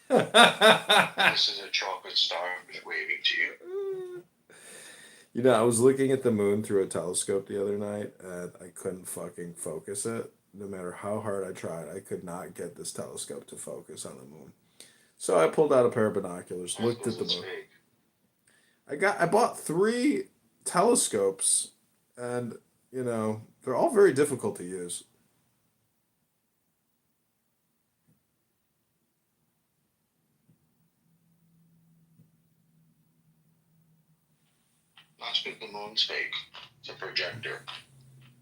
This is a chocolate star just waving to you. You know, I was looking at the moon through a telescope the other night, and I couldn't fucking focus it. No matter how hard I tried, I could not get this telescope to focus on the moon. So I pulled out a pair of binoculars, looked at the moon. I bought 3 telescopes, and they're all very difficult to use. Not because the moon's fake. It's a projector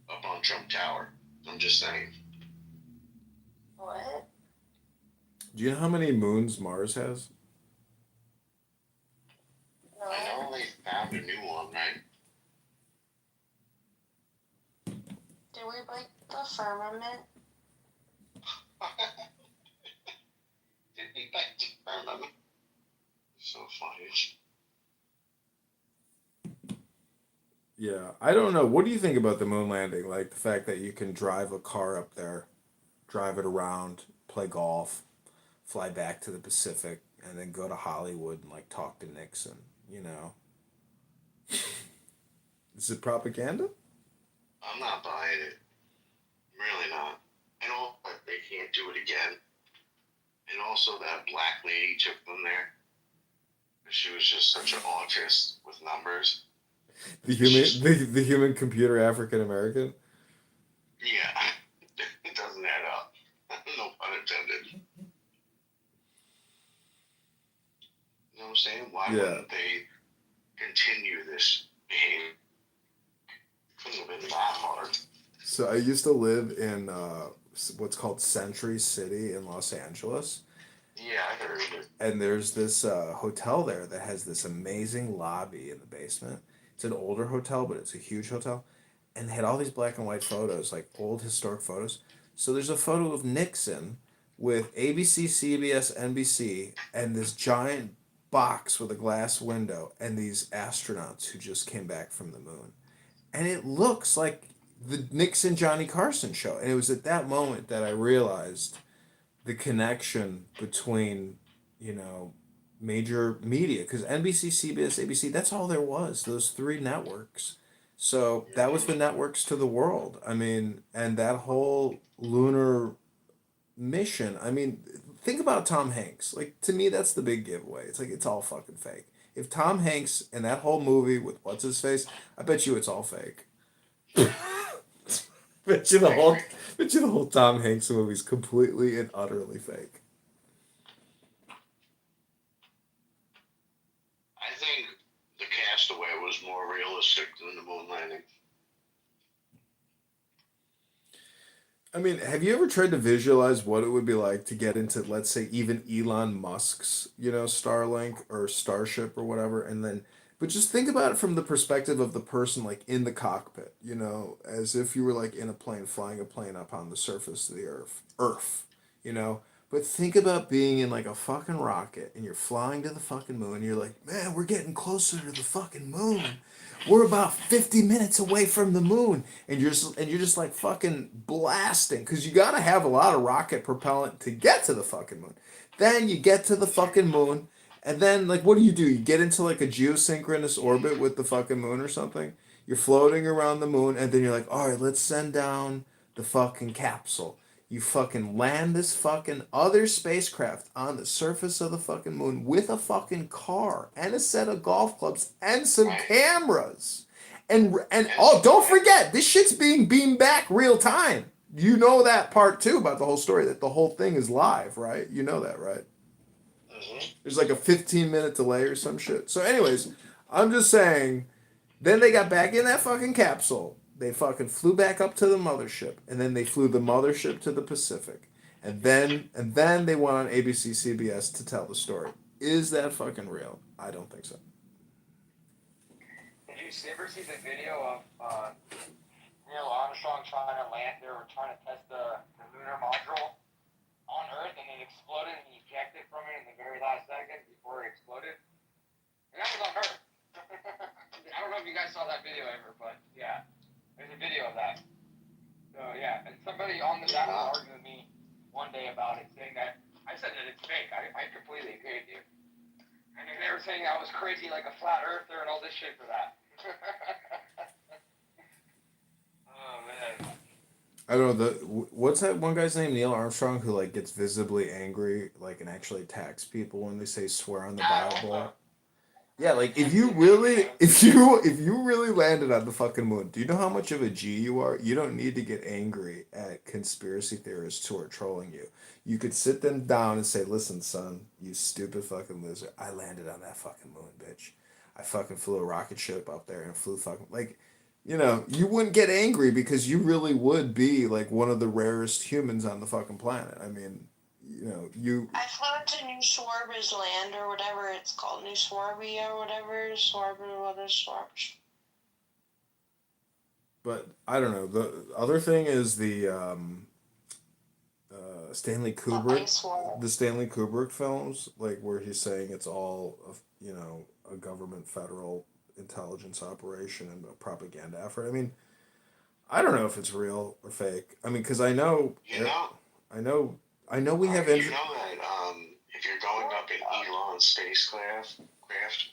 up on Trump Tower. I'm just saying. What? Do you know how many moons Mars has? I know they found a new one, right? Do we break the firmament? Did we break the firmament? So funny. Yeah, I don't know. What do you think about the moon landing? Like the fact that you can drive a car up there, drive it around, play golf, fly back to the Pacific, and then go to Hollywood and like talk to Nixon, Is it propaganda? I'm not buying it. I'm really not. I know but they can't do it again. And also that black lady took them there. She was just such an autist with numbers. The human computer African American? Yeah. It doesn't add up. No pun intended. You know what I'm saying? Why wouldn't they continue this behavior? Couldn't have been that hard. So I used to live in what's called Century City in Los Angeles. Yeah, I heard it. And there's this hotel there that has this amazing lobby in the basement. It's an older hotel, but it's a huge hotel. And they had all these black and white photos, like old historic photos. So there's a photo of Nixon with ABC, CBS, NBC, and this giant box with a glass window, and these astronauts who just came back from the moon. And it looks like the Nixon Johnny Carson show. And it was at that moment that I realized the connection between, major media, because NBC, CBS, ABC, that's all there was, those 3 networks. So that was the networks to the world. I mean, and that whole lunar mission, I mean, think about Tom Hanks. Like, to me, that's the big giveaway. It's like, it's all fucking fake. If Tom Hanks in that whole movie with what's-his-face, I bet you it's all fake. bet you the whole Tom Hanks movie's completely and utterly fake. I think the Castaway was more realistic than the moon landing. I mean, have you ever tried to visualize what it would be like to get into, let's say, even Elon Musk's, Starlink or Starship or whatever, but just think about it from the perspective of the person, like, in the cockpit, as if you were, like, in a plane, flying a plane up on the surface of the Earth, But think about being in, like, a fucking rocket, and you're flying to the fucking moon, and you're like, man, we're getting closer to the fucking moon. We're about 50 minutes away from the moon. And you're just like fucking blasting, because you got to have a lot of rocket propellant to get to the fucking moon. Then you get to the fucking moon, and then, like, what do? You get into, like, a geosynchronous orbit with the fucking moon or something. You're floating around the moon, and then you're like, all right, let's send down the fucking capsule. You fucking land this fucking other spacecraft on the surface of the fucking moon with a fucking car and a set of golf clubs and some cameras. And oh, don't forget, this shit's being beamed back real time. You know that part too about the whole story, that the whole thing is live, right? You know that, right? There's like a 15-minute delay or some shit. So anyways, I'm just saying, Then they got back in that fucking capsule. They fucking flew back up to the mothership, and then they flew the mothership to the Pacific, and then they went on ABC CBS to tell the story. Is that fucking real? I don't think so. Did you ever see the video of Neil Armstrong trying to land there or trying to test the lunar module on Earth, and it exploded and he ejected from it in the very last second before it exploded? And that was on Earth. I don't know if you guys saw that video ever, but yeah, there's a video of that. So yeah, and somebody on the chat was arguing with me one day about it, saying that I said that it's fake. I completely agree with you. And they were saying I was crazy like a flat earther and all this shit for that. Oh man. I don't know what's that one guy's name, Neil Armstrong, who like gets visibly angry, like, and actually attacks people when they say swear on the Bible. Yeah, like if you really landed on the fucking moon, do you know how much of a G you are? You don't need to get angry at conspiracy theorists who are trolling you. You could sit them down and say, "Listen, son, you stupid fucking loser. I landed on that fucking moon, bitch. I fucking flew a rocket ship up there and flew fucking like." You know, you wouldn't get angry because you really would be like one of the rarest humans on the fucking planet. I mean, you know, I flew to New Schwarber's land or whatever it's called, New Schwarbia or whatever, Schwarber. But I don't know. The other thing is the Stanley Kubrick, the Stanley Kubrick films, like where he's saying it's all, you know, a government federal intelligence operation and a propaganda effort. I mean, I don't know if it's real or fake. I mean, because I know we have. You know that if you're going up in Elon's spacecraft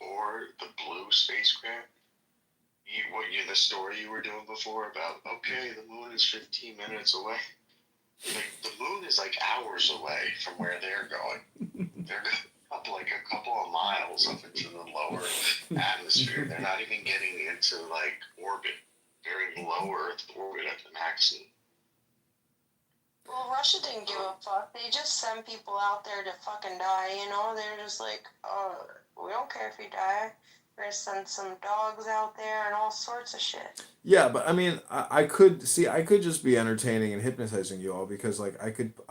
or the Blue spacecraft, the story you were doing before about the moon is 15 minutes away. Like, the moon is like hours away from where they're going. They're up like a couple of miles up into the lower atmosphere. They're not even getting into like orbit. They're in low Earth orbit at the maximum. Well, Russia didn't give a fuck. They just send people out there to fucking die, you know? They're just like, oh, we don't care if you die. We're gonna send some dogs out there and all sorts of shit. Yeah, but I mean, I could just be entertaining and hypnotizing you all because like I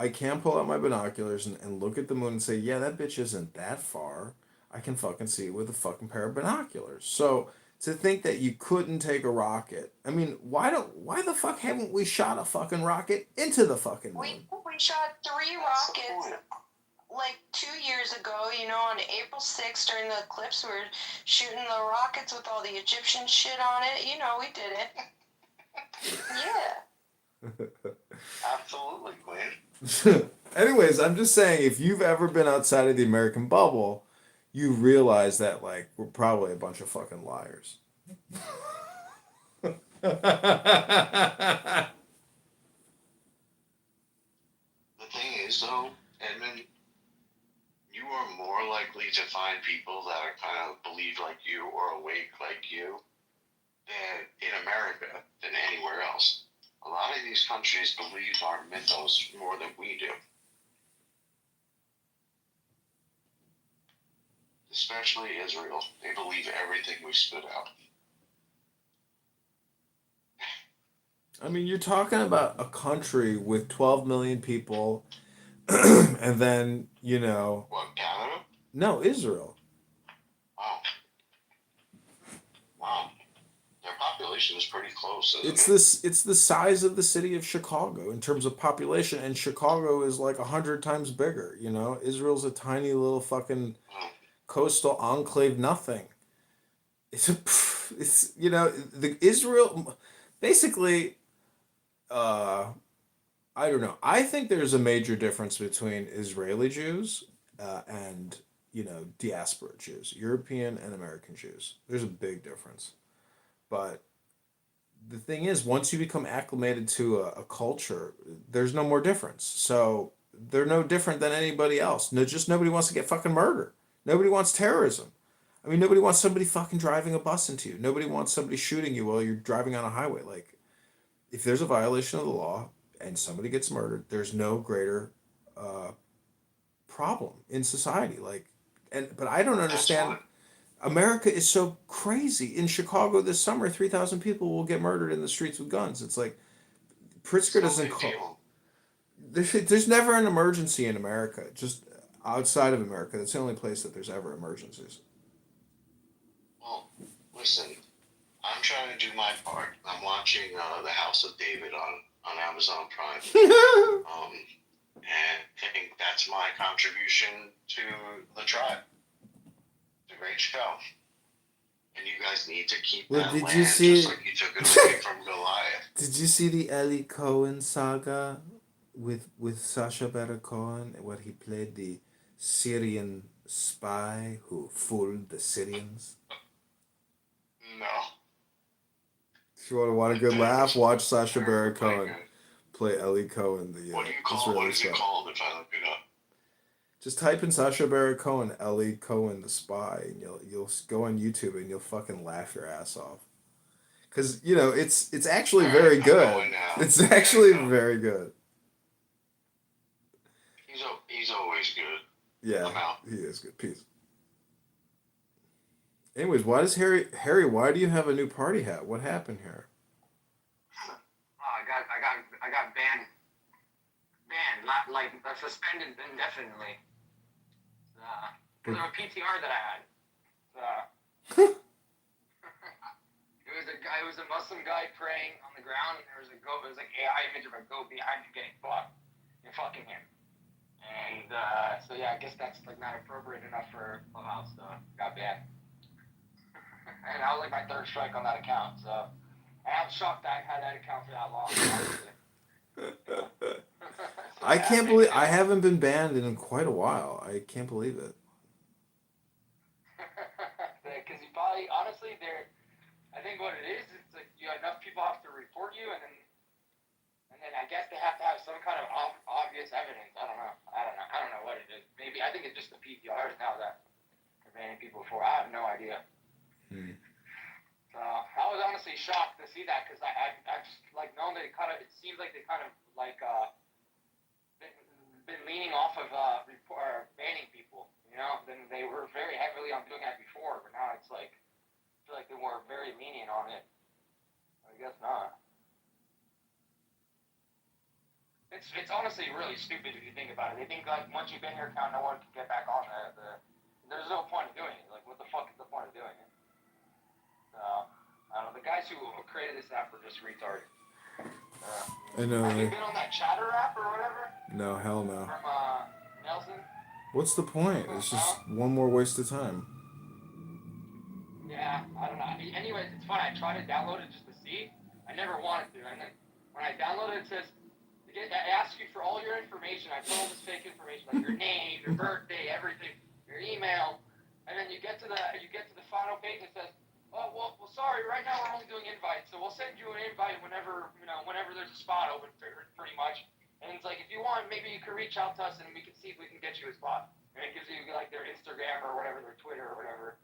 can pull out my binoculars and look at the moon and say, yeah, that bitch isn't that far. I can fucking see it with a fucking pair of binoculars. So to think that you couldn't take a rocket, I mean, why the fuck haven't we shot a fucking rocket into the fucking moon? We shot 3 rockets like 2 years ago, you know, on April 6th during the eclipse. We were shooting the rockets with all the Egyptian shit on it. You know, we did it. Yeah. Absolutely, Glenn. Anyways, I'm just saying, if you've ever been outside of the American bubble, you realize that, like, we're probably a bunch of fucking liars. The thing is, though, Edmund, you are more likely to find people that are kind of believe like you or awake like you than in America than anywhere else. A lot of these countries believe our mythos more than we do. Especially Israel. They believe everything we spit out. I mean, you're talking about a country with 12 million people, and then, you know... What, Canada? No, Israel. Wow. Their population is pretty close, isn't It's the size of the city of Chicago in terms of population, and Chicago is like 100 times bigger, you know? Israel's a tiny little fucking coastal enclave nothing. It's you know, the Israel... Basically... I don't know. I think there's a major difference between Israeli Jews and, you know, diaspora Jews, European and American Jews. There's a big difference. But the thing is, once you become acclimated to a culture, there's no more difference. So they're no different than anybody else. Nobody wants to get fucking murdered. Nobody wants terrorism. I mean, nobody wants somebody fucking driving a bus into you. Nobody wants somebody shooting you while you're driving on a highway. Like, if there's a violation of the law and somebody gets murdered, there's no greater problem in society. Like, but I don't understand. America is so crazy. In Chicago this summer, 3,000 people will get murdered in the streets with guns. It's like Pritzker doesn't call. There's never an emergency in America. Just outside of America, that's the only place that there's ever emergencies. Well, listen, I'm trying to do my part. I'm watching The House of David on Amazon Prime. And I think that's my contribution to the tribe. It's a great show. And you guys need to keep that Did land you see? just like you took it away from Goliath. Did you see the Eli Cohen saga with Sacha Baron Cohen, where he played the Syrian spy who fooled the Syrians? No. If you want a good laugh, watch Sacha Baron Cohen play Eli Cohen, the What Israeli is it spy. called if I look it up? Just type in Sacha Baron Cohen, Eli Cohen, the spy, and you'll go on YouTube and you'll fucking laugh your ass off. Because it's actually very good. It's actually very good. He's always good. Yeah, he is good. Peace. Anyways, why does Harry? Why do you have a new party hat? What happened here? I got banned, like suspended indefinitely. Because of a PTR that I had. It was a Muslim guy praying on the ground, and there was a goat. It was like AI image of a goat behind him getting fucked and fucking him. And so yeah, I guess that's like not appropriate enough for Clubhouse. So got banned. And that was like my third strike on that account. So and I'm shocked that I had that account for that long. Honestly. I can't believe I haven't been banned in quite a while. I can't believe it. Because you probably, honestly, I think what it is, it's like enough people have to report you, and then I guess they have to have some kind of obvious evidence. I don't know what it is. Maybe I think it's just the PTRs now that they're banning people for. I have no idea. So I was honestly shocked to see that because I just like known that it seems like they kind of like been leaning off of banning people. Then they were very heavily on doing that before, but now it's like I feel like they were very lenient on it. I guess not. It's honestly really stupid if you think about it. They think like once you've been your account, no one can get back on there's no point in doing it. Like what the fuck is the point of doing it? I don't know. The guys who created this app were just retarded. I know. Have you been on that Chatter app or whatever? No, hell no. From Nelson? What's the point? It's just one more waste of time. Yeah, I don't know. Anyways, it's fun. I tried to download it just to see. I never wanted to. And then when I downloaded it, it says, it asks you for all your information. I put all this fake information, like your name, your birthday, everything, your email. And then you get to the final page and it says, oh, well, sorry, right now we're only doing invites, so we'll send you an invite whenever there's a spot open, pretty much. And it's like, if you want, maybe you can reach out to us and we can see if we can get you a spot. And it gives you, like, their Instagram or whatever, their Twitter or whatever.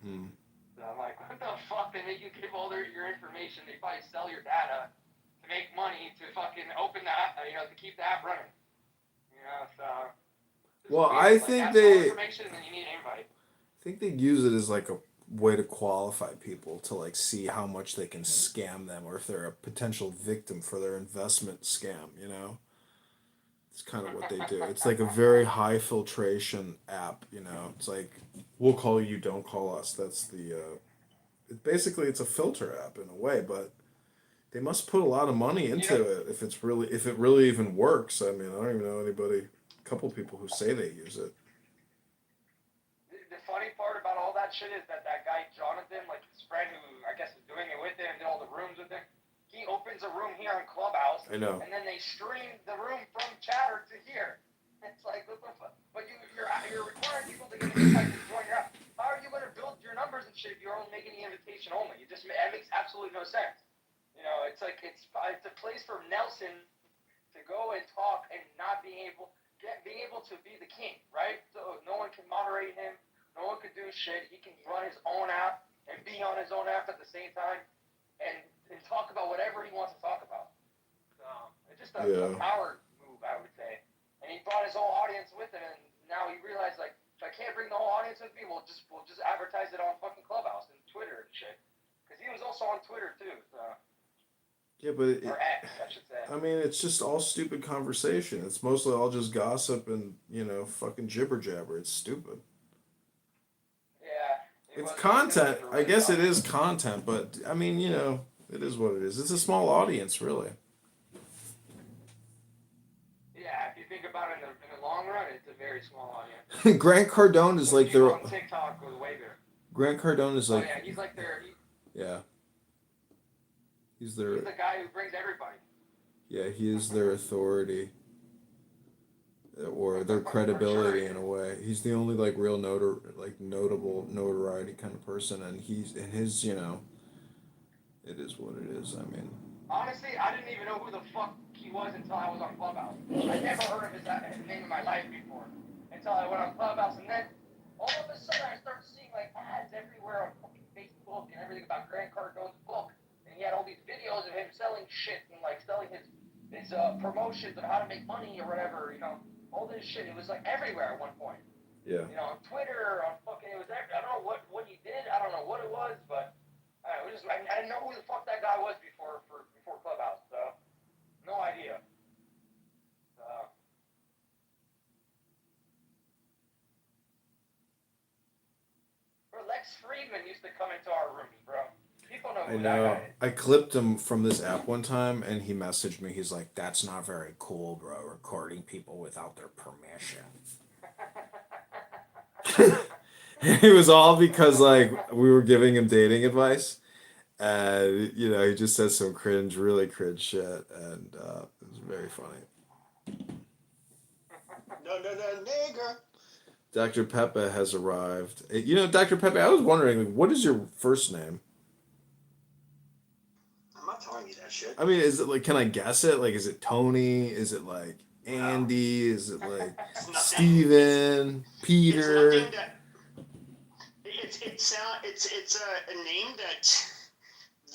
So I'm like, what the fuck? They make you give all your information. They probably sell your data to make money to fucking open the app, to keep the app running. So. Well, I think they. I think they use it as like a way to qualify people to like see how much they can scam them or if they're a potential victim for their investment scam. It's kind of what they do. It's like a very high filtration app. It's like we'll call you, don't call us. That's the. Basically, it's a filter app in a way, but they must put a lot of money into it if it really even works. I mean, I don't even know anybody. A couple people who say they use it. The funny part about all that shit is that guy Jonathan, like his friend who I guess is doing it with him, did all the rooms with him. He opens a room here in Clubhouse. I know. And then they stream the room from Chatter to here. It's like, what the fuck? But you're requiring people to get an invite to join your app. How are you going to build your numbers and shit if you're only making the invitation only? It makes absolutely no sense. It's like it's a place for Nelson to go and talk and not being able to be the king, right? So no one can moderate him. No one could do shit. He can run his own app and be on his own app at the same time and talk about whatever he wants to talk about. So it's just a power move, I would say. And he brought his whole audience with him, and now he realized, like, I can't bring the whole audience with me, we'll just advertise it on fucking Clubhouse and Twitter and shit. Because he was also on Twitter too. So. Yeah, but Or X, I should say. I mean, it's just all stupid conversation. It's mostly all just gossip and, fucking jibber jabber. It's stupid. Yeah. It's content. I guess it is content, but I mean, it is what it is. It's a small audience, really. Yeah, if you think about it in the long run, it's a very small audience. Grant Cardone is like their. On TikTok was way bigger. Grant Cardone is like. Oh yeah, he's like their. Yeah. He's He's the guy who brings everybody. Yeah, he is their authority. Or their credibility in a way. He's the only like real notable notoriety kind of person, and his it is what it is. I mean. Honestly, I didn't even know who the fuck he was until I was on Clubhouse. I never heard of his name in my life before until I went on Clubhouse, and then all of a sudden I started seeing like ads everywhere on fucking Facebook and everything about Grant Cardone's book, and he had all these videos of him selling shit and like selling his promotions of how to make money or whatever, all this shit. It was like everywhere at one point. Yeah. On Twitter, on fucking, it was there. I don't know what he did. I don't know what it was, but I didn't know who the fuck that guy was before Clubhouse. So no idea. Lex Friedman used to come into our rooms, bro. People know who I that know. guy is. I clipped him from this app one time, and he messaged me. He's like, "That's not very cool, bro. Recording people without their permission." It was all because like we were giving him dating advice, and he just said some really cringe shit, and it was very funny. No, nigga. Dr. Pepe has arrived. Dr. Pepe, I was wondering, what is your first name? I'm not telling you that shit. I mean, is it like, can I guess it? Like, is it Tony? Is it like Andy? Is it like Steven? Peter? It's a name that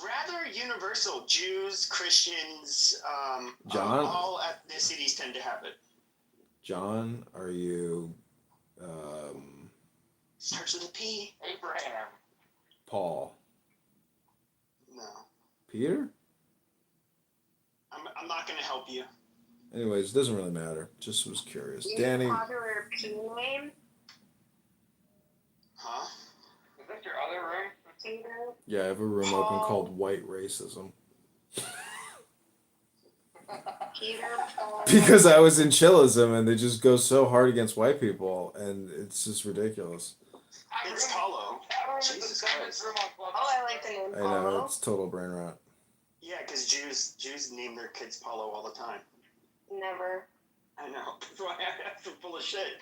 rather universal. Jews, Christians, John? all ethnicities tend to have it. John, are you Starts with a P. Abraham. Paul? No. Peter? I'm not going to help you. Anyways, it doesn't really matter. Just was curious. Your Danny? popular P name? Huh? Is this your other room? Peter? Yeah, I have a room open called White Racism. Peter, Paul. Because I was in Chillism, and they just go so hard against white people, and it's just ridiculous. It's Paulo. Jesus Christ. Oh, I like the name I Paulo. know, it's total brain rot. Yeah, because Jews name their kids Paulo all the time. Never. I know. That's why I'm full of shit.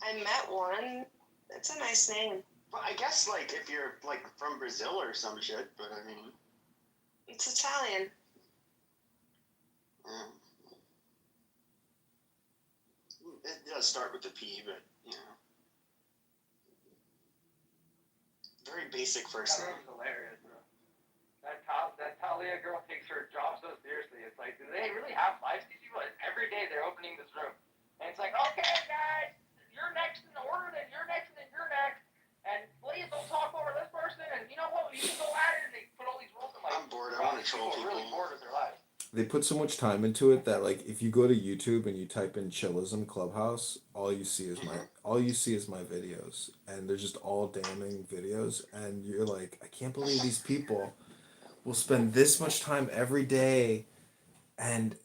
I met one. That's a nice name. Well, I guess like if you're like from Brazil or some shit, but I mean. It's Italian. It does start with a P, but very basic first That name. room's hilarious, bro. That Talia girl takes her job so seriously. It's like, do they really have lives? These people, every day they're opening this room. And it's like, okay, guys, you're next in the order, then you're next, and then you're next. And please don't talk over this person. And you know what? You can go at it. And they put all these rules in, like, I'm bored. I want to troll people. Really bored with their lives. They put so much time into it that like if you go to YouTube and you type in Chillism Clubhouse, all you see is my videos, and they're just all damning videos, and you're like, I can't believe these people will spend this much time every day, and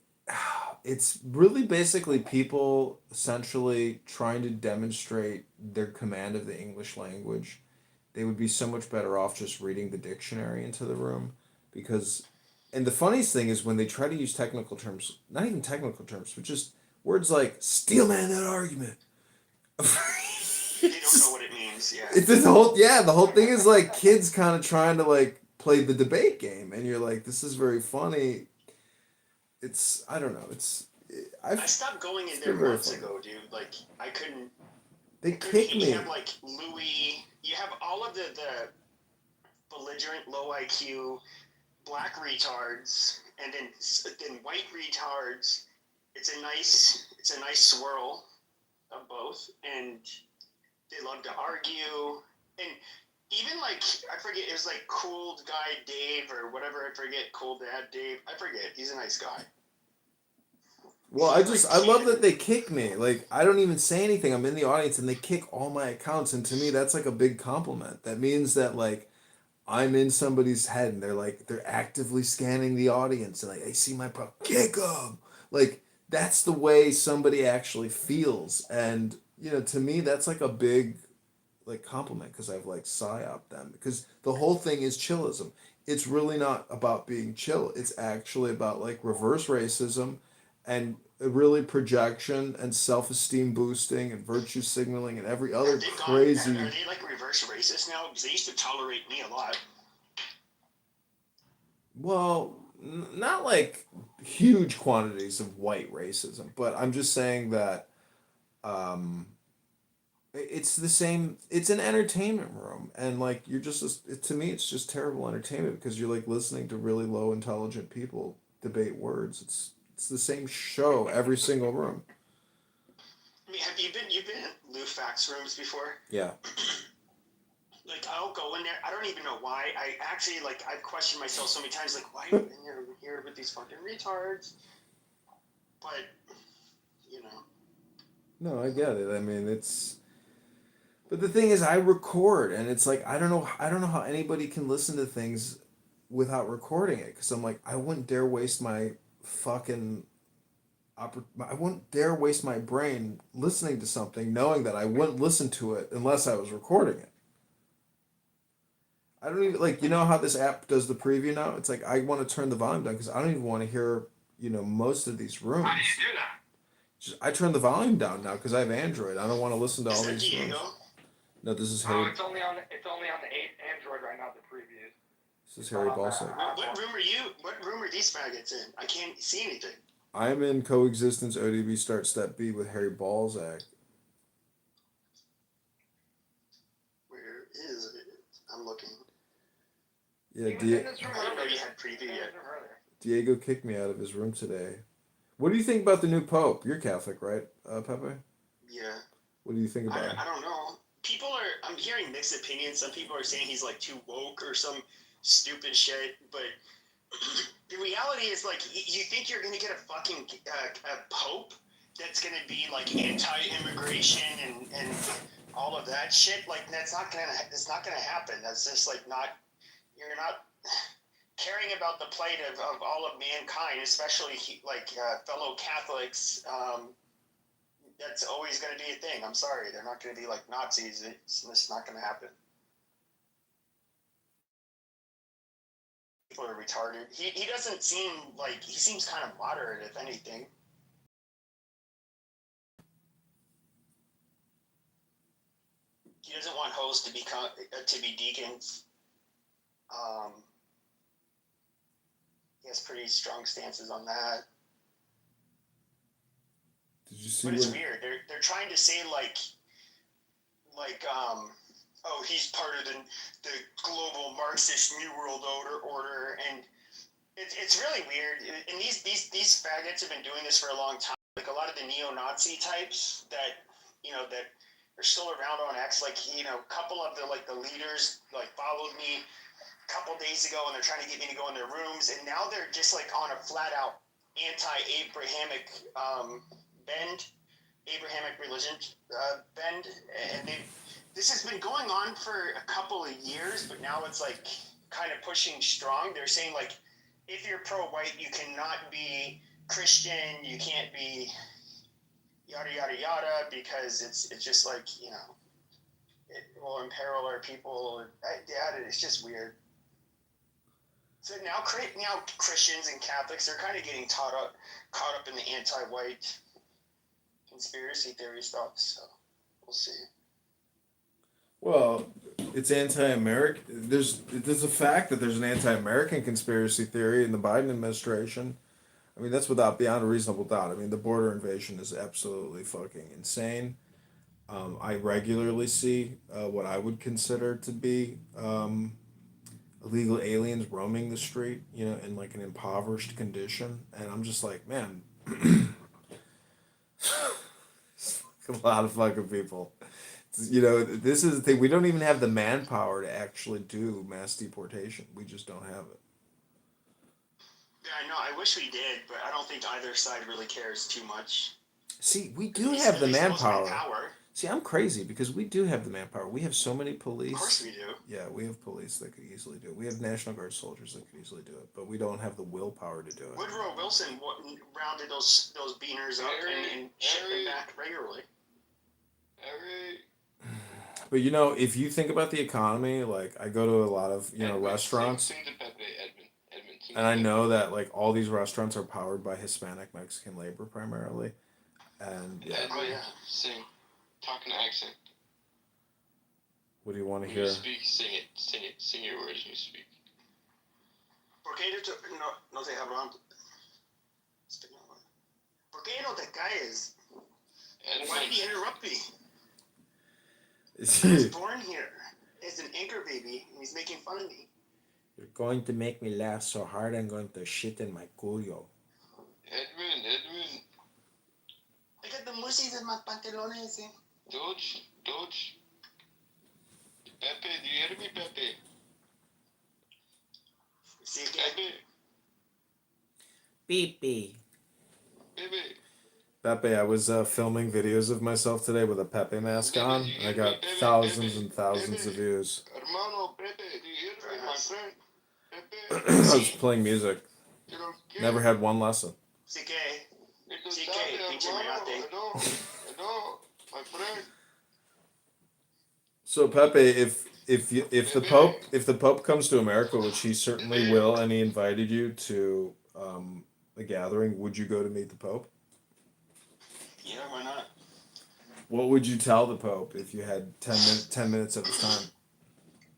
it's really basically people essentially trying to demonstrate their command of the English language. They would be so much better off just reading the dictionary into the room, because. And the funniest thing is when they try to use technical terms, not even technical terms, but just words like steelman that argument. They don't know what it means. Yeah. It's this the whole thing is like kids kind of trying to like play the debate game, and you're like, this is very funny. It's I don't know. I stopped going in there months ago, dude. Like I couldn't. They kicked me. You have like Louis. You have all of the belligerent, low IQ. Black retards and then white retards. It's a nice swirl of both, and They love to argue, and even like I forget, it was like Cool Guy Dave or whatever. I forget, Cool Dad Dave. I forget. He's a nice guy. Well, I love that they kick me. Like, I don't even say anything. I'm in the audience and they kick all my accounts. And to me, that's like a big compliment. That means that, like, I'm in somebody's head and they're actively scanning the audience and like, they see my pro, kick them. Like, that's the way somebody actually feels. And, you know, to me, that's like a big, like, compliment because I've, like, psyoped them. Because the whole thing is chillism. It's really not about being chill. It's actually about, like, reverse racism and really projection and self-esteem boosting and virtue signaling and every other crazy. Are they like reverse racist now? Because they used to tolerate me a lot. Well, not like huge quantities of white racism, but I'm just saying that it's the same. It's an entertainment room, and like you're just to me, it's just terrible entertainment because you're like listening to really low intelligent people debate words. It's the same show every single room. I mean, you've been in Lou Fax rooms before? Yeah. Like, I'll go in there. I don't even know why. I actually, like, I've questioned myself so many times, like, why are you in here with these fucking retards? But, you know. No, I get it. I mean, but the thing is, I record, and it's like I don't know how anybody can listen to things without recording it, because I'm like, I wouldn't dare waste my fucking I wouldn't dare waste my brain listening to something knowing that I wouldn't listen to it unless I was recording it. I don't even, like, you know how this app does the preview now? It's like I want to turn the volume down because I don't even want to hear, you know, most of these rooms. How do you do that? I turn the volume down now because I have Android. I don't want to listen to all these Diego? rooms. No, this is Oh, Harry. it's only on the Android right now. The previews. This is Harry Balsack. What room are you? What room are these faggots in? I can't see anything. I'm in Coexistence ODB Start Step B with Harry Balzac. Where is it? I'm looking. Yeah, I didn't know you had preview yet. Diego kicked me out of his room today. What do you think about the new Pope? You're Catholic, right, Pepe? Yeah. What do you think about it? I don't know. I'm hearing mixed opinions. Some people are saying he's like too woke or some stupid shit, but the reality is, like, you think you're gonna get a fucking a pope that's gonna be like anti-immigration and all of that shit? Like, it's not gonna happen. That's just like you're not caring about the plight of all of mankind, especially fellow Catholics. That's always going to be a thing. I'm sorry, they're not going to be like Nazis. It's just not going to happen. People are retarded. He doesn't seem like, he seems kind of moderate, if anything. He doesn't want hosts to be deacons. He has pretty strong stances on that. Did you see But it's weird. They're trying to say oh, he's part of the global Marxist New World Order, and it's really weird. And these faggots have been doing this for a long time. Like, a lot of the neo-Nazi types that are still around on X. Like, you know, a couple of the leaders like followed me a couple days ago, and they're trying to get me to go in their rooms, and now they're just like on a flat out anti-Abrahamic Abrahamic religion bend, and this has been going on for a couple of years, but now it's like kind of pushing strong. They're saying, like, if you're pro-white, you cannot be Christian, you can't be yada yada yada, because it's just like, you know, it will imperil our people. Yeah, it's just weird. So now Christians and Catholics are kind of getting caught up in the anti-white conspiracy theory stuff, so we'll see. Well, it's anti-American. There's a fact that there's an anti-American conspiracy theory in the Biden administration. I mean, that's beyond a reasonable doubt. I mean, the border invasion is absolutely fucking insane. I regularly see what I would consider to be illegal aliens roaming the street, you know, in like an impoverished condition, and I'm just like, man, a lot of fucking people. You know, this is the thing. We don't even have the manpower to actually do mass deportation. We just don't have it. Yeah, I know. I wish we did, but I don't think either side really cares too much. See, we do have the manpower. Manpower. See, I'm crazy because we do have the manpower. We have so many police. Of course we do. Yeah, we have police that could easily do it. We have National Guard soldiers that could easily do it, but we don't have the willpower to do it. Woodrow Wilson rounded those beaners up and shipped them back regularly. But you know, if you think about the economy, like I go to a lot of restaurants, and I know that like all these restaurants are powered by Hispanic Mexican labor primarily, and yeah. Edmund, sing. Talk in accent. What do you want to When hear? you speak, sing it. Sing it. Sing your words when you speak. ¿Por qué no te hablan? ¿Por qué no te calles? Why did you interrupt me? I was born here as an anchor baby, and he's making fun of me. You're going to make me laugh so hard I'm going to shit in my culo. Edmund. I got the mushies in my pantalones. Dodge. Pepe, do you hear me, Pepe? Pepe. Pee-pee. Pepe. Pepe, I was filming videos of myself today with a Pepe mask on, and I got thousands and thousands of views. Hermano, Pepe, do you hear me, my friend? I was playing music. Never had one lesson. CK, pinche mayate. Hello, my friend. So Pepe, if the Pope comes to America, which he certainly will, and he invited you to a gathering, would you go to meet the Pope? Yeah, why not? What would you tell the Pope if you had 10 minutes of his time?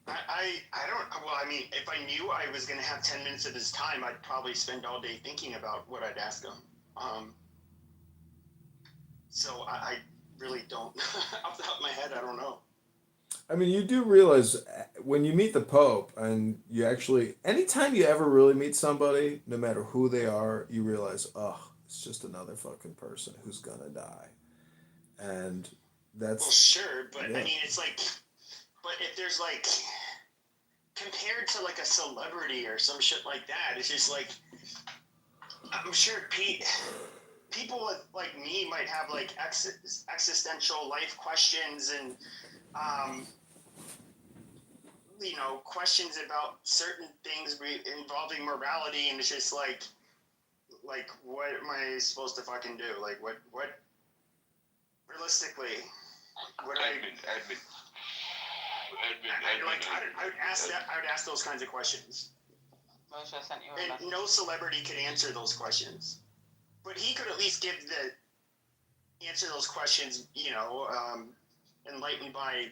I don't. Well, I mean, if I knew I was going to have 10 minutes of his time, I'd probably spend all day thinking about what I'd ask him. So I really don't. Off the top of my head, I don't know. I mean, you do realize when you meet the Pope, and you actually, anytime you ever really meet somebody, no matter who they are, you realize, oh, it's just another fucking person who's gonna die. And that's... Well, sure, but yeah. I mean, it's like... But if there's like... Compared to like a celebrity or some shit like that, it's just like... I'm sure people like me might have like existential life questions and... questions about certain things involving morality, and it's just like what am I supposed to fucking do? Like, what realistically, would I would ask those kinds of questions. And no celebrity could answer those questions, but he could at least answer those questions, enlightened by,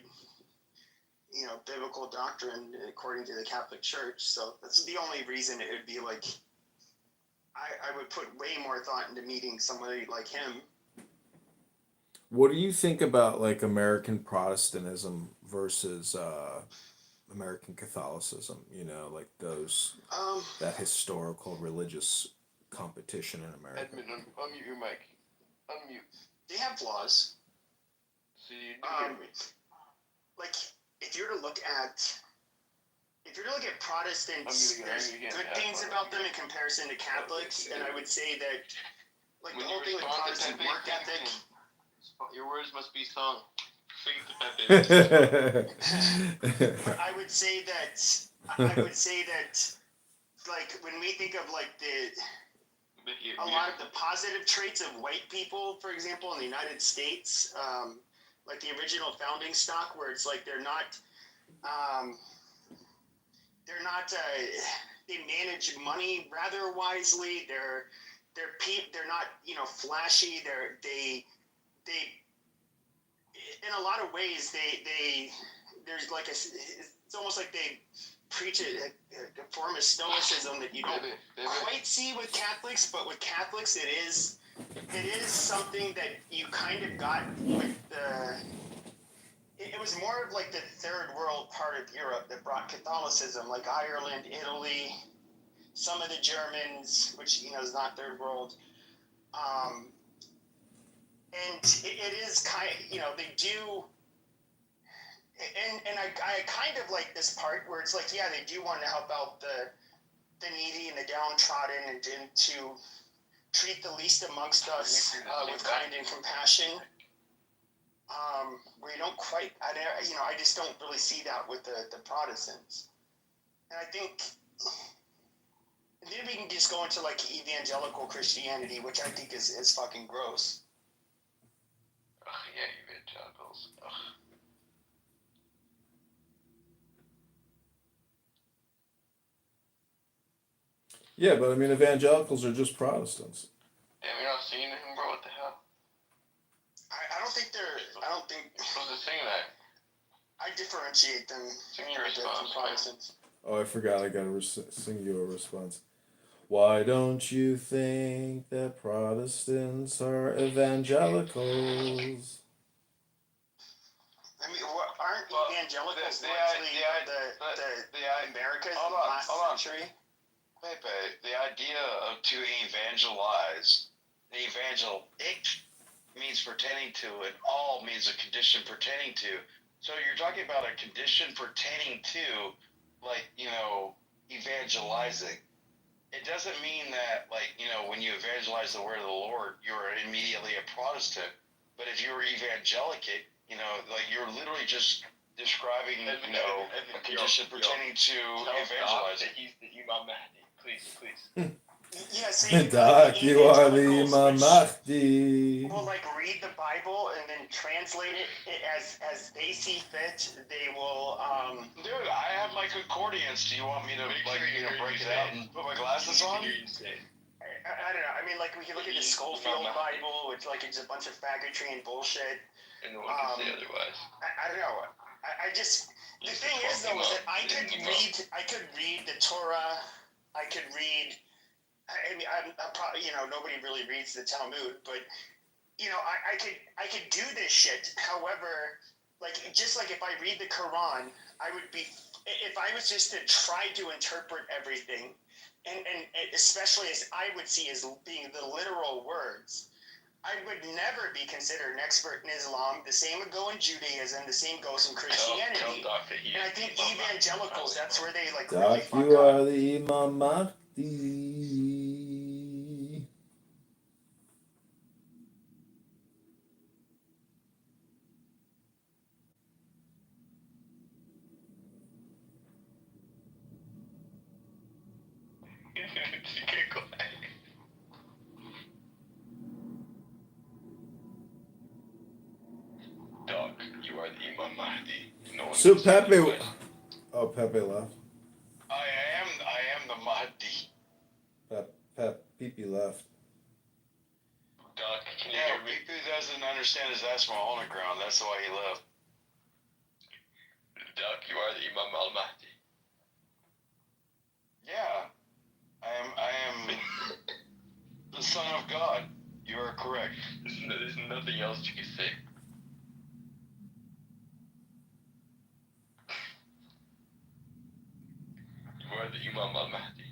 biblical doctrine according to the Catholic Church. So that's the only reason it would be like, I would put way more thought into meeting somebody like him. What do you think about like American Protestantism versus American Catholicism? Like those that historical religious competition in America. Edmund, unmute your mic. Unmute. They have flaws. So you do hear me. Like if you're to look at Protestants, there's good things about them in comparison to Catholics, and I would say that like the whole thing with Protestant work ethic. Your words must be sung. I would say that like when we think of like a lot of the positive traits of white people, for example, in the United States, like the original founding stock, where it's like they're not they manage money rather wisely. They're not flashy. They in a lot of ways there's like it's almost like they preach a form of stoicism that you don't quite see with Catholics, but with Catholics it is something that you kind of got with it was more of like the third world part of Europe that brought Catholicism, like Ireland, Italy, some of the Germans, which is not third world. And it is kind of, they do and I kind of like this part where it's like, yeah, they do want to help out the needy and the downtrodden, and to treat the least amongst us with kind and compassion. We don't quite, I just don't really see that with the Protestants. And I think, and then we can just go into like evangelical Christianity, which I think is fucking gross. Ugh, yeah, evangelicals. Ugh. Yeah, but I mean, evangelicals are just Protestants. Damn, you're not singing to him, bro? What the hell? I don't think You're supposed to sing that. I differentiate them Sing your response, from Protestants. Oh, I forgot. I gotta sing you a response. Why don't you think that Protestants are evangelicals? I mean, aren't evangelicals the Americas hold in on, the last hold on. century? Pepe, the idea of to evangelize, the evangelic means pertaining to, and all means a condition pertaining to. So you're talking about a condition pertaining to, like, evangelizing. It doesn't mean that, like, when you evangelize the word of the Lord, you're immediately a Protestant. But if you're evangelic, like, you're literally just describing, a condition pertaining to evangelizing. He's the Imam Mahdi. Please. Yeah, see, Doc, you are the evangelicals, Imam Mahdi. will like read the Bible and then translate it as they see fit. They will. Dude, I have my concordance. Do you want me to break it out and put my glasses on? I don't know. I mean, like we can look at the Schofield Bible, which like it's a bunch of faggotry and bullshit. And no one can say otherwise. I don't know. I just the thing is though is that I could read the Torah. I could read. I mean, I'm probably nobody really reads the Talmud, but I could do this shit. However, like just like if I read the Quran, I would be if I was just to try to interpret everything, and especially as I would see as being the literal words, I would never be considered an expert in Islam. The same would go in Judaism. The same goes in Christianity. And I think evangelicals, that's where they like really Doc, fuck you up. are the Imam Mahdi. Doc, you are the Imam Mahdi. So Pepe, Pepe left. I am the Mahdi. Pepe left. Doc, can you hear me? People doesn't understand his Asmahona ground. That's why he left. Doc, you are the Imam al Mahdi. Yeah, I am the Son of God. You are correct. There's nothing else you can say. You are the Imam al Mahdi.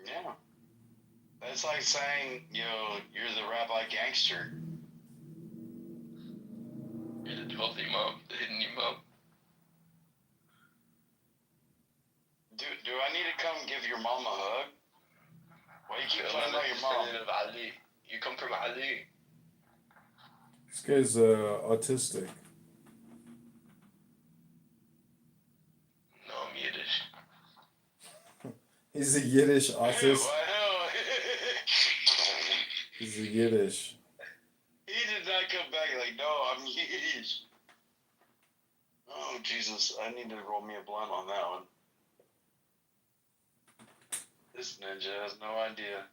Yeah. That's like saying, you're the rabbi gangster. You're the 12th Imam, the hidden Imam. Do I need to come give your mom a hug? Why you keep talking about your mom? Ali. You come from Ali. This guy's autistic. No, I'm Yiddish. He's a Yiddish autist. I know. He's a Yiddish. He did not come back like, no, I'm Yiddish. Oh, Jesus. I need to roll me a blunt on that one. This ninja has no idea.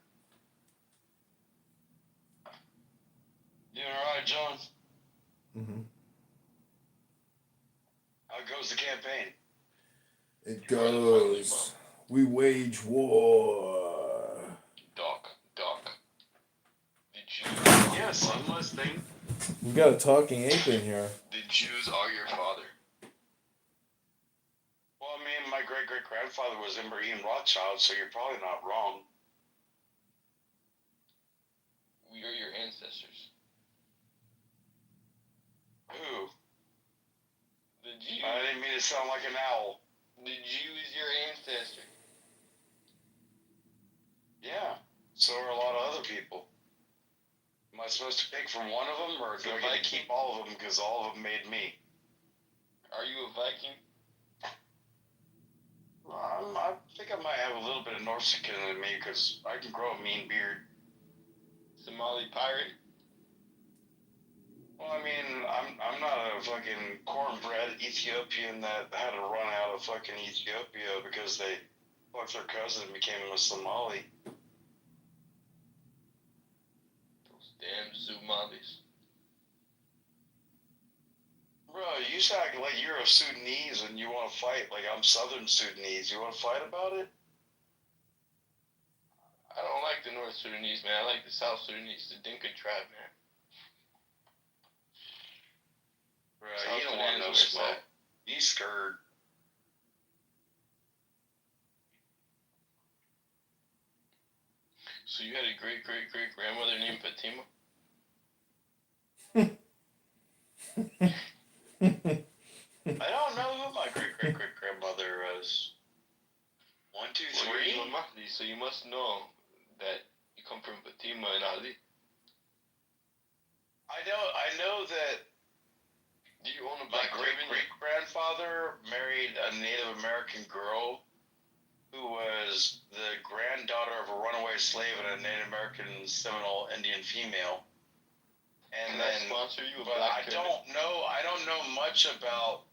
Doing alright, John? Mm-hmm. How goes the campaign? It goes. We wage war. Doc. The Jews. Yes, I'm listening. We got a talking ape in here. The Jews are your father. Well, I mean, my great-great-grandfather was Ibrahim Rothschild, so you're probably not wrong. We are your ancestors. Who? The Jews. I didn't mean to sound like an owl. The Jews, your ancestor. Yeah. So are a lot of other people. Am I supposed to pick from one of them, or do I get to keep all of them because all of them made me? Are you a Viking? I think I might have a little bit of Norsican in me because I can grow a mean beard. Somali pirate? Well, I mean, I'm not a fucking cornbread Ethiopian that had to run out of fucking Ethiopia because they fucked their cousin and became a Somali. Those damn Somalis. Bro, you sound like you're a Sudanese and you want to fight. Like I'm Southern Sudanese. You want to fight about it? I don't like the North Sudanese, man. I like the South Sudanese, the Dinka tribe, man. Bro, you don't want no smoke. He's scared. So you had a great-great-great-grandmother named Fatima? I don't know who my great-great-great-grandmother was. 1, 2, 3? Well, you're Mahdi, so you must know that you come from Fatima and Ali. I know that Do you own a my black turban? great-great-grandfather married a Native American girl who was the granddaughter of a runaway slave and a Native American Seminole Indian female. And Can I then, sponsor you a but black I don't know much about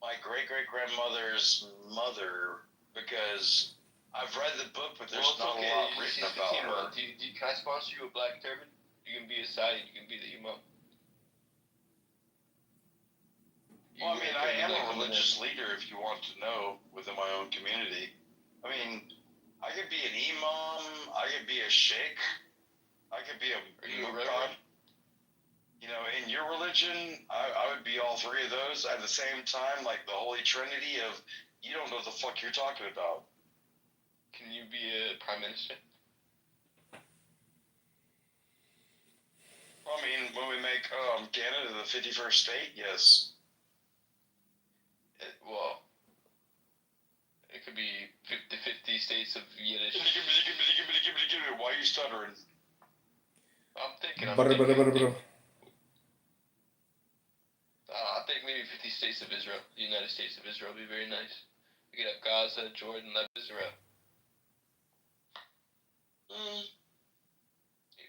my great-great-grandmother's mother because I've read the book, but there's not a lot written about her. Can I sponsor you a black turban? You can be a Sayyid, you can be the Imam. Well, I mean, I am a religious leader if you want to know within my own community. I mean, I could be an imam, I could be a sheikh, I could be a muqad. You know, in your religion, I would be all three of those at the same time, like the Holy Trinity of, you don't know what the fuck you're talking about. Can you be a prime minister? I mean, when we make Canada the 51st state, yes. Well, it could be 50 states of Yiddish. Why are you stuttering? I'm thinking. I think maybe 50 states of Israel, the United States of Israel would be very nice. You could have Gaza, Jordan, Israel.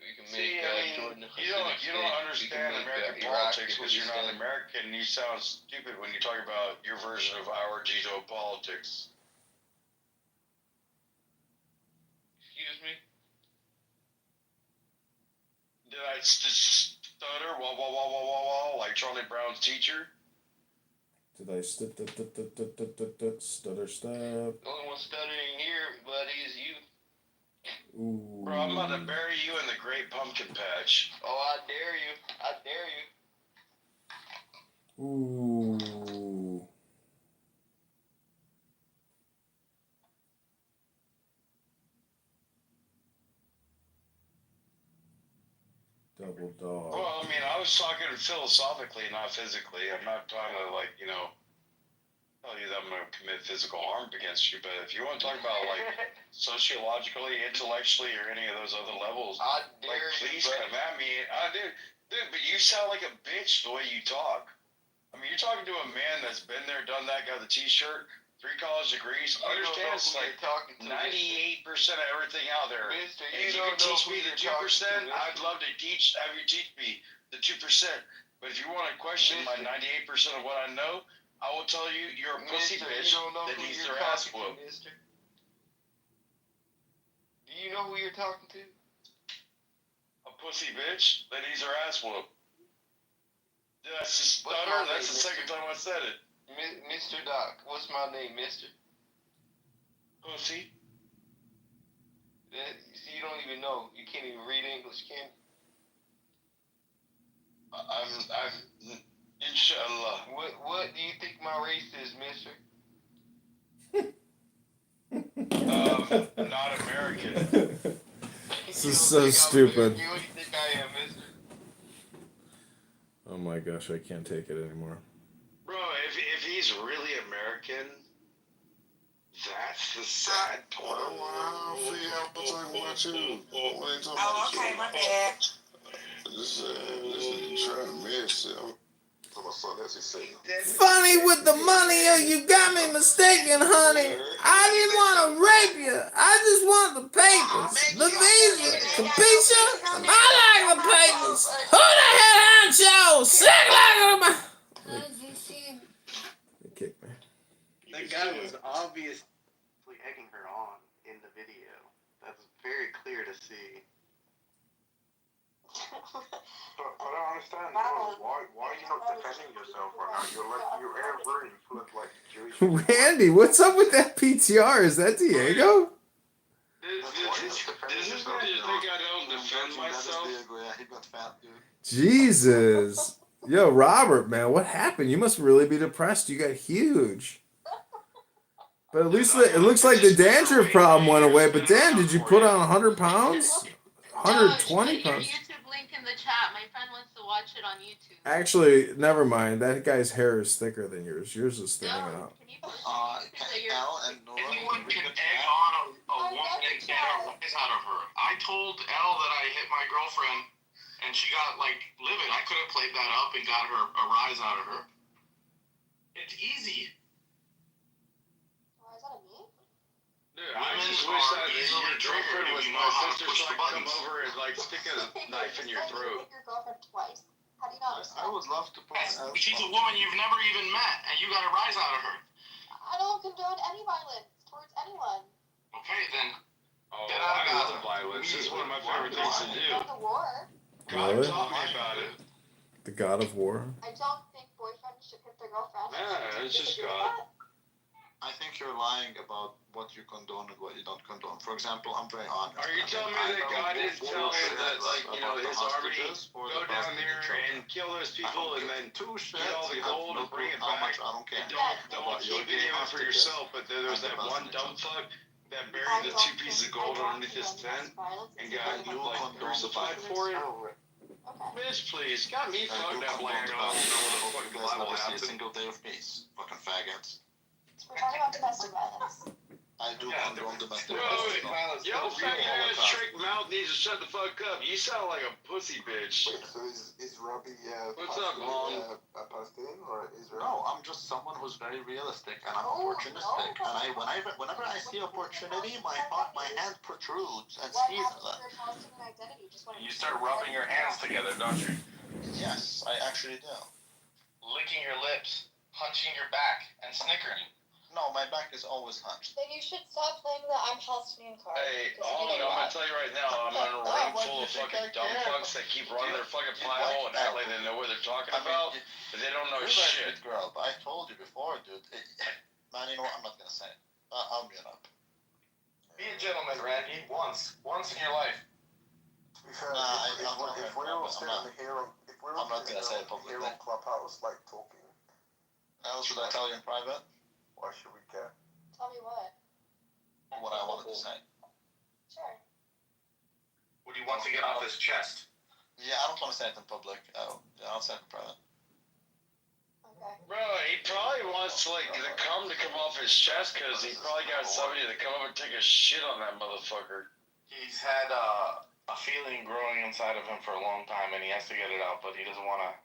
We can make Jordan a you don't understand American politics because you're not American. You sound stupid when you talk about your version of our geopolitics. Excuse me? Did I stutter? Wah, like Charlie Brown's teacher? Did I stutter? The only one stuttering here, buddy, is you. Ooh. Bro, I'm about to bury you in the Great Pumpkin Patch. Oh, I dare you. I dare you. Ooh. Double dog. Well, I mean, I was talking philosophically, not physically. I'm not trying to, like, you know, tell you that I'm going to commit physical harm against you, but if you want to talk about, like, sociologically, intellectually, or any of those other levels, like, please come at me. Dude, but you sound like a bitch the way you talk. I mean, you're talking to a man that's been there, done that, got the t-shirt, 3 college degrees, understands, like, 98% of everything out there. Mister, And if you could teach me the 2%, I'd love to have you teach me the 2%. But if you want to question my 98% of what I know, I will tell you you're a pussy bitch that needs their ass whooped. Do you know who you're talking to? A pussy bitch that needs her ass whooped. Did I just stutter? That's the second time I said it. Mr. Doc, what's my name, mister? Pussy. See, you don't even know. You can't even read English, can you? I'm inshallah. What do you think my race is, mister? Not American. This is so stupid. What do you think I am, mister? Oh my gosh, I can't take it anymore. Bro, if he's really American, that's the sad part. Wow, see, I'm talking about you. Oh, okay, my bad. This is trying to miss it. Funny with the money, you got me mistaken, honey. I didn't want to rape you. I just want the papers, the visa, capisha. I like the papers. Who the hell honcho? Sick like a... They kicked me. That guy was obviously egging her on in the video. That's very clear to see. But I don't understand. Why are you not defending yourself right now? You're air room full of like Jewish. Randy, what's up with that PTR? Is that Diego? This is why you think I don't defend myself? Jesus. Yo, Robert, man, what happened? You must really be depressed. You got huge. But at least it looks like the dandruff problem went away. But Dan, did you put on 100 pounds? 120 pounds? Link in the chat. My friend wants to watch it on YouTube. Actually, never mind. That guy's hair is thicker than yours. Yours is thinning out. Al and Nora. Anyone can egg on a woman and get a rise out of her. I told Elle that I hit my girlfriend, and she got like livid. I could have played that up and got her a rise out of her. It's easy. Dude, I just wish that your girlfriend was my sister, so I could come over and like stick a knife in your throat. Your girlfriend twice. How do you not understand? I would love to put. She's a woman you've never even met, and you got a rise out of her. I don't condone any violence towards anyone. Okay, then. Oh, I love violence. It's one of my favorite things to do. The war. God Really? taught me about it. The God of War? I don't think boyfriends should hit their girlfriend. Yeah, it's just Disagree with God. that? I think you're lying about what you condone and what you don't condone. For example, I'm very honest. Are you telling me that God didn't tell him that, like, you know, his army go down there and kill those people and then get all the gold and bring it back? I don't care. And don't keep it even for yourself, but there was that one dumb fuck that buried the 2 pieces of gold underneath his tent and got, like, crucified for it. Bitch, please. Got me fucked up laying on. I don't know what the fucking Bible happened. A single day of peace. Fucking faggots. We're talking about domestic violence. I do condone domestic violence. Yo, fat ass trick mouth needs to shut the fuck up. You sound like a pussy bitch. So is Robbie What's up, Mom? Palestinian or Israel? No, I'm just someone who's very realistic and I'm opportunistic. And whenever I see opportunity, my hand protrudes and sees that. You start rubbing your hands together, don't you? Yes, I actually do. Licking your lips, hunching your back, and snickering. No, my back is always hunched. Then you should stop playing the I'm Palestinian card. Hey, I'm gonna tell you right now, I'm in a room full of fucking dumb fucks that keep running their fucking pie hole and act like they know what they're talking about, but they don't know shit. Good girl, but I told you before, dude. Man, you know what? I'm not gonna say it. I'll mute up. Be a gentleman, Randy. Once in your life. If we were sitting here on Clubhouse, like talking. How should I tell you in private? Why should we care? Tell me what. What I wanted to say. Sure. What do you want to get off his chest? Yeah, I don't want to say it in public. I'll say it in private. Okay. Bro, he probably wants like the cum to come off his chest because he probably got somebody to come up and take a shit on that motherfucker. He's had a feeling growing inside of him for a long time, and he has to get it out, but he doesn't want to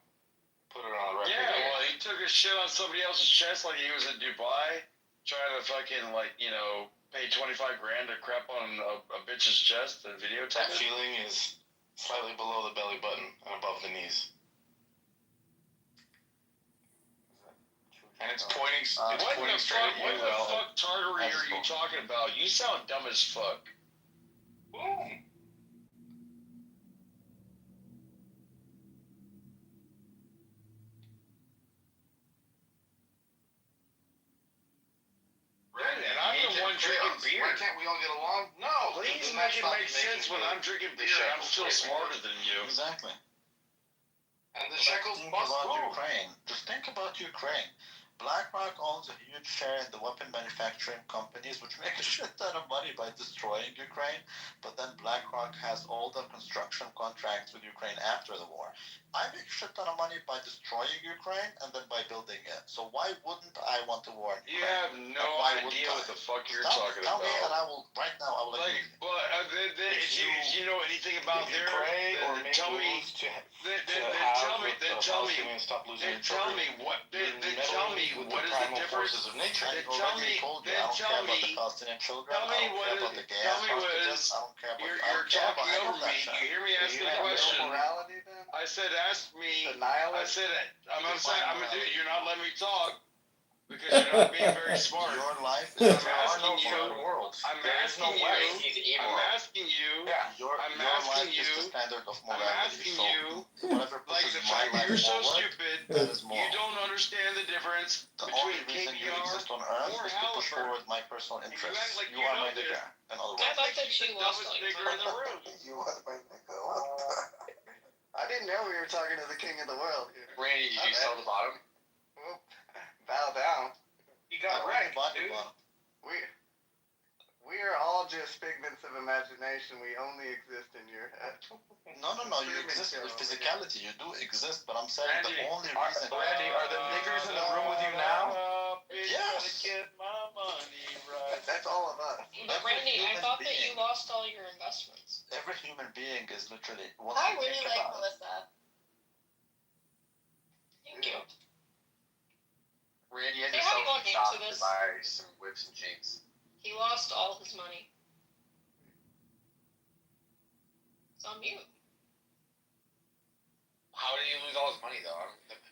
put it on the record. Yeah, well, he took a shit on somebody else's chest like he was in Dubai, trying to fucking, like, you know, pay 25 grand to crap on a bitch's chest and videotape That it. feeling is slightly below the belly button and above the knees. And it's pointing straight at you. What the fuck tartary are you talking about? You sound dumb as fuck. Boom. And I'm the one drinking beer. Why can't we all get along? No, Please make it make sense when I'm drinking beer. I'm still smarter than you. Exactly. And the shekels Think must about move. Ukraine. Just think about Ukraine. BlackRock owns a huge share in the weapon manufacturing companies, which make a shit ton of money by destroying Ukraine. But then BlackRock has all the construction contracts with Ukraine after the war. I make a shit ton of money by destroying Ukraine and then by building it. So why wouldn't I want to war in Ukraine? You have no idea what the fuck you're talking tell about. me, and I will right now. I will like, agree. but if you know anything about if you their, pray or then make tell me. rules to Then tell me stop losing then tell me what. Then tell me what is the difference. Forces of nature. Then tell me. Then tell me. Palestinian children. Tell me what is. Tell me what is. You're talking over me. You hear me asking a question? Morality, then? I said, ask me. Denial. I said, I'm a dude. You're not letting me talk because you're not being very smart. Your life I'm is asking you. worlds. I'm asking you. I'm asking you. Your I'm life asking is you. the standard of I'm morality. asking So you. whatever Like pushes the my fact that life you're so forward, stupid, that is you moral. don't understand the difference The between only reason you KBR exist on Earth or is to push Halliburton. forward my personal interests. like You you are know my this. nigga, in other I words. thought that you lost Dumbest all your nigger in the room. You are my nigga. I didn't know we were talking to the king of the world here. Randy, did you sell the bottom? Well, bow down. You got wrecked, dude. We are all just figments of imagination. We only exist in your head. No. You exist with physicality. You do exist, but I'm saying Randy, the only reason. Randy, are the niggers in the room with you now? Yes. Get my money right. That's all of us. But Randy, I thought that you lost all your investments. Every human being is literally. Once I you really think like about it, Melissa. Thank you. Randy had Say to how sell you some want into shop to this. buy some whips and chains. He lost all his money. It's on mute. How did he lose all his money though?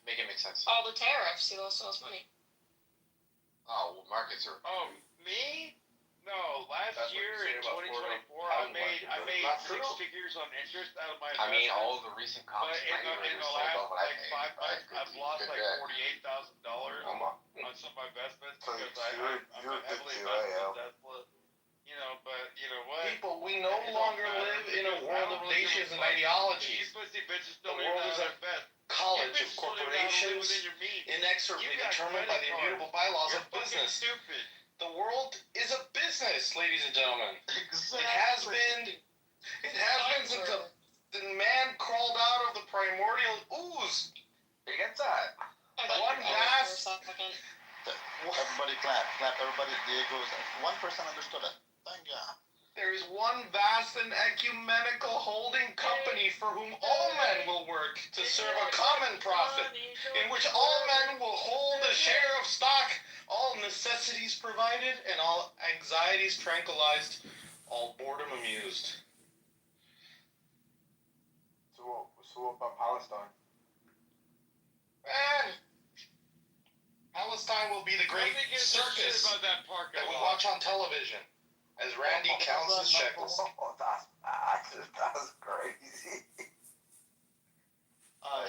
Make it make sense. All the tariffs, he lost all his money. Oh, well, markets are. Oh, me? No, last That's what year you say in about 2024, Florida. I made Not six true. figures on interest out of my I mean, investments. all of the recent comps But in the last like 5 months, I've lost like $48,000 on some of my investments So because you're I'm good heavily too, invested yeah. in Tesla. You know, but you know what? People, we no longer live in a world of nations and ideologies. You pussy bitches The don't even world know is how a to invest. college You of bitches don't even know how to live corporations, within your means. inexorably You got determined by credit the cards. immutable bylaws You're of fucking business. stupid. The world is a business, ladies and gentlemen. Exactly. It has been since the man crawled out of the primordial ooze. You get that? One vast. Everybody clap. Everybody. Diego's. One person understood it. Thank you. There is one vast and ecumenical holding company for whom all men will work to serve a common profit, in which all men will hold a share of stock, all necessities provided, and all anxieties tranquilized, all boredom amused. So what about Palestine? And Palestine will be the great circus about that park that we watch on television as Randy counts his shekels. That's crazy.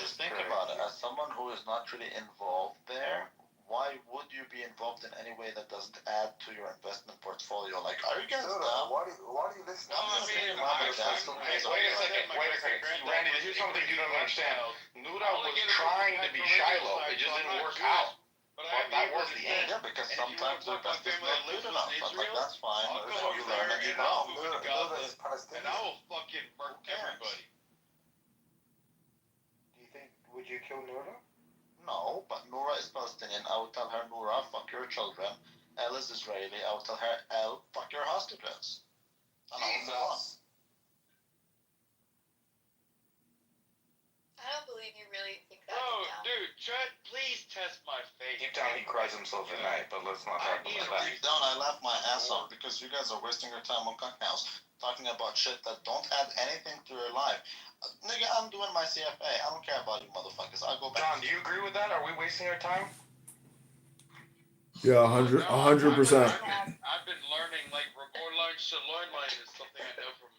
Just think about it. As someone who is not really involved there, why would you be involved in any way that doesn't add to your investment portfolio? Like, are you guys dumb? Why do you listen? Wait a second. Randy, here's something you don't understand. Nuda was trying to be Shiloh. It just didn't work out. But that was the aim. Yeah, because sometimes your best is not good enough. But like, that's fine. I'll That's go how you over learn there and you and I'll know. move to Gaza, and I will fucking murk everybody. Do you think, would you kill Noura? No, but Noura is Palestinian. I would tell her, Noura, fuck your children. Elle is Israeli. I would tell her, Elle, fuck your hostages. And I would move on. I don't believe you really think that. Bro, dude, please test my face. Deep down, he cries himself at night, but let's not talk about that. Deep down, I laugh my ass off because you guys are wasting your time on Cockhouse talking about shit that don't add anything to your life. Nigga, I'm doing my CFA. I don't care about you motherfuckers. I'll go back. John, do you agree with that? Are we wasting our time? Yeah, 100%. I've been learning, like, report line to learn line is something I know from,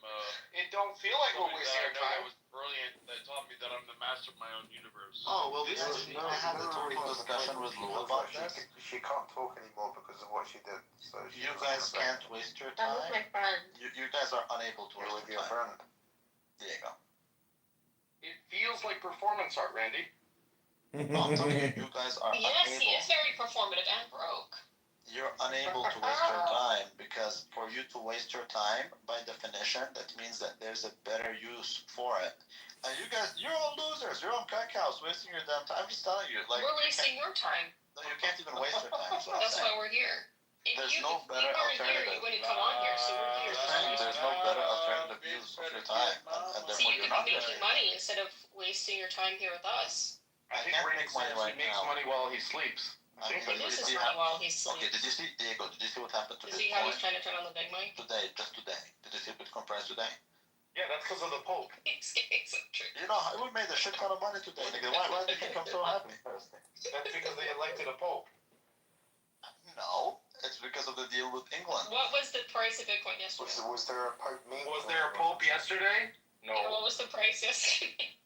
It don't feel like we're wasting our that time. was brilliant, that taught me that I'm the master of my own universe. Oh, well, I had a total discussion with Lou about this. She can't talk anymore because of what she did. So You guys can't waste your I'm with my time. friend. You guys are unable to You're waste with your your time. friend. There you go. It feels like performance art, Randy. No, I'm telling you, you guys are Yes, he unable. is very performative and broke. You're unable to waste your time because for you to waste your time, by definition, that means that there's a better use for it. And you guys, you're all losers. You're on crack house wasting your damn time. I'm just telling you, like. We're wasting your time. No, you can't even waste your time. That's what I'm That's saying. why we're here. If There's you, no if better you weren't here, alternative. you wouldn't come on here, so we're here. You're saying there's no better alternative use of your time, and So therefore you you're could not be there. making money instead of wasting your time here with us. I can't make money right He makes now. money while he sleeps. I mean, He did loses you money have- while he sleeps. Okay, did you see Diego? Did you see what happened to You see how he's Bitcoin trying to turn on the big mic? today? Just today. Did you see Bitcoin price today? Yeah, that's because of the Pope. He's getting so true. You know, we made a shit ton of money today, nigga. Why do you think I'm so happy? That's because they elected a Pope. No, it's because of the deal with England. What was the price of Bitcoin yesterday? Was there a Pope? Was there a Pope yesterday? And what was the price yesterday?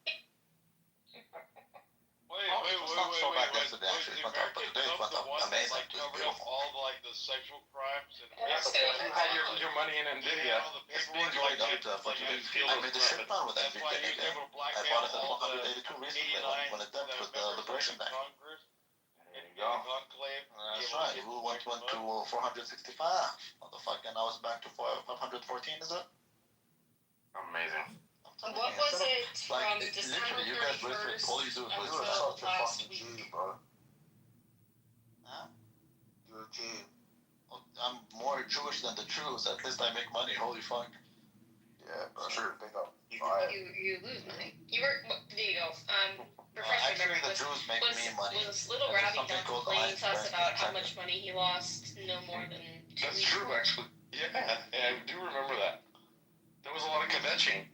It's not so bad yesterday, actually. It went up, but today it went up amazing. It was beautiful. All like the sexual crimes and Yeah, but if you had your money in Nvidia, It's being going up to a bunch of I made a shit ton with Nvidia, nigga. I bought it at 182 recently when it dipped with the Liberation Day. There you go. That's right. We went to 465. Motherfucker, and I was back to 514, is it? Amazing. What was it from December literally, you guys 31st all you do is waste until your time. last week? bro. Huh? You're a Jew. I'm more Jewish than the Jews. At least I make money. Holy fuck. Yeah, bro. Sure. Pick up. You lose money. You were there you go. Refresh my Actually, memory. the Jews make Was me money. Little And there's Robbie something done called complaining to us Einstein about how effect. much money he lost no more than 2 That's weeks true, ago? actually. Yeah, I do remember that. There was a lot of kvetching.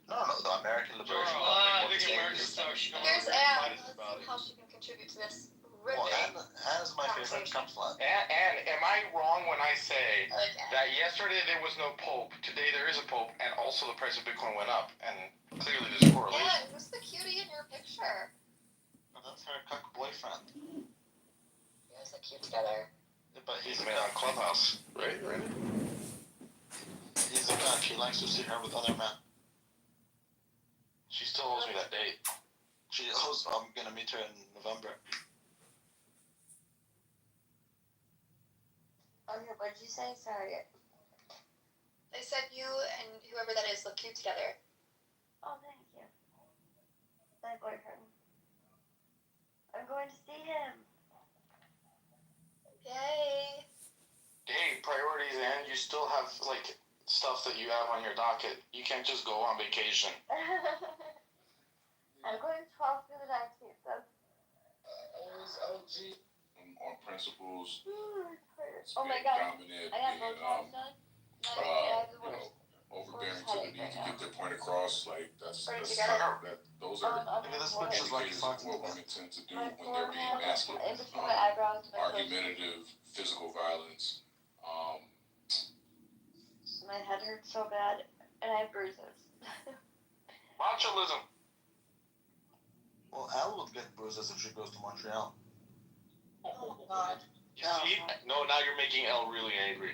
No, the American Liberation I Army. think America's stuck. There's Anne. Let's see how she can contribute to this Well, riveting. Anne is my favorite cum slut. And am I wrong when I say I like Anne. that yesterday there was no Pope, today there is a Pope, and also the price of Bitcoin went up, and clearly there's a correlation. Yeah, who's the cutie in your picture? That's her cuck boyfriend. You guys look cute together. But He's a man on Clubhouse, right? He's a cuck. He likes to see her with other men. She still owes me that date. She owes. I'm gonna meet her in November. What did you say? Sorry. They said you and whoever that is look cute together. Oh, thank you. My boyfriend. I'm going to see him. Yay. Hey, priorities, and you still have, like, stuff that you have on your docket. You can't just go on vacation. I'm going 12 through the 19th. On principles, Oh my god. dominant, I got and, Botox done. overbearing to the need to get their point across. Like those Oh, are This bitch is like indicators of what women tend to do when they're being masculine. In between my eyebrows. My clothes. Argumentative, physical violence. My head hurts so bad, and I have bruises. Machoism. Well, Elle would get bruises if she goes to Montreal. Oh god. You see? No, now you're making Elle really angry.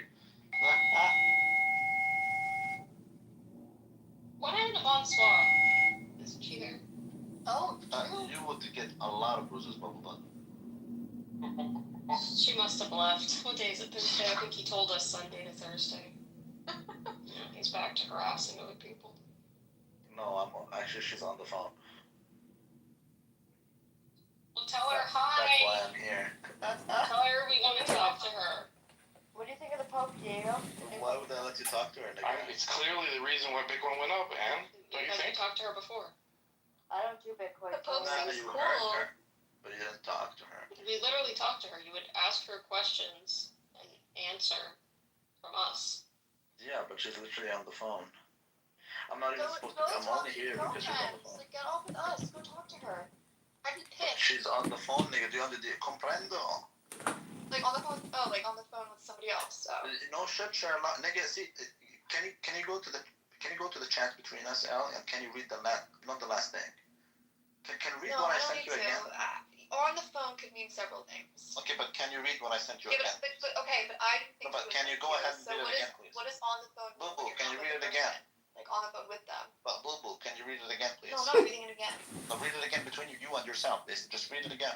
What happened to Bonsoir? Isn't she there? Oh, You would get a lot of bruises, Bubble Butt. she must have left. What day is it? Thursday? I think he told us Sunday to Thursday. He's back to harassing other people. No, actually she's on the phone. Well, tell her That's hi. why I'm here. Tell her we want to talk to her. What do you think of the Pope, Diego? Why would I let you talk to her, nigga? It's clearly the reason why Bitcoin went up, Anne. Don't you Have you think? talked to her before? I don't do Bitcoin. The Pope Nah, seems you cool. heard her, but you didn't talk to her. We literally talked to her. You would ask her questions and answer from us. Yeah, but she's literally on the phone. I'm not even supposed to come on here because she's on the phone. Like, get off with us. Go talk to her. I'd be pissed. She's on the phone, nigga. Do you understand? Comprendo? Like on the phone. Oh, like on the phone with somebody else. So. No shit, Sherlock. Nigga, see, can you go to the chat between us, Al, and can you read the not the last thing? Can you read No, what I don't sent need you to. again? On the phone could mean several things. Okay, but can you read what I sent you Yeah, again? but okay, but I didn't think No, but it was can you like go ahead and so read it what again, is, please? What is on the phone? Boo Boo, can you read it again? like on the phone with them. But Boo Boo, can you read it again, please? No, I'm not reading it again. No, read it again between you and yourself. Just read it again.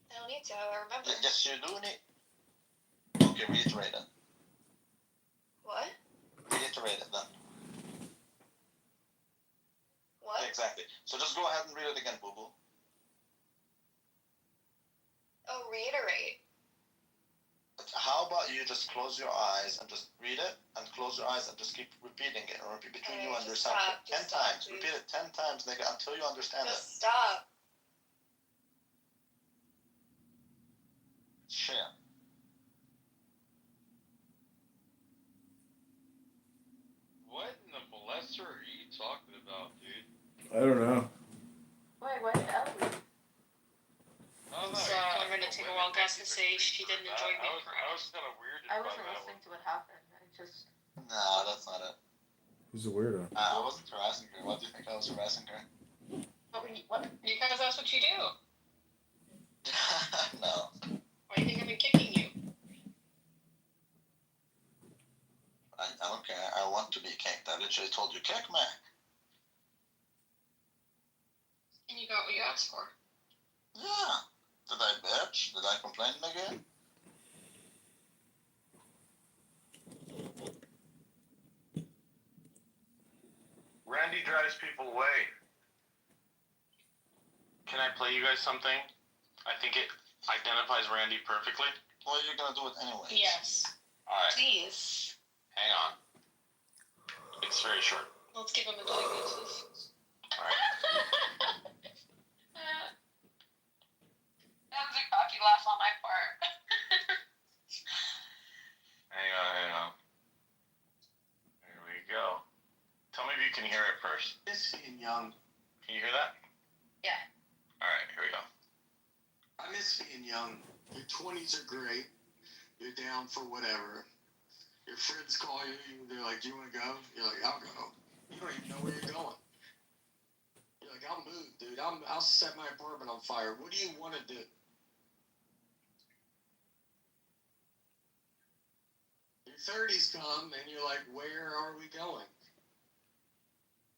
I don't need to. I remember. Yes, you do need. Okay, reiterate it. What? Reiterate it then. What? Exactly. So just go ahead and read it again, Boo Boo. Oh, reiterate. How about you just close your eyes and just read it, and close your eyes and just keep repeating it, or repeat between you and Just yourself stop, 10 just stop, times. please. Repeat it 10 times, nigga, until you understand it. Just stop. Shit. What in the molester are you talking about, dude? I don't know. Wait, what? I don't know. So I'm gonna take a wild guess and say she didn't enjoy being I correct. was kind of weirded I by wasn't that listening to what happened. I just. Nah, that's not it. Who's a weirdo? I wasn't harassing her. Why do you think I was harassing her? What? Because that's what you do. No. Why do you think I've been kicking you? I don't care. I want to be kicked. I literally told you, kick me. And you got what you asked for. Yeah. Did I bitch? Did I complain again? Randy drives people away. Can I play you guys something? I think it identifies Randy perfectly. Well, you're gonna do it anyway. Yes. Alright, Please. hang on. It's very short. Let's give him a diagnosis. Alright. That was a cocky laugh on my part. Hang on. There we go. Tell me if you can hear it first. Misfit Young. Can you hear that? Yeah. Alright, here we go. I miss being young. Your 20s are great. You're down for whatever. Your friends call you. They're like, "Do you want to go?" You're like, "I'll go." You don't even know where you're going. You're like, "I'll move, dude. I'll set my apartment on fire." What do you want to do? Your 30s come and you're like, "Where are we going?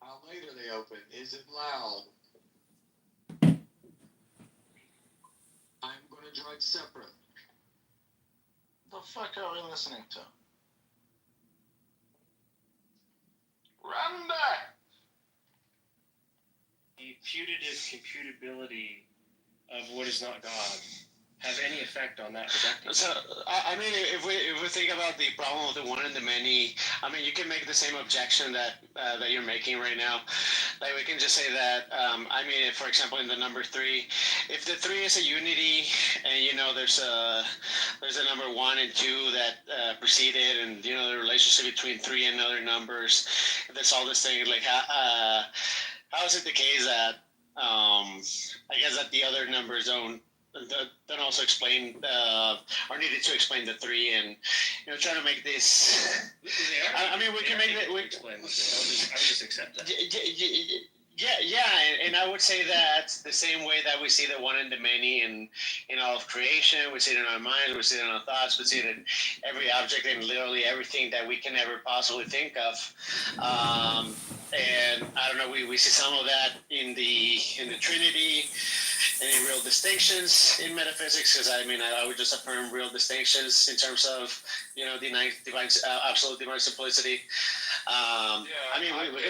How late are they open? Is it loud? I'm going to drive separate." The fuck are we listening to? Randy! The putative computability of what is not God have any effect on that deducting? So, I mean, if we think about the problem of the one and the many, I mean, you can make the same objection that you're making right now. Like, we can just say that, I mean, if, for example, in the number 3, if the 3 is a unity, and, you know, there's a number 1 and 2 that preceded, and, you know, the relationship between 3 and other numbers, there's all this thing, like, how is it the case that, I guess that the other numbers don't also explain or needed to explain the 3, and, you know, trying to make this. I mean, we can make it. I would just accept that. Yeah, and I would say that the same way that we see the one and the many in all of creation, we see it in our minds, we see it in our thoughts, we see it in every object and literally everything that we can ever possibly think of. And I don't know, we see some of that in the Trinity. Any real distinctions in metaphysics? Because I mean, I would just affirm real distinctions in terms of, you know, divine absolute divine simplicity. I mean, we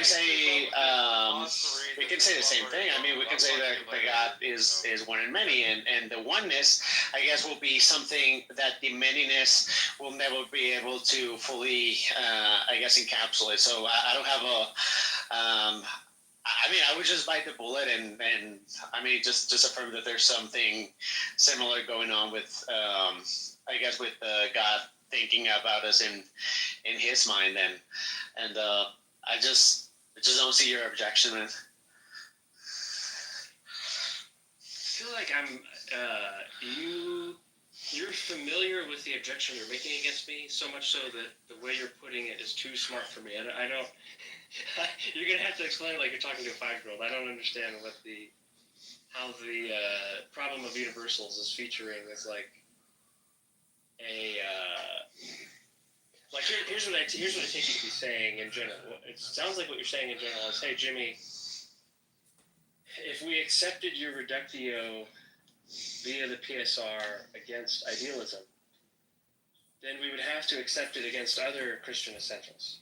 can say the same thing. I mean, we can say that God is one and many, and the oneness, I guess, will be something that the manyness will never be able to fully, I guess, encapsulate. So I don't have a. I mean, I would just bite the bullet and I mean, just affirm that there's something similar going on with, I guess, with God thinking about us in His mind, and I just don't see your objection, man. I feel like you're familiar with the objection you're making against me, so much so that the way you're putting it is too smart for me. I don't. You're gonna have to explain it like you're talking to a 5-year-old. I don't understand how the problem of universals is featuring as like a like here's here's what I take you to be saying in general. It sounds like what you're saying in general is, hey, Jimmy, if we accepted your reductio via the PSR against idealism, then we would have to accept it against other Christian essentials.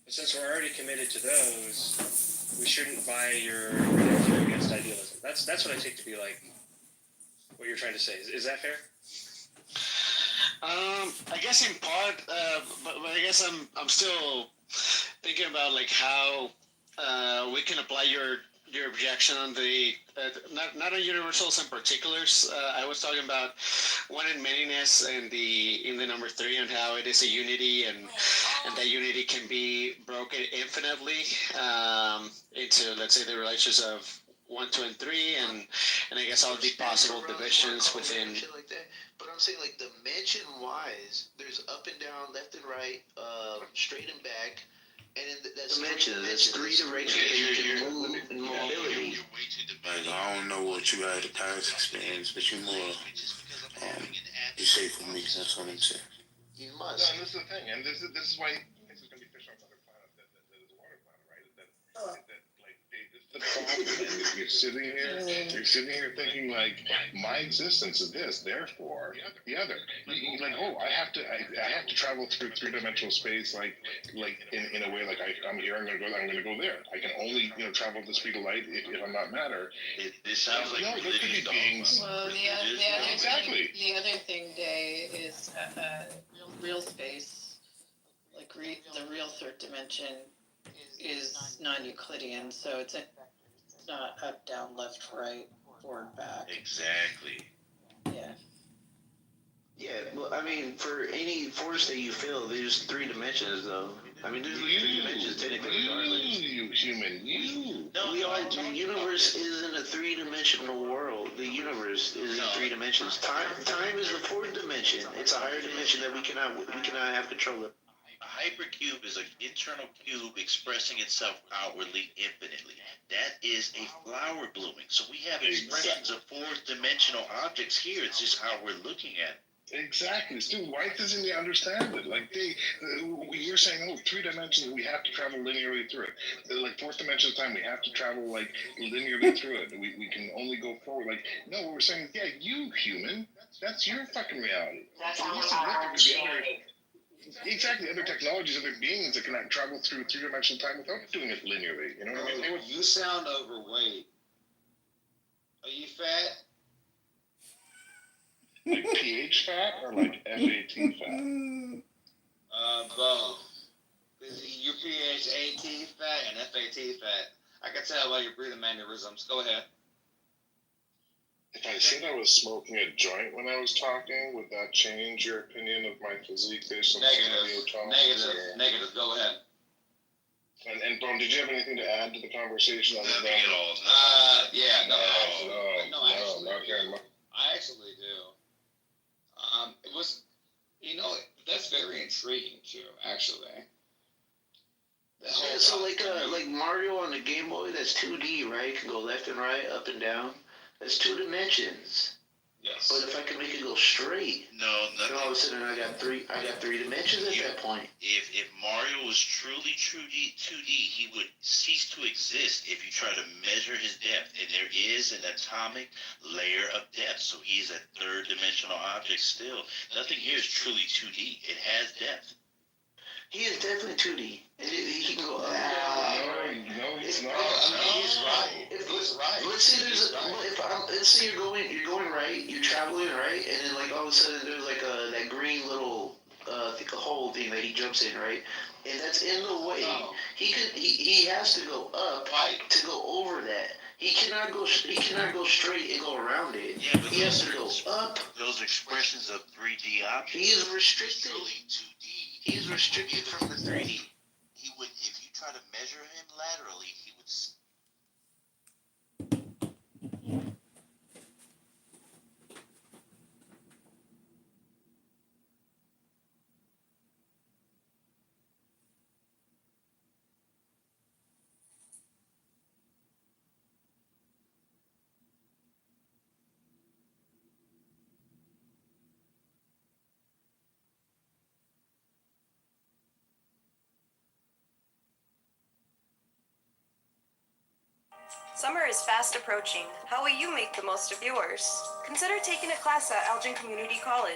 But since we're already committed to those, we shouldn't buy your reductio against idealism. That's what I take to be like what you're trying to say. Is that fair? I guess in part, but I guess I'm still thinking about like how we can apply your objection on the not on universals and particulars. I was talking about one in manyness and in the number 3 and how it is a unity and that unity can be broken infinitely into, let's say, the relations of 1, 2, and 3, and I guess all the possible divisions within. Shit like that. But I'm saying, like, dimension wise, there's up and down, left and right, straight and back, and then that's dimensions. That's 3 directions that you can move in mobility. Like, I don't know what you had the past experience, but you more, you safe for me. That's what I'm saying. You No, must. and this is the thing, and this is why this is going to be fish on another planet that is a water planet, right? That like this is the problem. And if you're sitting here thinking like my existence is this, therefore the other. You're like, oh, I have to travel through 3-dimensional space, like in a way like I'm here, I'm gonna go there. I can only travel at the speed of light if I'm not matter. It sounds like there could be beings. Well, Exactly. the other thing, Day, is real space, like the real third dimension, is non-Euclidean, so it's not up, down, left, right, forward, back. Exactly. Yeah. Yeah, well, I mean, for any force that you feel, there's 3 dimensions, though. I mean, there's 3 dimensions technically regardless. You human, you. No, the universe isn't a 3-dimensional world. The universe is in 3 dimensions. Time is the 4th dimension. It's a higher dimension that we cannot have control of. A hypercube is an internal cube expressing itself outwardly infinitely. That is a flower blooming. So we have expressions of 4th-dimensional objects here. It's just how we're looking at it. Exactly. Stu, why doesn't he understand it? Like you're saying, oh, 3 dimensions, we have to travel linearly through it. Like 4th dimension of time, we have to travel like linearly through it. We can only go forward. Like, no, what we're saying, yeah, you human, that's your fucking reality. That's So how you we should look are. at the other, exactly, other technologies, other beings that can travel through 3-dimensional time without doing it linearly. You know what I mean? You sound overweight. Are you fat? Like pH fat or like FAT fat? Both. Your PHAT fat and FAT fat. I can tell by your breathing mannerisms. Go ahead. If I said I was smoking a joint when I was talking, would that change your opinion of my physique based on video talk? Negative. Go ahead. And Bone, did you have anything to add to the conversation on Nothing that? at all. Yeah, No, not very much. I actually do. It was, that's very intriguing too, actually. Yeah, so like Mario on the Game Boy, that's 2D, right? It can go left and right, up and down. That's 2 dimensions. Yes. But if I can make it go straight, then all of a sudden I got three dimensions at that point. If Mario was truly 2D, he would cease to exist if you try to measure his depth. And there is an atomic layer of depth, so he's a 3rd-dimensional object still. Nothing here is truly 2D. It has depth. He is definitely 2D. He can go. No, he's not. He's right. Let's say let's say you're going right, you're traveling right, and then like all of a sudden there's like that green little a hole thing that he jumps in, right? And that's in the way. He has to go up to go over that. He cannot go straight and go around it. Yeah, but he has to go up. Those expressions of 3D objects. He is restricted. He is restricted from the 3D. He would, if you try to measure him laterally, he would. Summer is fast approaching. How will you make the most of yours? Consider taking a class at Elgin Community College.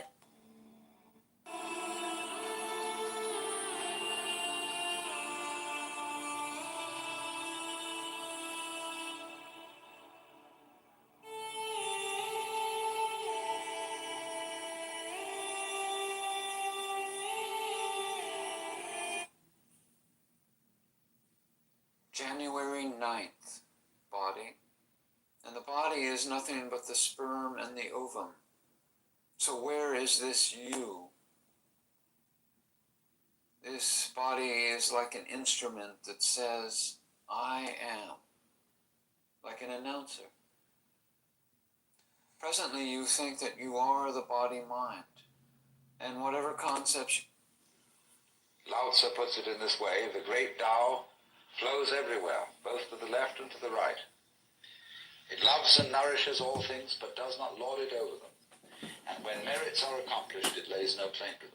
January 9th, body. And the body is nothing but the sperm and the ovum. So where is this you? This body is like an instrument that says, I am, like an announcer. Presently you think that you are the body-mind, and whatever concepts... Lao Tzu puts it in this way: the great Tao flows everywhere, both to the left and to the right. It loves and nourishes all things, but does not lord it over them. And when merits are accomplished, it lays no claim to them.